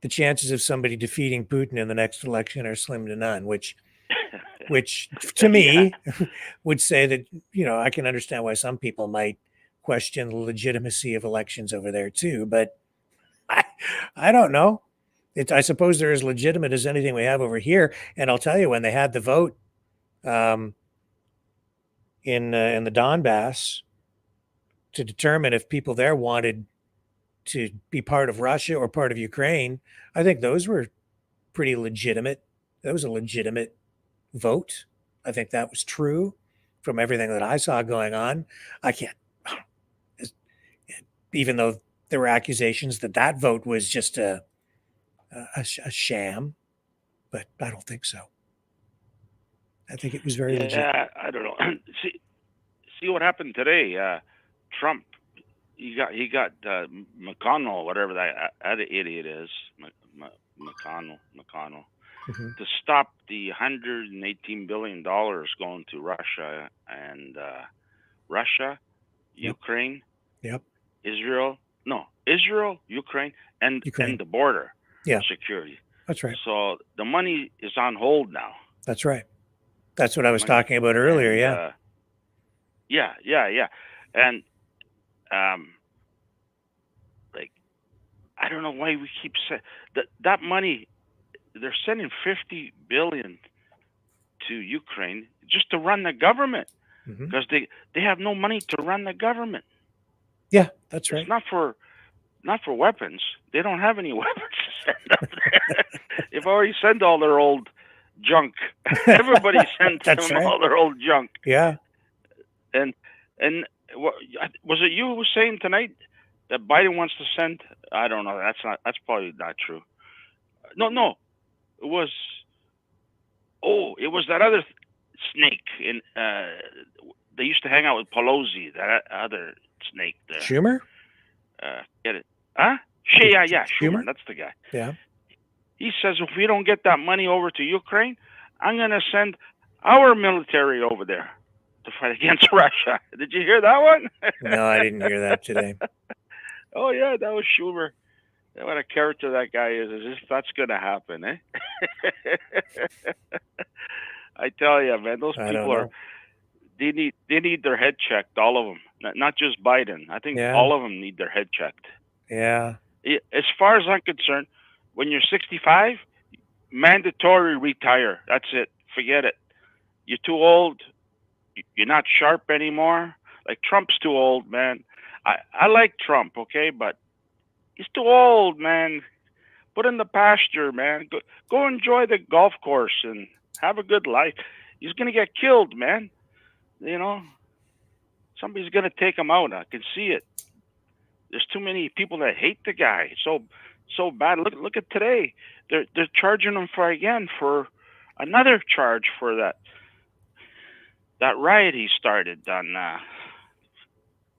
S2: the chances of somebody defeating Putin in the next election are slim to none, which to me would say that, I can understand why some people might question the legitimacy of elections over there too, but I don't know. I suppose they're as legitimate as anything we have over here. And I'll tell you, when they had the vote in the Donbass to determine if people there wanted to be part of Russia or part of Ukraine, I think those were pretty legitimate. That was a legitimate vote. I think that was true from everything that I saw going on. Even though there were accusations that vote was just a sham, but I don't think so. I think it was very legit.
S6: Yeah, I don't know. See what happened today. Trump, he got McConnell, whatever that idiot is, McConnell, to stop the $118 billion going to Russia and Ukraine,
S2: Yep.
S6: Israel, Israel, Ukraine, and the border security.
S2: That's right.
S6: So the money is on hold now.
S2: That's right. That's what I was talking about earlier.
S6: And, yeah. And like, I don't know why we keep saying that money. They're sending $50 billion to Ukraine just to run the government because they have no money to run the government.
S2: Yeah, that's right.
S6: It's not for weapons. They don't have any weapons to send up there. They've already sent all their old junk. Everybody sent them all their old junk.
S2: Yeah.
S6: And was it you who was saying tonight that Biden wants to send? I don't know. That's probably not true. No. It was that other snake in they used to hang out with Pelosi, that other snake there.
S2: Schumer?
S6: Get it? Huh? Yeah, Schumer. That's the guy.
S2: Yeah.
S6: He says if we don't get that money over to Ukraine, I'm going to send our military over there to fight against Russia. Did you hear that one?
S2: No, I didn't hear that today.
S6: Oh, yeah, that was Schumer. What a character that guy is if that's going to happen, eh? I tell you, man, those people they need their head checked, all of them. Not just Biden. I think all of them need their head checked.
S2: Yeah.
S6: As far as I'm concerned, when you're 65, mandatory retire. That's it. Forget it. You're too old. You're not sharp anymore. Like Trump's too old, man. I like Trump, okay, but he's too old, man. Put in the pasture, man. Go enjoy the golf course and have a good life. He's gonna get killed, man. You know, somebody's gonna take him out. I can see it. There's too many people that hate the guy so bad. Look at today. They're charging him for another charge for that riot he started on.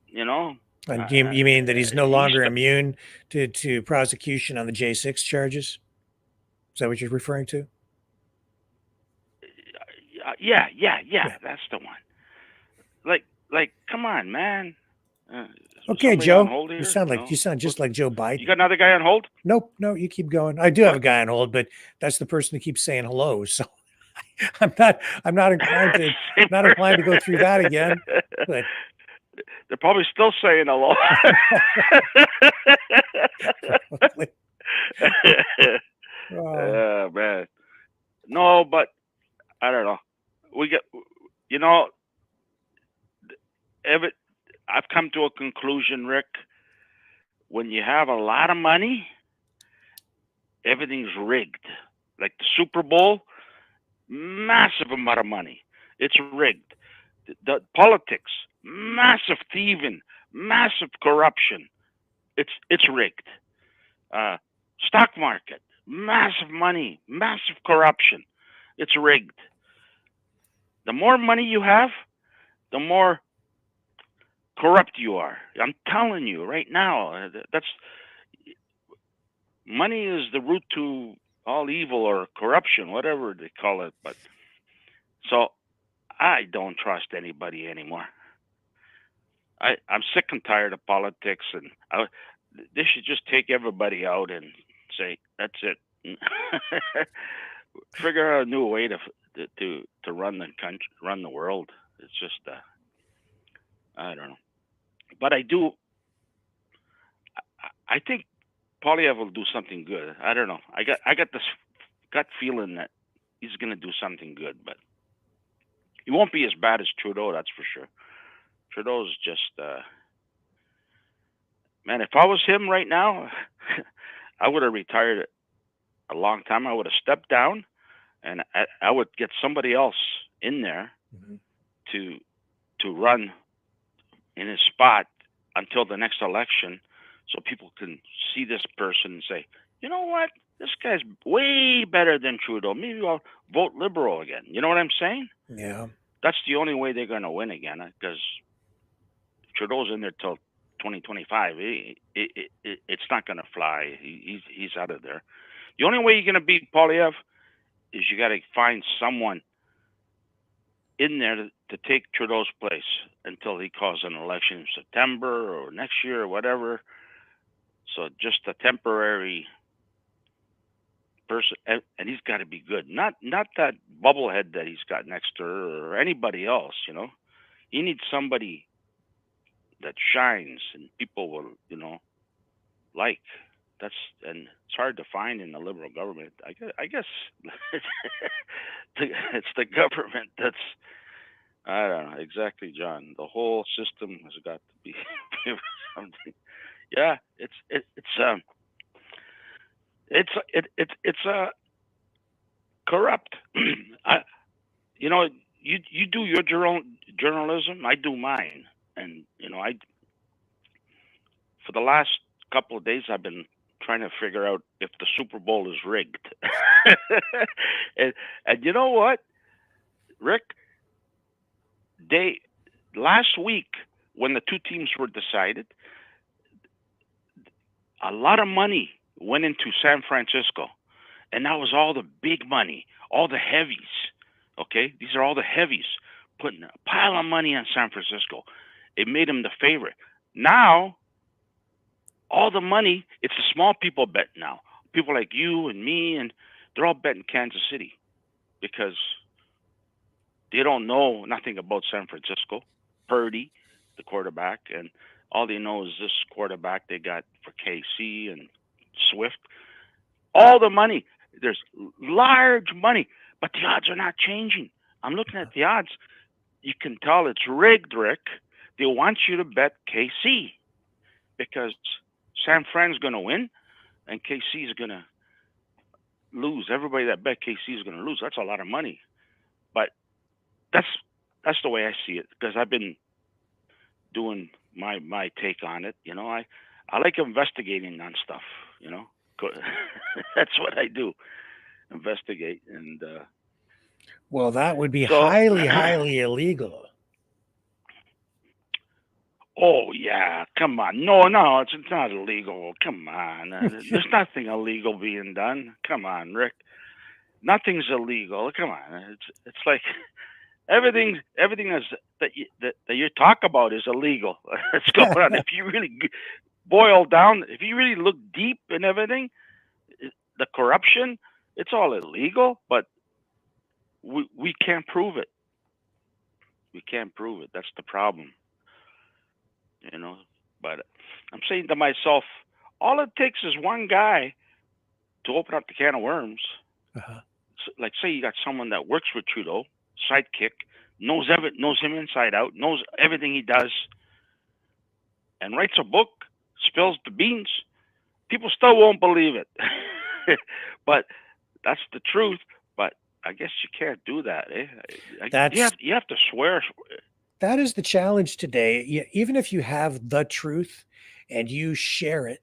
S6: You know.
S2: And you mean that he's no longer immune to prosecution on the J6 charges? Is that what you're referring to?
S6: Yeah. That's the one. Like, come on, man.
S2: Okay, Joe. You sound just like Joe Biden.
S6: You got another guy on hold?
S2: Nope. No, you keep going. I do have a guy on hold, but that's the person who keeps saying hello. So I'm not inclined to go through that again. But
S6: they're probably still saying hello. Oh man. No, but I don't know. I've come to a conclusion, Rick. When you have a lot of money, everything's rigged. Like the Super Bowl, massive amount of money. It's rigged. The politics, massive thieving, massive corruption. It's rigged. Stock market, massive money, massive corruption. It's rigged. The more money you have, the more corrupt you are. I'm telling you right now, money is the root to all evil or corruption, whatever they call it. But so I don't trust anybody anymore. I'm sick and tired of politics, and they should just take everybody out and say that's it. Figure out a new way to run the country, run the world. It's just I don't know. But I think Polyev will do something good. I don't know. I got this gut feeling that he's going to do something good, but he won't be as bad as Trudeau, that's for sure. Trudeau's just man, if I was him right now, I would have retired a long time. I would have stepped down, and I would get somebody else in there to run in his spot until the next election, so people can see this person and say, you know what, this guy's way better than Trudeau. Maybe I'll vote Liberal again. You know what I'm saying?
S2: Yeah.
S6: That's the only way they're going to win again, because Trudeau's in there till 2025. It's not going to fly. He's out of there. The only way you're going to beat Polyev is you got to find someone in there to take Trudeau's place until he calls an election in September or next year or whatever. So just a temporary person, and he's got to be good. Not that bubblehead that he's got next to her or anybody else. You know, he needs somebody that shines and people will, like. And it's hard to find in the liberal government. I guess it's the government that's, I don't know exactly, John. The whole system has got to be something. Yeah, it's corrupt. You do your journalism, I do mine, and for the last couple of days I've been trying to figure out if the Super Bowl is rigged. and you know what, Rick? Last week when the two teams were decided, a lot of money went into San Francisco, and that was all the big money, all the heavies. Okay, these are all the heavies putting a pile of money on San Francisco. It made them the favorite. Now, all the money, it's the small people bet now. People like you and me, and they're all betting Kansas City because they don't know nothing about San Francisco. Purdy, the quarterback, and all they know is this quarterback they got for KC and Swift. All the money. There's large money, but the odds are not changing. I'm looking at the odds. You can tell it's rigged, Rick. They want you to bet KC because San Fran's going to win and KC is going to lose. Everybody that bet KC is going to lose. That's a lot of money. But that's the way I see it because I've been doing my take on it. I like investigating on stuff, That's what I do. Investigate and
S2: well, that would be highly illegal.
S6: Oh yeah, come on. No, it's not illegal. Come on. There's nothing illegal being done. Come on, Rick. Nothing's illegal. Come on. It's like everything that you talk about is illegal. It's going on. If you really boil down, if you really look deep in everything, the corruption, it's all illegal, but we can't prove it. We can't prove it. That's the problem. But I'm saying to myself, all it takes is one guy to open up the can of worms.
S2: Uh-huh.
S6: So, like, say you got someone that works for Trudeau, sidekick, knows him inside out, knows everything he does, and writes a book, spills the beans. People still won't believe it. But that's the truth. But I guess you can't do that. You have to swear.
S2: That is the challenge today. Even if you have the truth and you share it,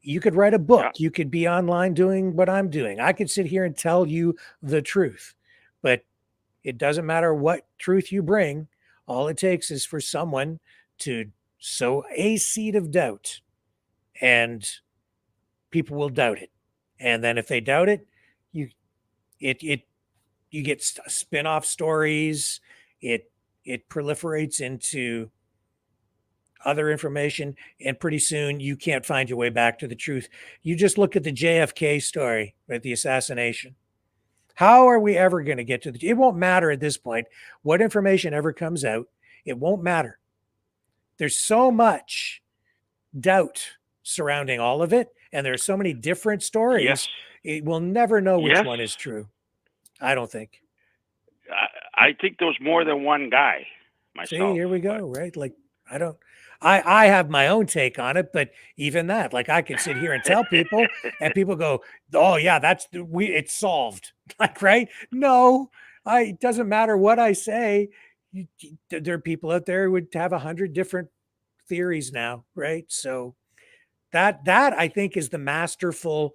S2: you could write a book. You could be online doing what I'm doing. I could sit here and tell you the truth, but it doesn't matter what truth you bring. All it takes is for someone to sow a seed of doubt, and people will doubt it. And then if they doubt it, you get spin-off stories. It proliferates into other information, and pretty soon you can't find your way back to the truth. You just look at the JFK story, right, the assassination. How are we ever going to get to it won't matter at this point. What information ever comes out, it won't matter. There's so much doubt surrounding all of it, and there's so many different stories.
S6: Yes.
S2: We'll never know which one is true. I don't think.
S6: I think there was more than one guy myself.
S2: See, here we go, right? Like, I have my own take on it, but even that, like, I can sit here and tell people and people go, oh yeah, it's solved. Like, right? No, it doesn't matter what I say. There are people out there who would have 100 different theories now, right? So that I think is the masterful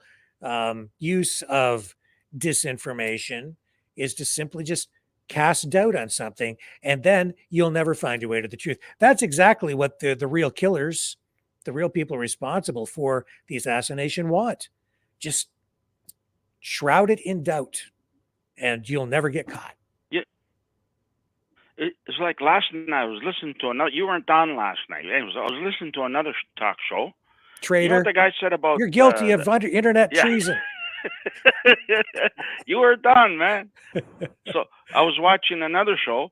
S2: use of disinformation, is to simply just cast doubt on something, and then you'll never find your way to the truth. That's exactly what the real killers, the real people responsible for the assassination want. Just shroud it in doubt, and you'll never get caught.
S6: Yeah. It's like last night I was listening to another, you weren't on last night. I was listening to another talk show,
S2: Traitor.
S6: You know what the guy said about?
S2: You're guilty of internet treason.
S6: You were done, man. So I was watching another show,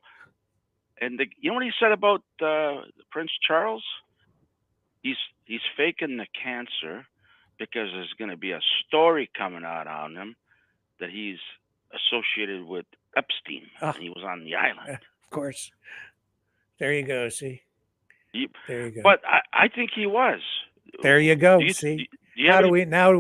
S6: and you know what he said about Prince Charles? He's faking the cancer because there's going to be a story coming out on him that he's associated with Epstein. And he was on the island.
S2: Of course. There you go. See. There you go.
S6: But I think he was.
S2: There you go.
S6: Do you,
S2: see.
S6: do you
S2: How
S6: have
S2: do
S6: any-
S2: we now?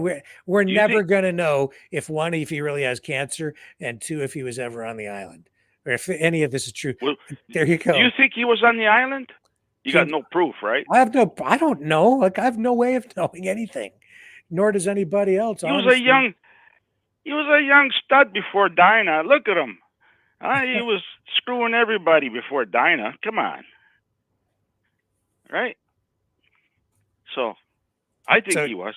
S2: We're
S6: you
S2: never
S6: think-
S2: going to know if one, if he really has cancer, and two, if he was ever on the island, or if any of this is true.
S6: Well,
S2: there you go.
S6: Do you think he was on the island? You got no proof, right?
S2: I don't know. Like, I have no way of knowing anything, nor does anybody else.
S6: He was a young stud before Dinah. Look at him. He was screwing everybody before Dinah. Come on. Right? So, I think he was.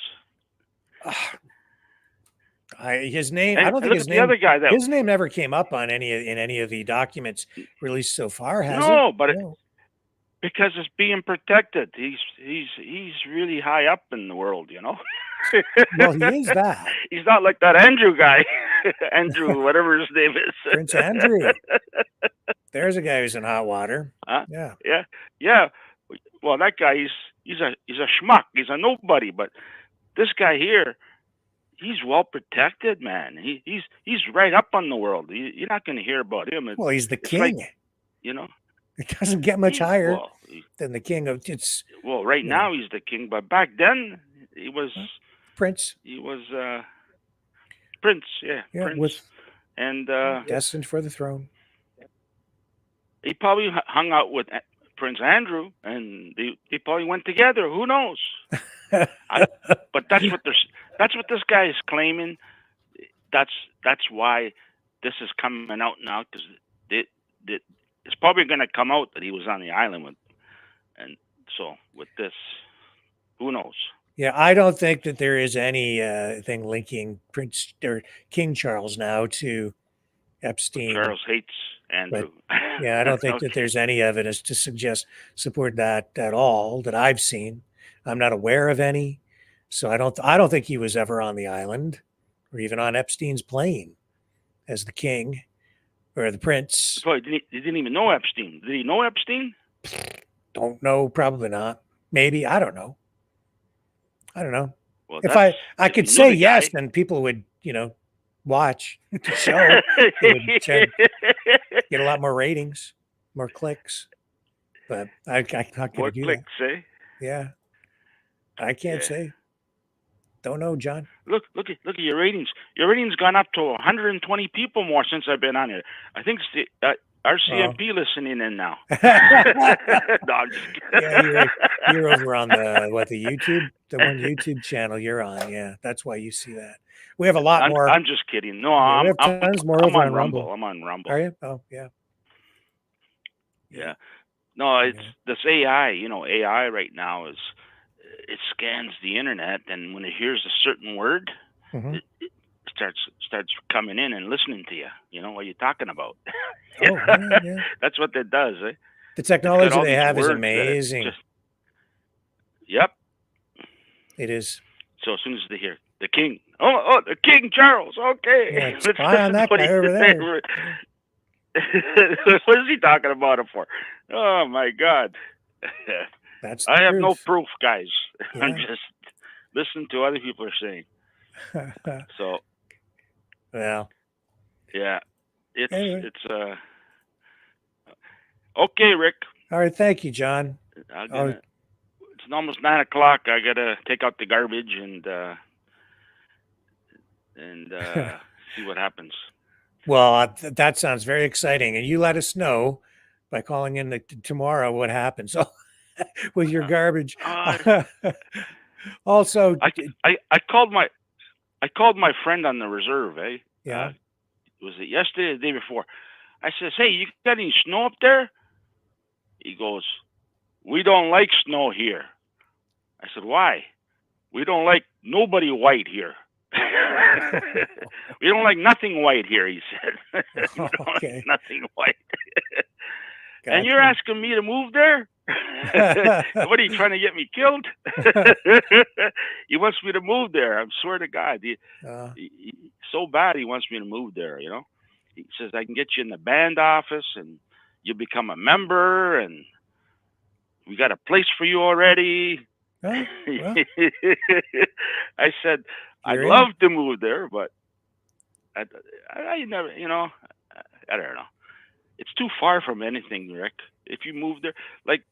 S2: His name.
S6: And
S2: I don't think
S6: look
S2: his
S6: at the
S2: name.
S6: other guy that-
S2: his name never came up on any of the documents released so far. Has
S6: No,
S2: it?
S6: but because it's being protected. He's really high up in the world, you know.
S2: Well, he is that.
S6: He's not like that Andrew guy. Andrew, whatever his name is.
S2: Prince Andrew. There's a guy who's in hot water.
S6: Huh?
S2: Yeah.
S6: Yeah. Well, that guy, he's a schmuck. He's a nobody. But this guy here, he's well protected, man. He's right up on the world. You're not going to hear about him.
S2: Well, he's the
S6: It's
S2: king.
S6: like, you know.
S2: It doesn't get much higher
S6: Well,
S2: than the king of it's.
S6: Well, right now he's the king, but back then he was
S2: Prince.
S6: He was Prince, yeah, Prince,
S2: with
S6: and
S2: destined for the throne.
S6: he probably hung out with Prince Andrew, and they probably went together. Who knows? But that's what this guy is claiming. That's why this is coming out now, because it's probably going to come out that he was on the island with, and so with this, who knows?
S2: Yeah, I don't think that there is any thing linking Prince or King Charles now to Epstein.
S6: Charles hates Andrew.
S2: Yeah, I don't think that there's any evidence to support that at all that I've seen. I'm not aware of any, so I don't think he was ever on the island or even on Epstein's plane as the king or the prince.
S6: So he didn't even know Epstein. Did he know Epstein?
S2: Don't know. Probably not. Maybe. I don't know.
S6: Well,
S2: If I could
S6: if you
S2: say
S6: knew the
S2: yes,
S6: guy-
S2: then people would, watch the show. It would get a lot more ratings, more clicks. But I'm not going
S6: More
S2: to do
S6: clicks,
S2: that.
S6: eh?
S2: Yeah. I can't say. Don't know, John.
S6: Look at your ratings. Your ratings gone up to 120 people more since I've been on here. I think it's the RCMP listening in now. No, I'm just kidding.
S2: Yeah, you're over on the YouTube, the one YouTube channel you're on. Yeah, that's why you see that. We have a lot more.
S6: I'm just kidding. No,
S2: Yeah, we
S6: I'm
S2: have tons more
S6: I'm
S2: over
S6: on
S2: on
S6: Rumble.
S2: Rumble.
S6: I'm on Rumble.
S2: Are you? Oh, yeah.
S6: Yeah. No, it's this AI. AI right now it scans the internet, and when it hears a certain word,
S2: Mhm.
S6: it starts coming in and listening to you. You know what you're talking about.
S2: Oh, yeah.
S6: That's what it does. Eh?
S2: The
S6: It's got
S2: technology
S6: all
S2: they
S6: these
S2: have is
S6: words that it
S2: amazing.
S6: Yep.
S2: It is.
S6: So as soon as they hear the king, oh, the King Charles. Okay,
S2: Yeah,
S6: let's
S2: spy on
S6: listen
S2: that
S6: to what
S2: guy
S6: he
S2: over
S6: said.
S2: there.
S6: What is he talking about it for? Oh my God.
S2: That's
S6: I
S2: the
S6: have no
S2: truth.
S6: proof, guys. I'm
S2: Yeah.
S6: just listening to what other people are saying. So
S2: Well,
S6: yeah,
S2: Anyway.
S6: it's okay, Rick.
S2: all right. Thank you, John.
S6: It's almost 9 o'clock. I gotta take out the garbage and see what happens.
S2: Well, that sounds very exciting. And you let us know by calling in tomorrow what happens with your garbage. Also,
S6: I called my friend on the reserve.
S2: yeah.
S6: Was it yesterday or the day before? I says, "Hey, you got any snow up there?" He goes, "We don't like snow here." I said, "Why?" "We don't like nobody white here." "We don't like nothing white here," he said. "We don't like
S2: Okay.
S6: nothing white." And you're asking me to move there? What are you trying to get me killed? He wants me to move there. I swear to God. So bad he wants me to move there, you know? He says, I can get you in the band office and you become a member and we got a place for you already.
S2: Well.
S6: I said, I'd
S2: You're
S6: love to move there, but I never, you know, I don't know. It's too far from anything, Rick. If you move there, like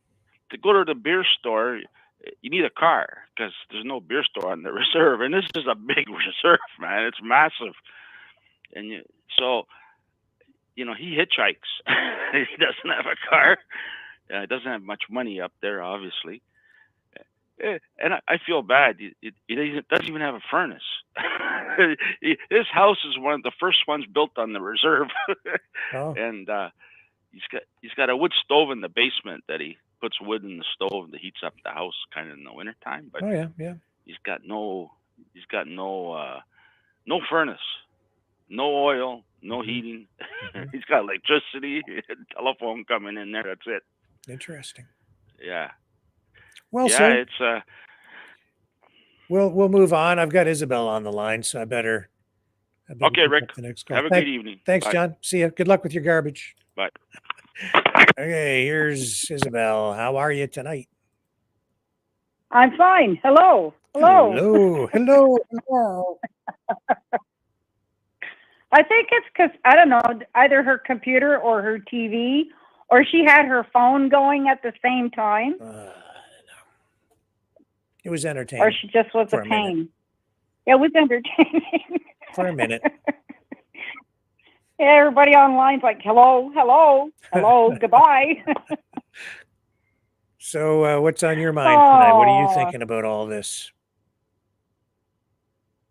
S6: to go to the beer store, you need a car because there's no beer store on the reserve. And this is a big reserve, man. It's massive. And so, you know, he hitchhikes. He doesn't have a car. Doesn't have much money up there, obviously. And I feel bad. It doesn't even have a furnace. His house is one of the first ones built on the reserve. And he's got a wood stove in the basement that he puts wood in the stove that heats up the house kind of in the wintertime. But he's got no furnace, no oil, no heating. He's got electricity, telephone coming in there. That's it.
S2: Interesting.
S6: Yeah.
S2: Well,
S6: yeah,
S2: sir,
S6: it's
S2: we'll move on. I've got Isabel on the line, so I better
S6: okay,
S2: pick
S6: Rick.
S2: up the next call.
S6: Have a good evening.
S2: Thanks,
S6: Bye.
S2: John. See you. Good luck with your garbage.
S6: Bye.
S2: Okay, here's Isabel. How are you tonight?
S7: I'm fine. Hello.
S2: Hello. Hello.
S7: I think it's because, I don't know, either her computer or her TV, or she had her phone going at the same time.
S2: It was entertaining.
S7: Or she just was
S2: for
S7: a
S2: a
S7: pain.
S2: minute.
S7: It was entertaining.
S2: For a minute.
S7: Yeah, everybody online's like, hello, goodbye.
S2: So what's on your mind tonight? What are you thinking about all this?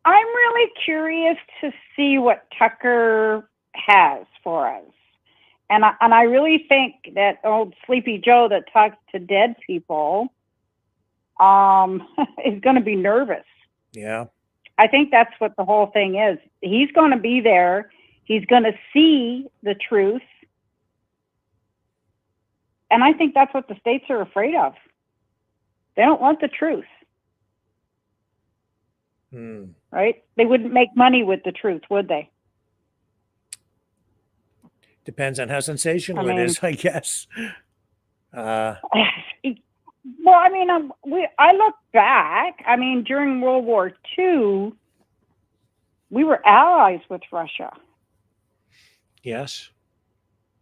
S7: I'm really curious to see what Tucker has for us. And I really think that old Sleepy Joe that talks to dead people is going to be nervous.
S2: Yeah.
S7: I think that's what the whole thing is. He's going to be there. He's going to see the truth. And I think that's what the states are afraid of. They don't want the truth. Right? They wouldn't make money with the truth, would they?
S2: Depends on how sensational it is, I guess.
S7: Well, I mean, I look back. I mean, during World War II, we were allies with Russia.
S2: Yes.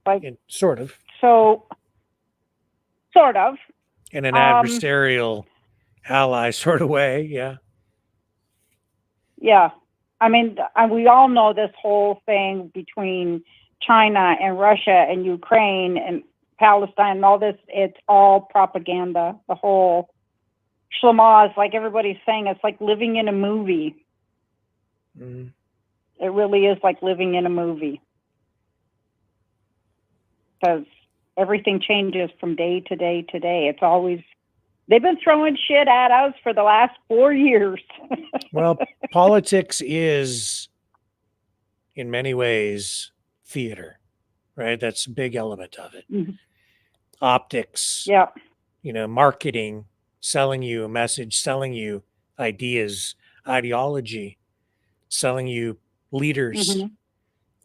S7: Like,
S2: sort of.
S7: So, sort of.
S2: In an adversarial ally sort of way, yeah.
S7: Yeah. I mean, we all know this whole thing between China and Russia and Ukraine and Palestine and all this. It's all propaganda. The whole schlamaz, like everybody's saying, it's like living in a movie. It really is like living in a movie. Because everything changes from day to day to day. It's always, they've been throwing shit at us for the last 4 years.
S2: Well, politics is, in many ways, theater, right? That's a big element of it. Optics, marketing, selling you a message, selling you ideas, ideology, selling you leaders,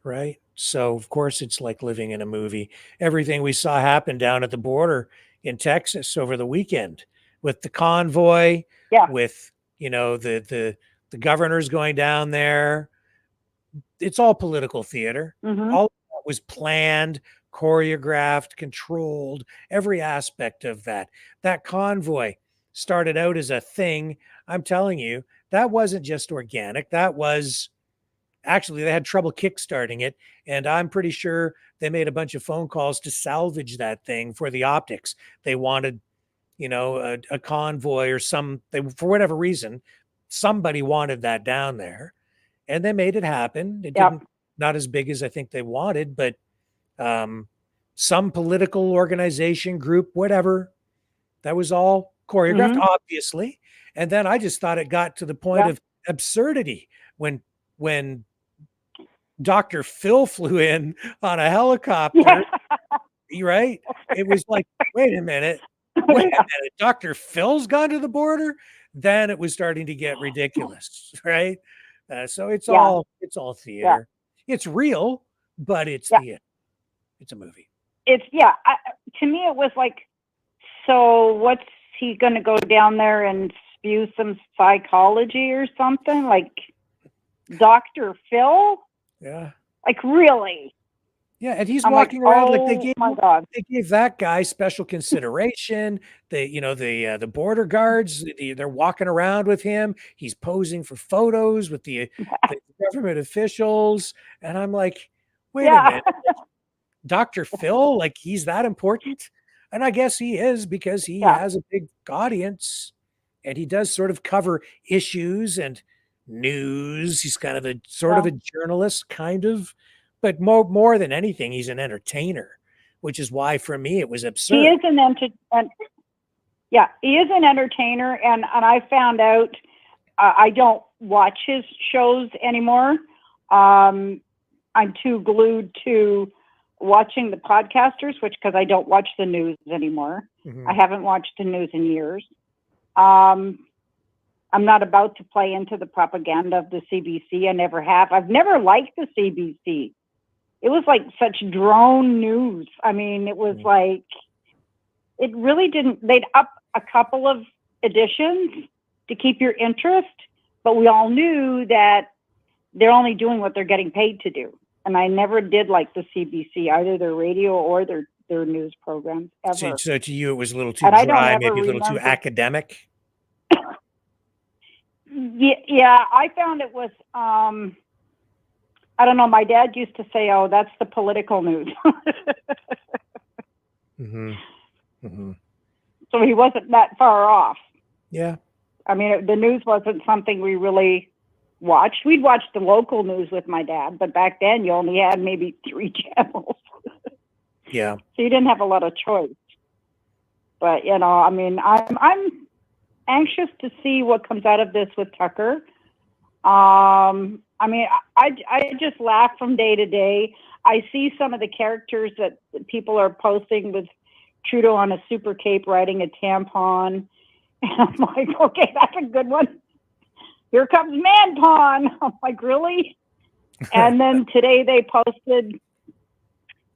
S2: right? So, of course, it's like living in a movie. Everything we saw happen down at the border in Texas over the weekend with the convoy, with, the governors going down there. It's all political theater. All of that was planned, choreographed, controlled, every aspect of that. That convoy started out as a thing. I'm telling you, that wasn't just organic. That was actually, they had trouble kickstarting it. And I'm pretty sure they made a bunch of phone calls to salvage that thing for the optics. They wanted, a convoy or for whatever reason, somebody wanted that down there. And they made it happen. It didn't, not as big as I think they wanted, but some political organization, group, whatever, that was all choreographed, obviously. And then I just thought it got to the point of absurdity when Dr. Phil flew in on a helicopter right? It was like, wait a minute. Dr. Phil's gone to the border. Then it was starting to get ridiculous, right? So it's all theater. It's real, but it's theater. It's a movie.
S7: It's to me it was like, so what's he going to go down there and spew some psychology or something, like Dr. Phil?
S2: Yeah.
S7: Like, really?
S2: Yeah, and he's walking around like they gave that guy special consideration. The border guards, they're walking around with him. He's posing for photos with the government officials, and I'm like, wait a minute, Dr. Phil, like he's that important? And I guess he is, because he has a big audience, and he does sort of cover issues and news. He's kind of a sort of a journalist, kind of. But more than anything, he's an entertainer, which is why for me it was absurd.
S7: He is an entertainer, and I found out I don't watch his shows anymore. I'm too glued to watching the podcasters, because I don't watch the news anymore. I haven't watched the news in years. I'm not about to play into the propaganda of the CBC. I never have. I've never liked the CBC. It was like such drone news. I mean, it was like, it really didn't, they'd up a couple of editions to keep your interest, but we all knew that they're only doing what they're getting paid to do. And I never did like the CBC, either their radio or their news programs, ever.
S2: So to you, it was a little too dry, maybe a little too academic?
S7: Yeah, I found it was, I don't know, my dad used to say, oh, that's the political news. So he wasn't that far off.
S2: Yeah.
S7: I mean, the news wasn't something we really watched. We'd watch the local news with my dad, but back then you only had maybe 3 channels.
S2: Yeah.
S7: So you didn't have a lot of choice. But, I mean, I'm anxious to see what comes out of this with Tucker. I mean, I just laugh from day to day. I see some of the characters that people are posting with Trudeau on a super cape riding a tampon. And I'm like, okay, that's a good one. Here comes man pawn. I'm like, really? And then today they posted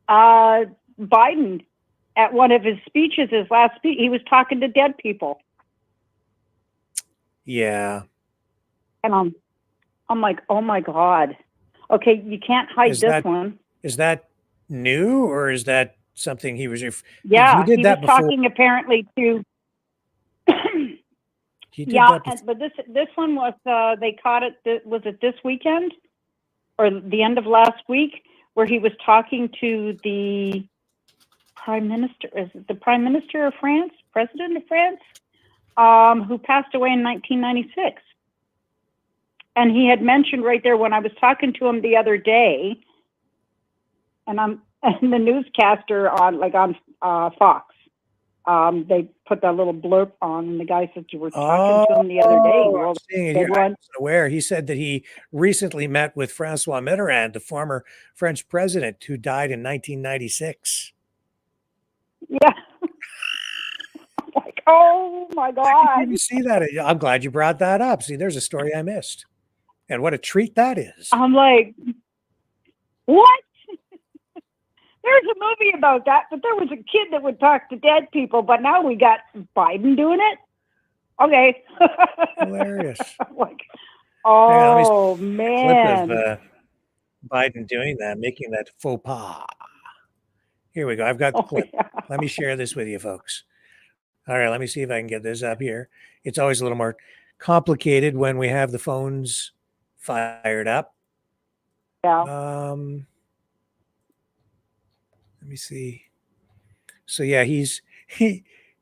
S7: Biden at one of his speeches, his last speech. He was talking to dead people.
S2: Yeah.
S7: And I'm like, oh my God. Okay, you can't hide this one.
S2: Is that new, or is that something he was?
S7: Yeah,
S2: he did that
S7: was
S2: before.
S7: Talking apparently to.
S2: He did that
S7: but this one was they caught it. Was it this weekend or the end of last week, where he was talking to the prime minister? Is it the prime minister of France, president of France, who passed away in 1996? And he had mentioned right there when I was talking to him the other day, and the newscaster on Fox, they put that little blurb on, and the guy said, you were talking to him the other day.
S2: I'm seeing it here. I wasn't aware. He said that he recently met with Francois Mitterrand, the former French president who died in 1996.
S7: Yeah. Like, oh my God.
S2: I didn't even see that. I'm glad you brought that up. See, there's a story I missed. And what a treat that is.
S7: I'm like, what? There's a movie about that, but there was a kid that would talk to dead people, but now we got Biden doing it? Okay.
S2: Hilarious.
S7: Like, oh, man.
S2: Clip of Biden doing that, making that faux pas. Here we go. I've got the clip. Yeah. Let me share this with you, folks. All right, let me see if I can get this up here. It's always a little more complicated when we have the phones fired up.
S7: Yeah.
S2: Let me see. So yeah, he's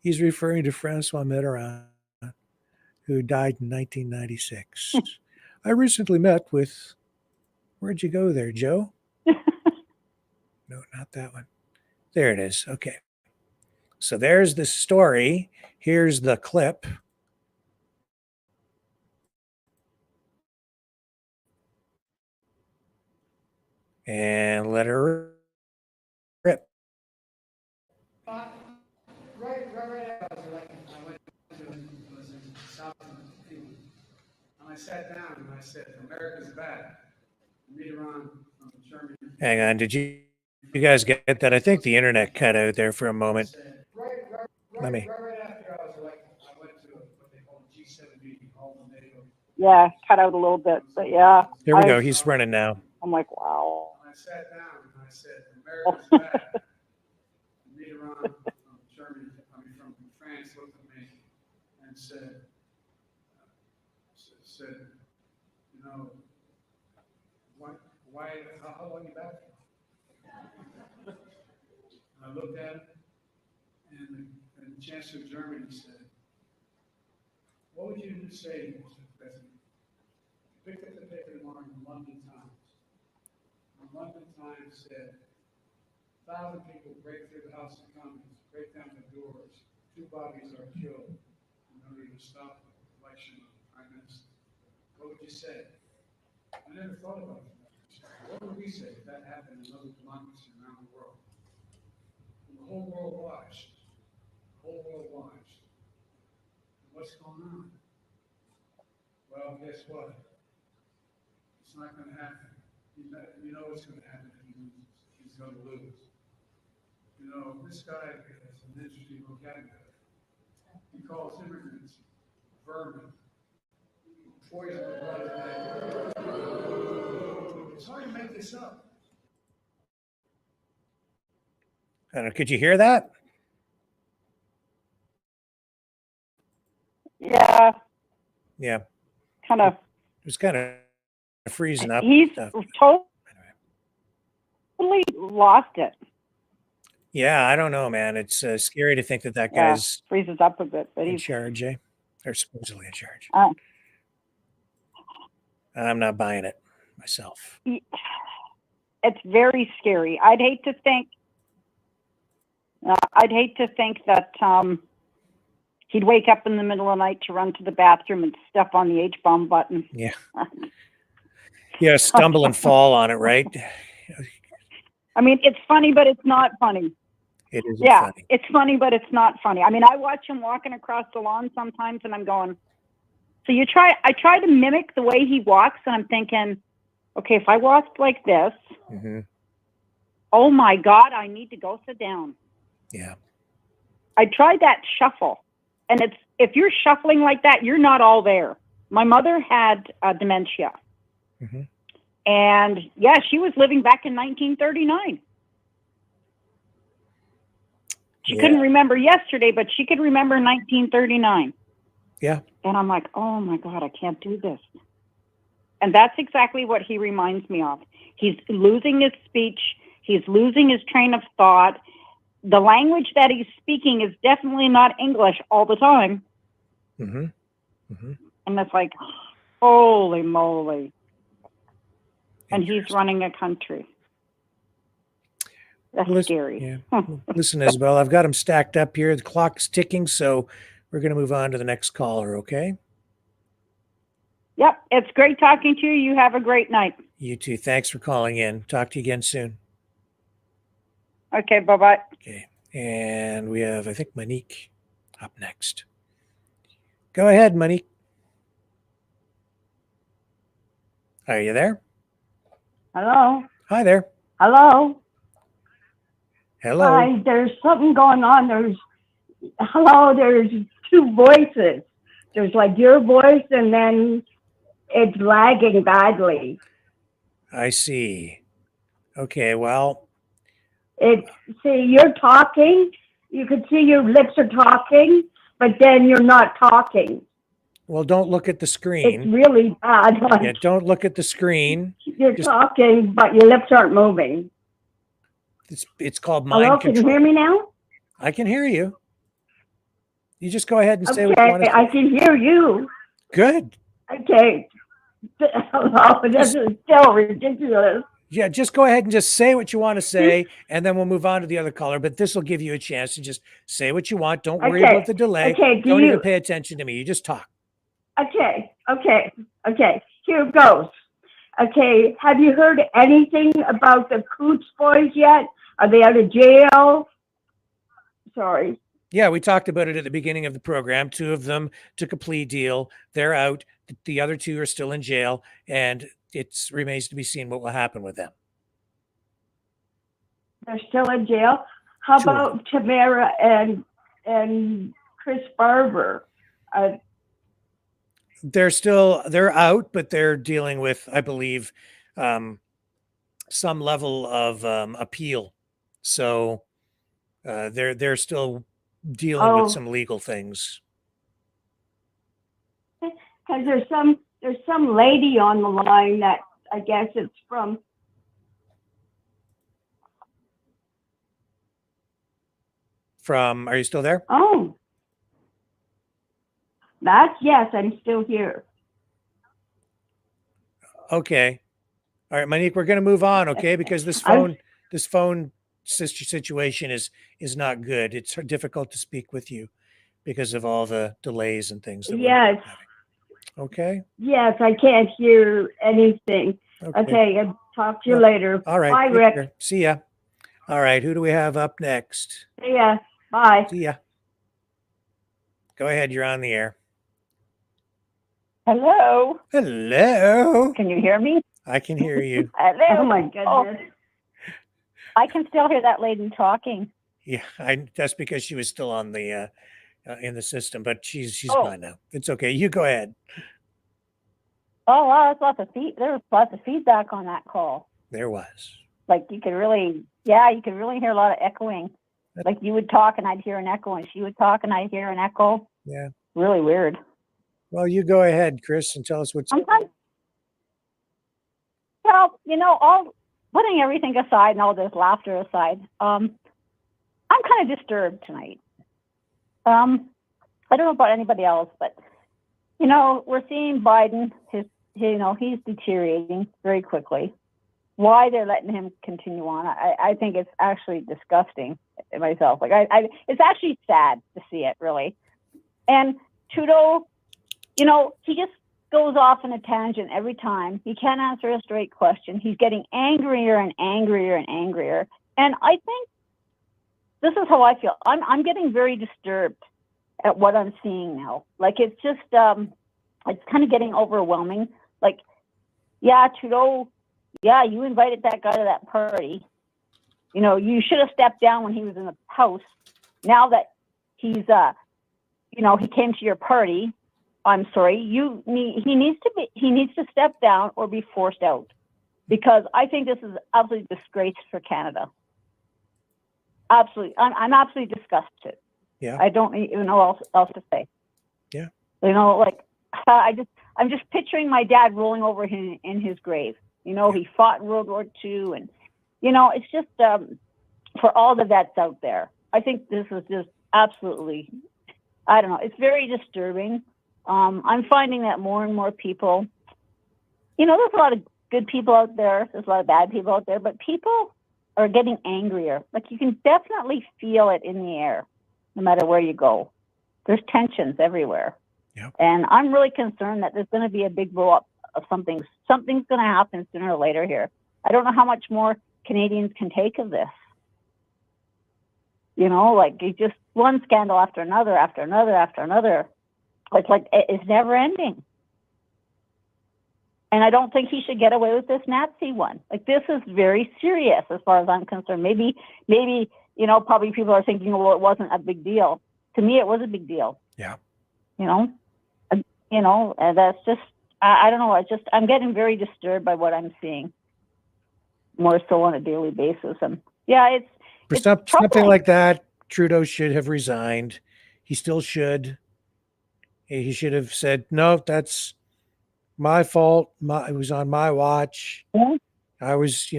S2: referring to Francois Mitterrand, who died in 1996. I recently met with. Where'd you go there, Joe? No, not that one. There it is. Okay. So there's the story. Here's the clip. And let her rip.
S13: sat down and I said, America's back. From Germany.
S2: Hang on. Did you guys get that? I think the internet cut out there for a moment. Let me.
S13: Right after I went to what they call a G7 meeting, all the NATO.
S7: Yeah, cut out a little bit, but yeah.
S2: There we go. He's running now.
S7: I'm like, wow.
S13: I sat down and I said, America's back. Mitterrand from Germany, from France, looked at me and said, you know, how long you back for? And I looked at him, and the Chancellor of Germany said, what would you say, Mr. President? Picked up the paper tomorrow in the London Times. The London Times said, 1,000 people break through the House of Commons, break down the doors, 2 bodies are killed in order to stop the election of the Prime Minister. What would you say? I never thought about that. What would we say if that happened in other democracies around the world? And the whole world watched. The whole world watched. And what's going on? Well, guess what? It's not going to happen. You know what's going to happen if he loses. He's going to lose. You know, this guy has an interesting vocabulary. He calls immigrants vermin. Poison the blood of men. It's hard to make this up.
S2: I don't know. Could you hear that?
S7: Yeah.
S2: Yeah.
S7: Kind of.
S2: It was kind of freezing up.
S7: He's totally lost it.
S2: Yeah, I don't know, man. It's scary to think that guy's
S7: freezes up a bit, but
S2: in
S7: he's
S2: charge, eh? Or supposedly in charge.
S7: I'm
S2: not buying it myself.
S7: It's very scary. I'd hate to think that he'd wake up in the middle of the night to run to the bathroom and step on the H-bomb button.
S2: Yeah. Yeah, stumble and fall on it, right?
S7: I mean, it's funny, but it's not funny.
S2: It is
S7: funny. It's funny, but it's not funny. I mean, I watch him walking across the lawn sometimes, and I'm going, so I try to mimic the way he walks, and I'm thinking, okay, if I walked like this, oh my God, I need to go sit down.
S2: Yeah.
S7: I tried that shuffle, and if you're shuffling like that, you're not all there. My mother had dementia. And yeah, she was living back in 1939. She couldn't remember yesterday, but she could remember 1939.
S2: Yeah.
S7: And I'm like, oh my God, I can't do this. And that's exactly what he reminds me of. He's losing his speech. He's losing his train of thought. The language that he's speaking is definitely not English all the time. And it's like, holy moly. And he's running a country. That's scary.
S2: Yeah. Listen, Isabel, I've got them stacked up here. The clock's ticking, so we're going to move on to the next caller, okay?
S7: Yep. It's great talking to you. You have a great night.
S2: You too. Thanks for calling in. Talk to you again soon.
S7: Okay. Bye-bye.
S2: Okay. And we have, I think, Monique up next. Go ahead, Monique. Are you there?
S5: Hello.
S2: Hi there.
S5: Hello.
S2: Hello.
S5: Hi, there's something going on. There's two voices. There's like your voice and then it's lagging badly.
S2: I see. Okay, well.
S5: See, you're talking. You can see your lips are talking, but then you're not talking.
S2: Well, don't look at the screen.
S5: It's really bad.
S2: Yeah, don't look at the screen.
S5: You're talking, but your lips aren't moving.
S2: It's called mind
S5: Hello,
S2: control.
S5: can you hear me now?
S2: I can hear you. You just go ahead and say what you want to say.
S5: I can hear you.
S2: Good.
S5: Okay. Hello, this is still ridiculous.
S2: Yeah, just go ahead and just say what you want to say, and then we'll move on to the other caller. But this will give you a chance to just say what you want. Don't worry about the delay.
S5: Okay,
S2: don't even pay attention to me. You just talk.
S5: Okay. Here goes. Okay, have you heard anything about the Coots boys yet? Are they out of jail? Sorry.
S2: Yeah, we talked about it at the beginning of the program. 2 of them took a plea deal. They're out. The other 2 are still in jail, and it remains to be seen what will happen with them.
S5: They're still in jail. How about Tamara and Chris Barber?
S2: They're out, but they're dealing with, I believe, some level of appeal. So they're still dealing with some legal things.
S5: Because there's some lady on the line that I guess it's from.
S2: Are you still there?
S5: Oh, yes, I'm still here.
S2: Okay. All right, Monique, we're going to move on, okay? Because this phone situation is not good. It's difficult to speak with you because of all the delays and things.
S5: Yes.
S2: Okay.
S5: Yes, I can't hear anything. Okay, I'll talk to you later.
S2: All right.
S5: Bye, Rick.
S2: Care. See ya. All right, who do we have up next?
S5: See ya. Bye.
S2: See ya. Go ahead, you're on the air.
S4: Hello.
S2: Hello.
S4: Can you hear me?
S2: I can hear you.
S4: Hello.
S5: Oh my goodness.
S4: Oh, I can still hear that lady talking.
S2: Yeah, that's because she was still on the in the system, but she's gone now. It's okay. You go ahead.
S4: Oh wow, there was lots of feedback on that call.
S2: There was.
S4: Like you could really hear a lot of echoing. Like you would talk and I'd hear an echo, and she would talk and I'd hear an echo.
S2: Yeah.
S4: Really weird.
S2: Well, you go ahead, Chris, and tell us what's.
S4: Well, all putting everything aside and all this laughter aside, I'm kind of disturbed tonight. I don't know about anybody else, but we're seeing Biden. He's deteriorating very quickly. Why they're letting him continue on, I think it's actually disgusting myself. Like it's actually sad to see it, really. And Trudeau, he just goes off on a tangent every time. He can't answer a straight question. He's getting angrier and angrier and angrier. And I think this is how I feel. I'm getting very disturbed at what I'm seeing now. Like it's just it's kind of getting overwhelming. Like, yeah, Trudeau, yeah, you invited that guy to that party. You should have stepped down when he was in the House. Now that he's he came to your party, I'm sorry, he needs to step down or be forced out, because I think this is absolutely disgrace for Canada. Absolutely, I'm absolutely disgusted.
S2: Yeah,
S4: I don't even know what else to say.
S2: Yeah,
S4: I'm just picturing my dad rolling over in his grave. He fought in World War II, and it's just for all the vets out there. I think this is just absolutely, I don't know. It's very disturbing. I'm finding that more and more people, there's a lot of good people out there. There's a lot of bad people out there, but people are getting angrier. Like you can definitely feel it in the air, no matter where you go. There's tensions everywhere.
S2: Yep.
S4: And I'm really concerned that there's going to be a big blow up of something. Something's going to happen sooner or later here. I don't know how much more Canadians can take of this. Like just one scandal after another, after another, after another. It's like it's never ending. And I don't think he should get away with this Nazi one. Like this is very serious as far as I'm concerned. Maybe probably people are thinking, well, it wasn't a big deal. To me, it was a big deal.
S2: Yeah.
S4: And that's just, I don't know. I'm getting very disturbed by what I'm seeing, more so on a daily basis. And yeah, it's
S2: something like that. Trudeau should have resigned. He still should. He should have said, no, that's my fault. It was on my watch.
S4: Yeah.
S2: I was,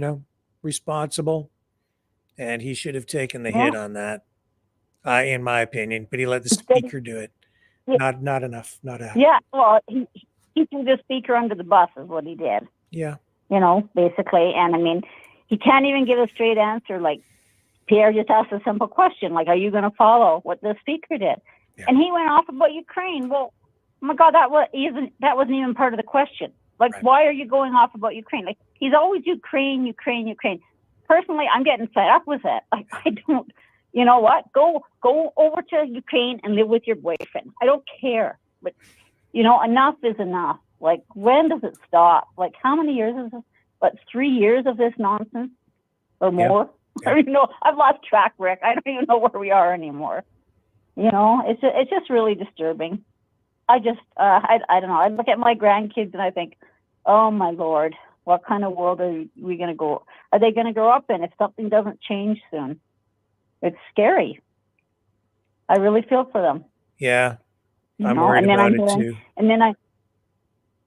S2: responsible. And he should have taken the hit on that, in my opinion. But he let the speaker do it.
S4: Yeah.
S2: Not enough. Not enough.
S4: Yeah, well, he threw the speaker under the bus is what he did.
S2: Yeah.
S4: Basically. And I mean, he can't even give a straight answer. Like Pierre just asked a simple question, like, are you going to follow what the speaker did? Yeah. And he went off about Ukraine. Well, oh my God, that wasn't even part of the question. Like, right. Why are you going off about Ukraine? Like, he's always Ukraine. Personally, I'm getting fed up with it. Like, I don't, You know what? Go over to Ukraine and live with your boyfriend. I don't care. But, you know, enough is enough. Like, when does it stop? Like, how many years is this? What, 3 years of this nonsense or more?
S2: Yeah.
S4: I don't even know. I've lost track, Rick. I don't even know where we are anymore. You know, it's just really disturbing. I don't know. I look at my grandkids and I think, oh my Lord, what kind of world are we going to go? Are they going to grow up in if something doesn't change soon? It's scary. I really feel for them.
S2: Yeah,
S4: You
S2: I'm
S4: know,
S2: worried
S4: and then
S2: about
S4: I'm
S2: it
S4: going,
S2: too.
S4: and then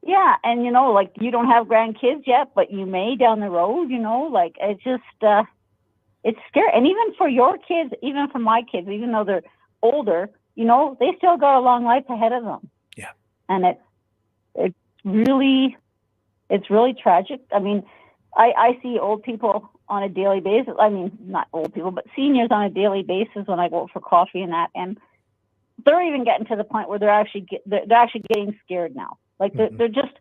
S4: yeah, and you know, like, you don't have grandkids yet, but you may down the road. You know, like, it's just, it's scary. And even for your kids, even for my kids, even though they're older, you know, they still got a long life ahead of them.
S2: Yeah,
S4: and it's really tragic. I mean, I see old people on a daily basis. I mean, not old people, but seniors on a daily basis when I go out for coffee and that, and they're even getting to the point where they're actually getting scared now. Like, they're just,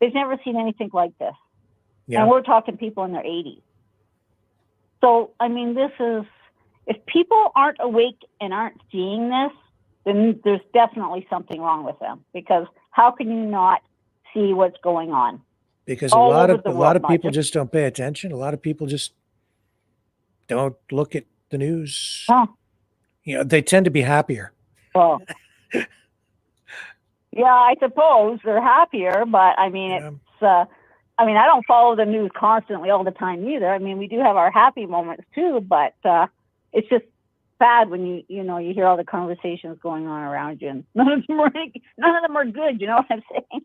S4: they've never seen anything like this.
S2: Yeah.
S4: And we're talking people in their 80s. So, I mean, this is, if people aren't awake and aren't seeing this, then there's definitely something wrong with them, because how can you not see what's going on?
S2: Because
S4: all
S2: a lot
S4: over
S2: of
S4: the
S2: a lot
S4: world,
S2: of
S4: not
S2: people
S4: just-
S2: just don't pay attention. A lot of people just don't look at the news.
S4: Oh.
S2: You know, they tend to be happier.
S4: Well, yeah, I suppose they're happier, but I mean, it's, I mean, I don't follow the news constantly all the time either. I mean, we do have our happy moments too, but it's just sad when you hear all the conversations going on around you, and none of them are good. You know what I'm saying?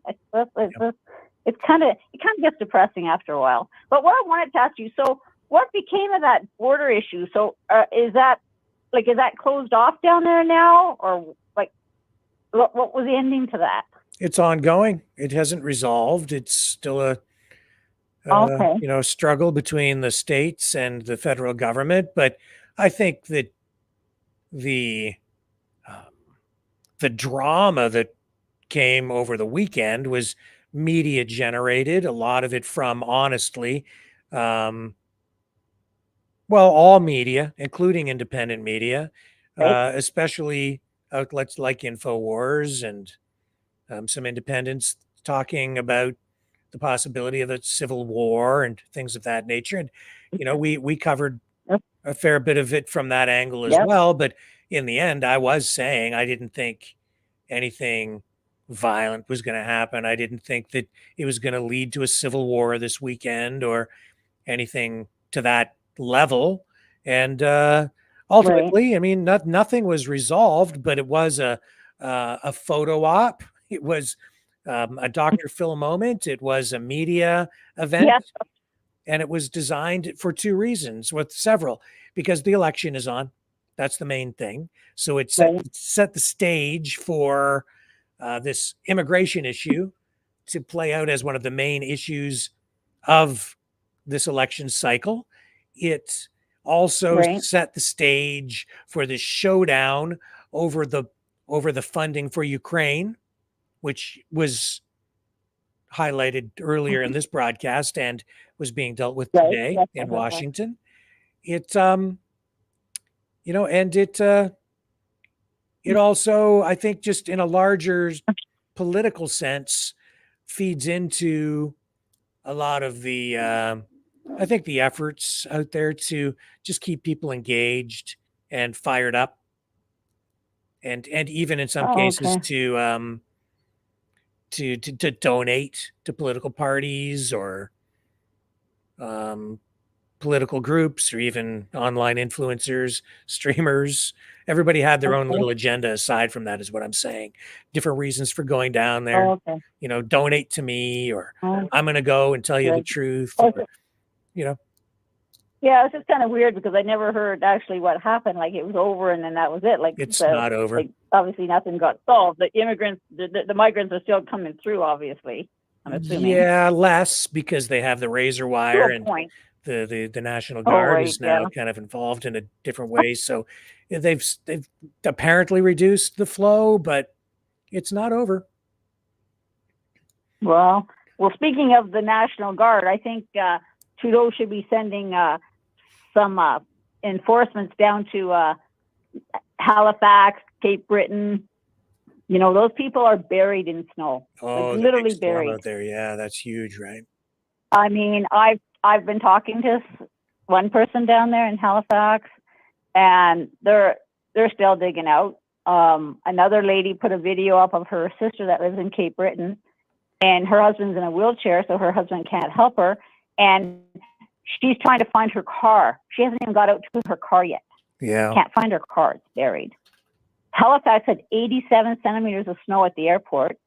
S4: It kind of gets depressing after a while. But what I wanted to ask you, so what became of that border issue? So is that closed off down there now, or like what was the ending to that?
S2: It's ongoing. It hasn't resolved. It's still a
S4: Okay.
S2: struggle between the states and the federal government. But I think that the drama that came over the weekend was media generated. A lot of it from, honestly, all media, including independent media, especially outlets like InfoWars and some independents talking about the possibility of a civil war and things of that nature. And, we covered a fair bit of it from that angle as well. But in the end, I was saying I didn't think anything violent was going to happen. I didn't think that it was going to lead to a civil war this weekend or anything to that level. And ultimately, I mean, nothing was resolved, but it was a photo op. It was a Dr. Phil moment. It was a media event.
S4: Yes.
S2: And it was designed for two reasons, with several, because the election is on. That's the main thing. So it set the stage for this immigration issue to play out as one of the main issues of this election cycle. It also set the stage for the showdown over the funding for Ukraine, which was highlighted earlier in this broadcast and was being dealt with today in Washington. It and it also, I think, just in a larger political sense, feeds into a lot of the I think the efforts out there to just keep people engaged and fired up, and even in some cases to donate to political parties or political groups, or even online influencers, streamers. Everybody had their own little agenda aside from that, is what I'm saying. Different reasons for going down there. Donate to me, or I'm going to go and tell you the truth. Or,
S4: Yeah, it's just kind of weird because I never heard actually what happened. Like, it was over and then that was it. Like,
S2: it's not over.
S4: Like, obviously nothing got solved. The immigrants, the migrants are still coming through, obviously, I'm assuming.
S2: Yeah, less, because they have the razor wire, and
S4: point.
S2: the National Guard is now kind of involved in a different way. So they've apparently reduced the flow, but it's not over.
S4: Well, speaking of the National Guard, I think Trudeau should be sending some enforcement's down to Halifax, Cape Breton. You know, those people are buried in snow.
S2: Oh,
S4: like
S2: the
S4: literally
S2: big storm
S4: buried.
S2: out there. Yeah, that's huge, right?
S4: I mean, I've been talking to one person down there in Halifax, and they're still digging out. Another lady put a video up of her sister that lives in Cape Breton, and her husband's in a wheelchair, so her husband can't help her, and she's trying to find her car. She hasn't even got out to her car yet.
S2: Yeah.
S4: Can't find her car. It's buried. Halifax had 87 centimeters of snow at the airport.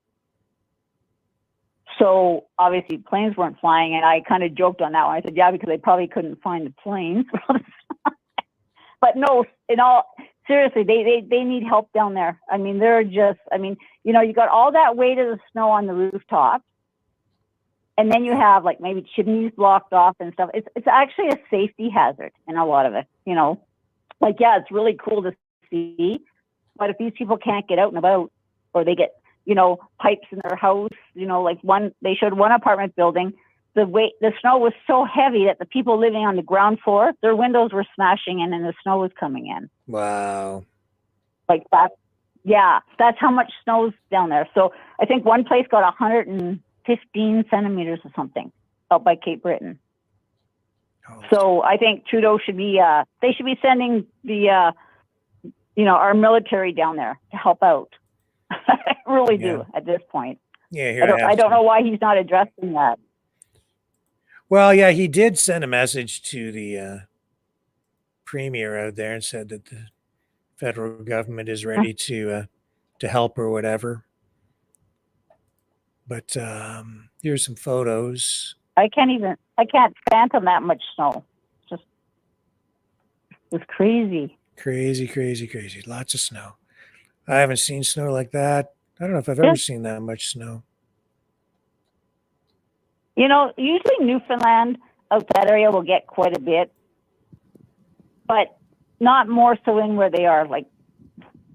S4: So obviously planes weren't flying, and I kind of joked on that one. I said, yeah, because they probably couldn't find the planes. But no, seriously, they need help down there. I mean, you know, you got all that weight of the snow on the rooftop, and then you have like maybe chimneys blocked off and stuff. It's actually a safety hazard in a lot of it, you know. Like, yeah, it's really cool to see, but if these people can't get out and about, or they get, you know, pipes in their house, you know, like they showed one apartment building, the snow was so heavy that the people living on the ground floor, their windows were smashing in and the snow was coming in.
S2: Wow.
S4: Like that. Yeah, that's how much snow's down there. So I think one place got 115 centimeters or something out by Cape Breton. So I think Trudeau should be, they should be sending the, you know, our military down there to help out. I really do at this point.
S2: Yeah, here
S4: I don't know why he's not addressing that.
S2: Well, yeah, he did send a message to the premier out there and said that the federal government is ready to help or whatever. But here's some photos.
S4: I can't fathom that much snow. It's crazy.
S2: Crazy. Lots of snow. I haven't seen snow like that. I don't know if I've ever seen that much snow.
S4: You know, usually Newfoundland out that area will get quite a bit, but not more so in where they are. Like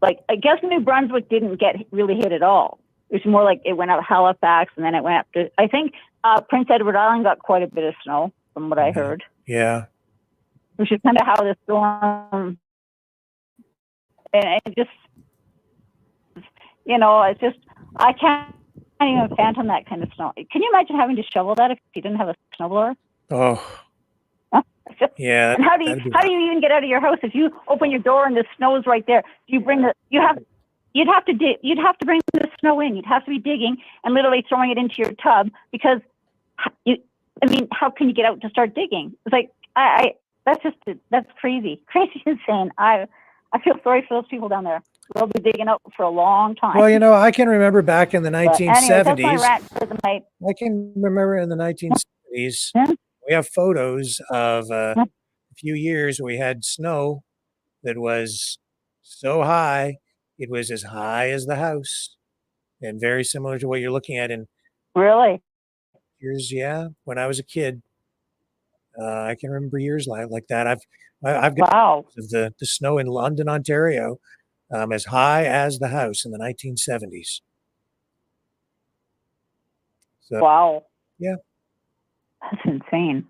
S4: I guess New Brunswick didn't get really hit at all. It was more like it went up Halifax and then it went up to, I think Prince Edward Island got quite a bit of snow from what I heard.
S2: Yeah.
S4: Which is kind of how the storm, and it just, you know, it's just, I can't even fathom that kind of snow. Can you imagine having to shovel that if you didn't have a snowblower?
S2: Oh. Yeah.
S4: And how do you even get out of your house if you open your door and the snow's right there? You'd have to bring the snow in. You'd have to be digging and literally throwing it into your tub because how can you get out to start digging? It's like that's crazy insane. I feel sorry for those people down there. They'll be digging out for a long time.
S2: Well, you know, I can remember back in the 1970s.
S4: Anyway, that's my rant for the night.
S2: I can remember in the 1970s, we have photos of a few years where we had snow that was so high, it was as high as the house, and very similar to what you're looking at in.
S4: Really?
S2: Years, yeah. When I was a kid, I can remember years like that. I've got the snow in London, Ontario, as high as the house in the 1970s. So,
S4: wow.
S2: Yeah.
S4: That's insane.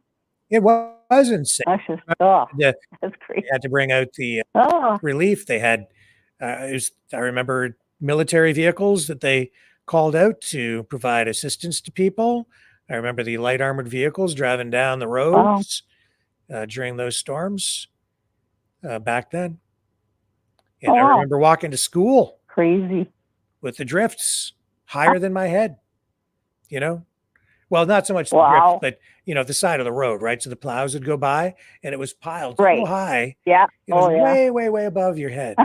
S2: It was insane.
S4: That's just stuff.
S2: Yeah,
S4: that's crazy.
S2: They had to bring out the relief. They had, I remember military vehicles that they called out to provide assistance to people. I remember the light armored vehicles driving down the roads during those storms back then. And I remember walking to school.
S4: Crazy.
S2: With the drifts higher than my head, you know? Well, not so much the drift, but, you know, the side of the road, right? So the plows would go by and it was piled so high.
S4: Yeah.
S2: It was way, way, way above your head,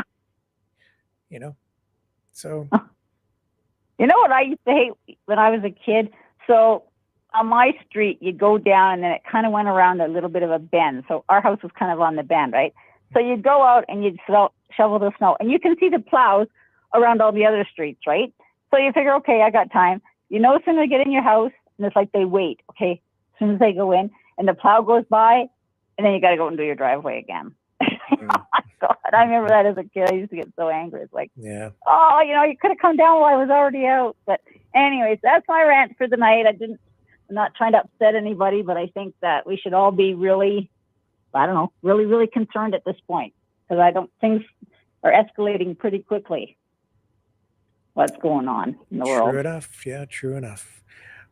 S2: you know? So.
S4: You know what I used to hate when I was a kid? So on my street, you go down and then it kind of went around a little bit of a bend. So our house was kind of on the bend, right? So you'd go out and you'd shovel the snow and you can see the plows around all the other streets, right? So you figure, okay, I got time. You know, as soon as they get in your house, and it's like they wait, okay? As soon as they go in and the plow goes by, and then you got to go and do your driveway again. Oh my God, I remember that as a kid. I used to get so angry. It's like, oh, you know, you could have come down while I was already out. But anyways, that's my rant for the night. I'm not trying to upset anybody, but I think that we should all be really I don't know, really, really concerned at this point because things are escalating pretty quickly. What's going on in the world?
S2: True enough. Yeah, true enough.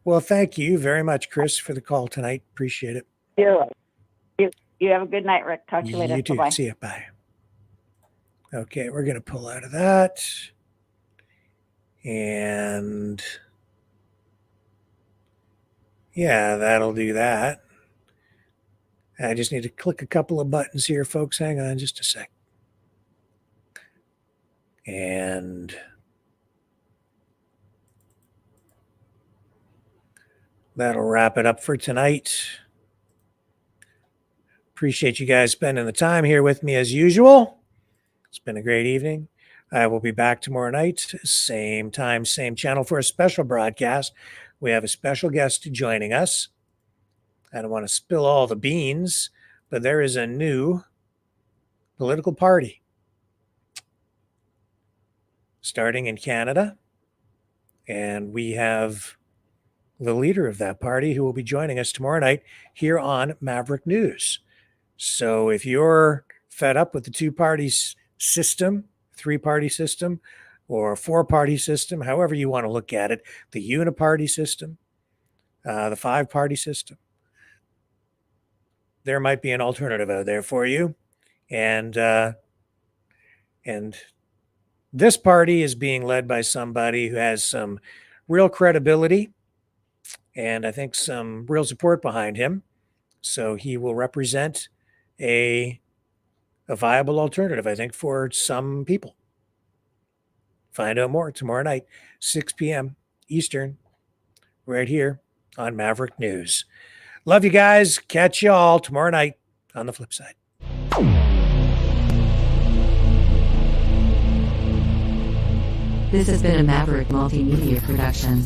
S2: Well, thank you very much, Chris, for the call tonight. Appreciate it.
S4: You have a good night, Rick. Talk to you later.
S2: You too.
S4: Bye-bye.
S2: See you. Bye. Okay, we're going to pull out of that. And yeah, that'll do that. I just need to click a couple of buttons here, folks. Hang on just a sec. And that'll wrap it up for tonight. Appreciate you guys spending the time here with me as usual. It's been a great evening. I will be back tomorrow night, same time, same channel for a special broadcast. We have a special guest joining us. I don't want to spill all the beans, but there is a new political party starting in Canada. And we have the leader of that party who will be joining us tomorrow night here on Maverick News. So if you're fed up with the two-party system, three-party system, or four-party system, however you want to look at it, the uniparty system, the five-party system, there might be an alternative out there for you. And this party is being led by somebody who has some real credibility and I think some real support behind him. So he will represent a viable alternative, I think, for some people. Find out more tomorrow night, 6 p.m. Eastern, right here on Maverick News. Love you guys. Catch you all tomorrow night on the flip side.
S9: This has been a Maverick Multimedia production.